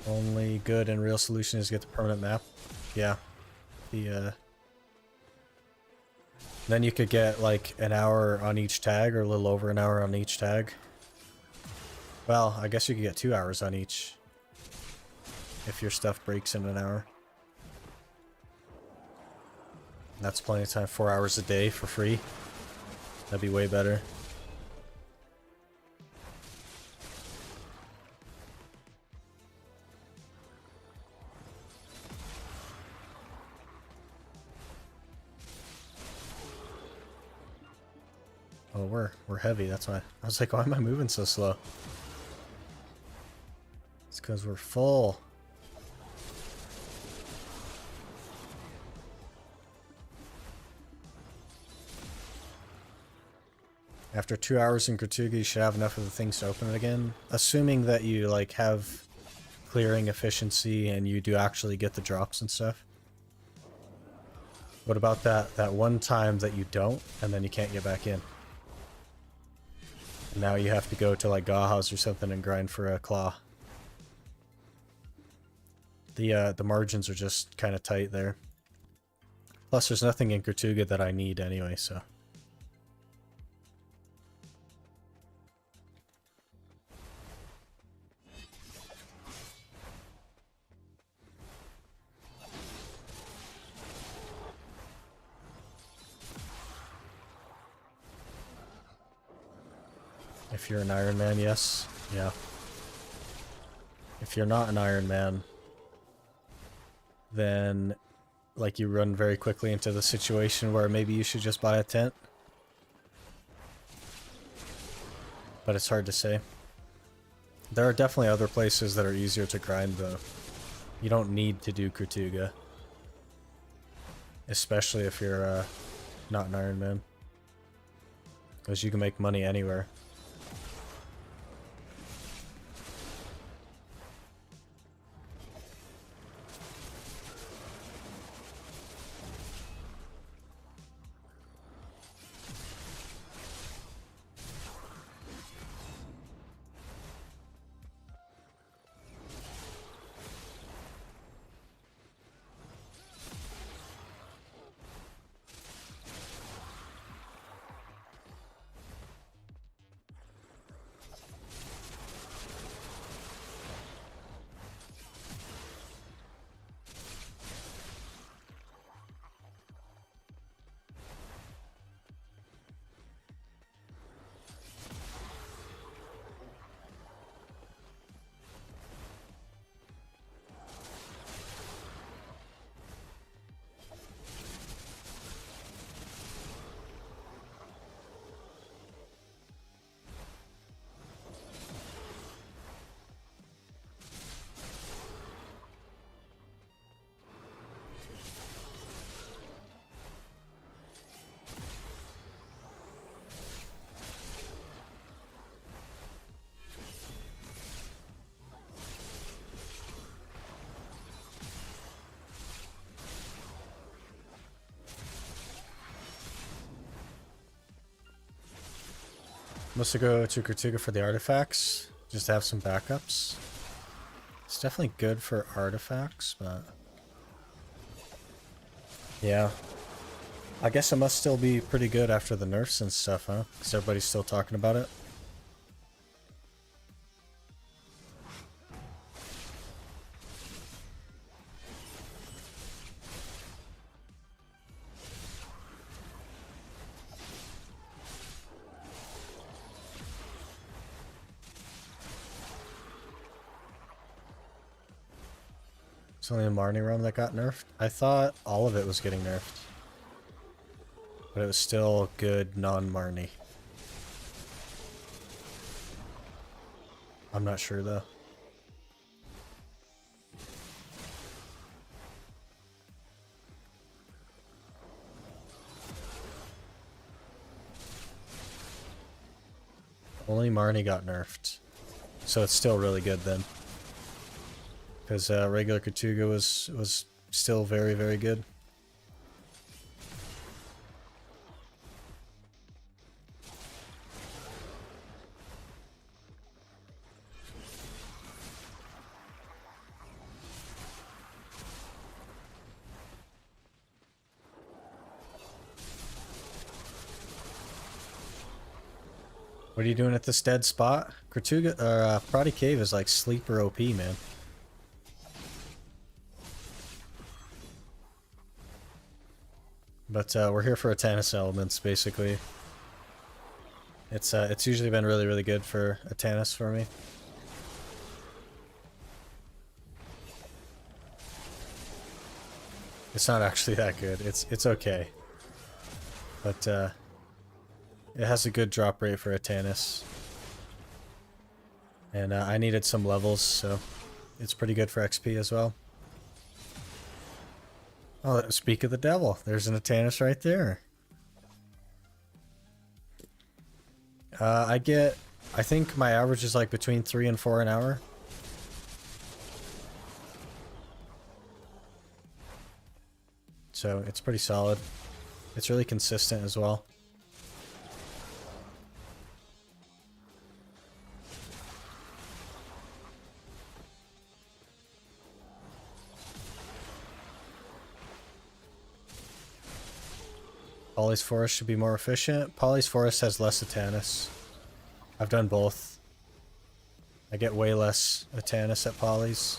Only good and real solution is get the permanent map. Yeah, the then you could get like an hour on each tag, or a little over an hour on each tag. Well, I guess you could get 2 hours on each if your stuff breaks in an hour. That's plenty of time. 4 hours a day for free. That'd be way better. Oh, we're heavy, that's why. I was like, why am I moving so slow? It's because we're full. After 2 hours in Gratuga, you should have enough of the things to open it again. Assuming that you, like, have clearing efficiency and you do actually get the drops and stuff. What about that one time that you don't, and then you can't get back in? Now you have to go to like Gaha's or something and grind for a claw. The margins are just kind of tight there. Plus there's nothing in Gratuga that I need anyway, so. If you're an Ironman, yes. Yeah. If you're not an Ironman, then like you run very quickly into the situation where maybe you should just buy a tent. But it's hard to say. There are definitely other places that are easier to grind though. You don't need to do Gratuga. Especially if you're not an Ironman. Because you can make money anywhere. Must go to Gratuga for the artifacts, just to have some backups. It's definitely good for artifacts, but... yeah. I guess it must still be pretty good after the nerfs and stuff, huh? Because everybody's still talking about it. It's only the Marnie realm that got nerfed. I thought all of it was getting nerfed. But it was still good non-Marnie. I'm not sure though. Only Marnie got nerfed. So it's still really good then. Because regular Gratuga was still very, very good. What are you doing at this dead spot? Gratuga, or Prodi Cave is like sleeper OP, man. But we're here for Atanus elements, basically. It's usually been really, really good for Atanus for me. It's not actually that good. It's okay. But it has a good drop rate for Atanus. And I needed some levels, so it's pretty good for XP as well. Oh, speak of the devil. There's an Atanus right there. I think my average is like between 3 and 4 an hour. So it's pretty solid. It's really consistent as well. Polly's Forest should be more efficient. Polly's Forest has less Atanus. I've done both. I get way less Atanus at Polly's.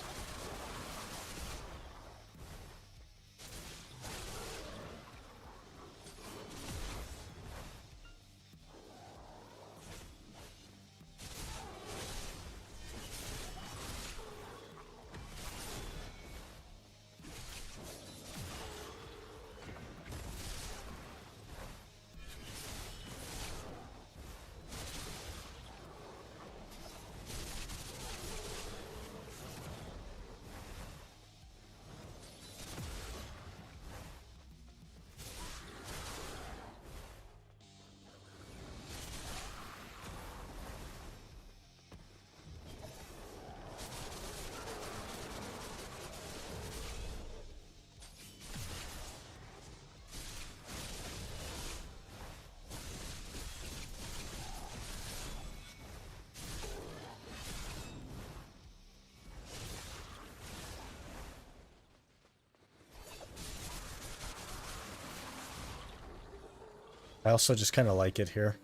I also just kind of like it here.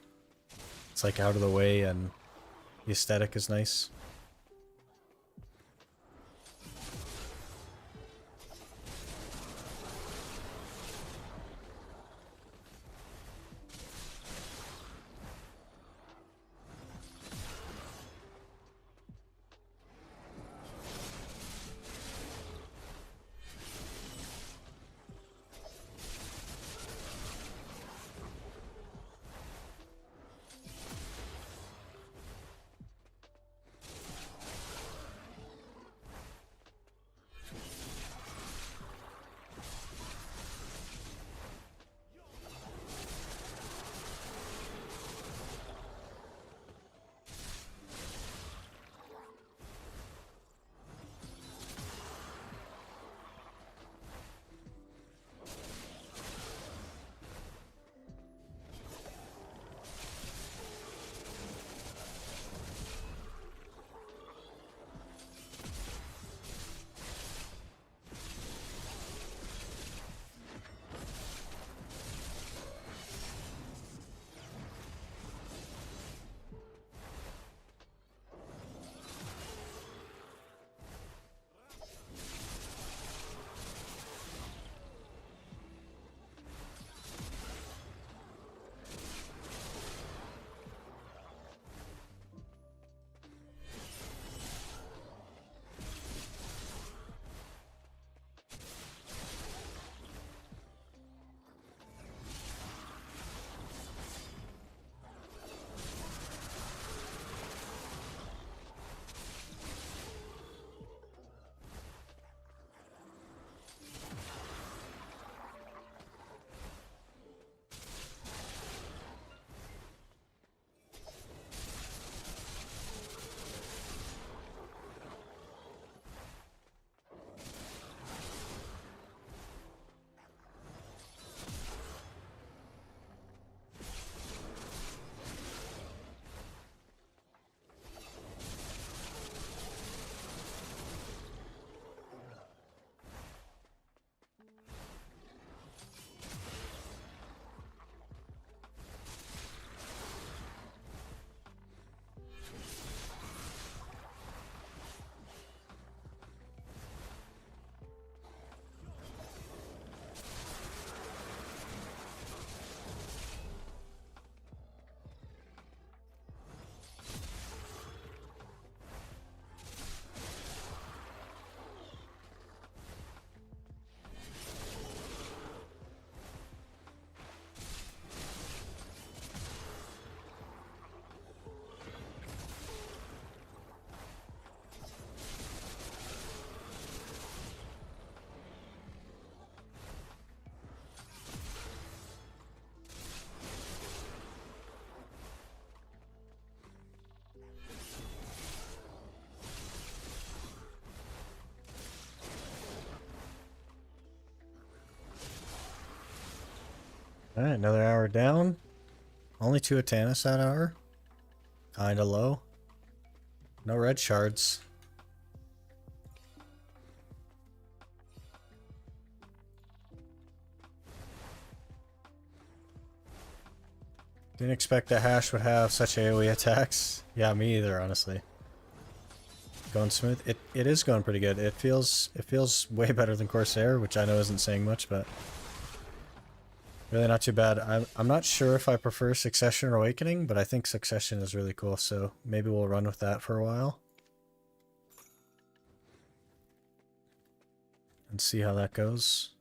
It's like out of the way and the aesthetic is nice. Alright, another hour down. Only 2 Atanas that hour. Kinda low. No red shards. Didn't expect that Hash would have such AoE attacks. Yeah, me either, honestly. Going smooth. It is going pretty good. It feels way better than Corsair, which I know isn't saying much, but really not too bad. I'm not sure if I prefer Succession or Awakening, but I think Succession is really cool, so maybe we'll run with that for a while. And see how that goes.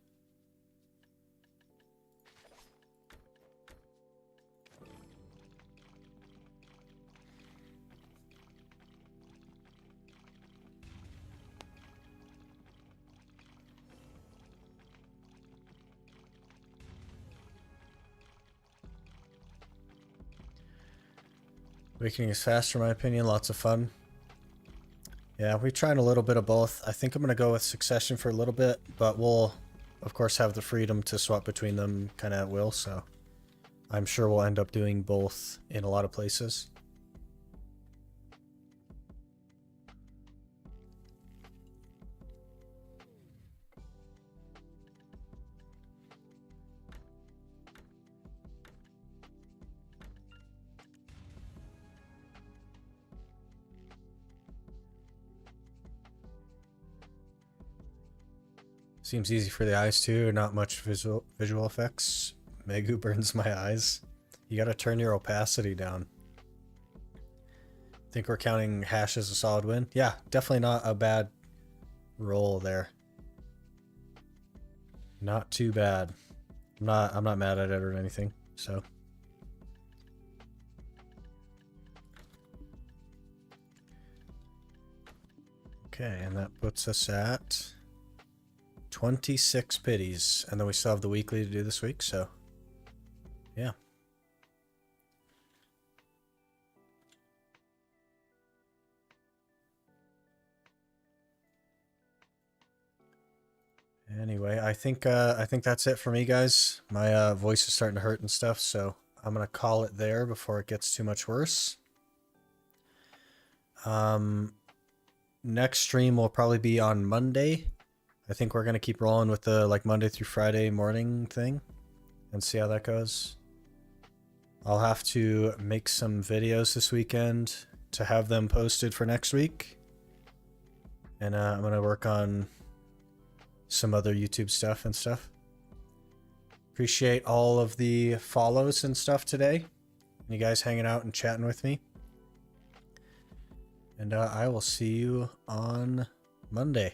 Awakening is faster in my opinion, lots of fun. Yeah, we're trying a little bit of both. I think I'm going to go with Succession for a little bit, but we'll, of course, have the freedom to swap between them kind of at will, so I'm sure we'll end up doing both in a lot of places. Seems easy for the eyes too, not much visual effects. Megu burns my eyes. You gotta turn your opacity down. Think we're counting Hash as a solid win? Yeah, definitely not a bad roll there. Not too bad. I'm not mad at it or anything, so. Okay, and that puts us at 26 pities, and then we still have the weekly to do this week, so yeah. Anyway, I think that's it for me, guys. My voice is starting to hurt and stuff, so I'm gonna call it there before it gets too much worse. Next stream will probably be on Monday. I think we're gonna keep rolling with the like Monday through Friday morning thing and see how that goes. I'll have to make some videos this weekend to have them posted for next week. And I'm gonna work on some other YouTube stuff and stuff. Appreciate all of the follows and stuff today. You guys hanging out and chatting with me. And I will see you on Monday.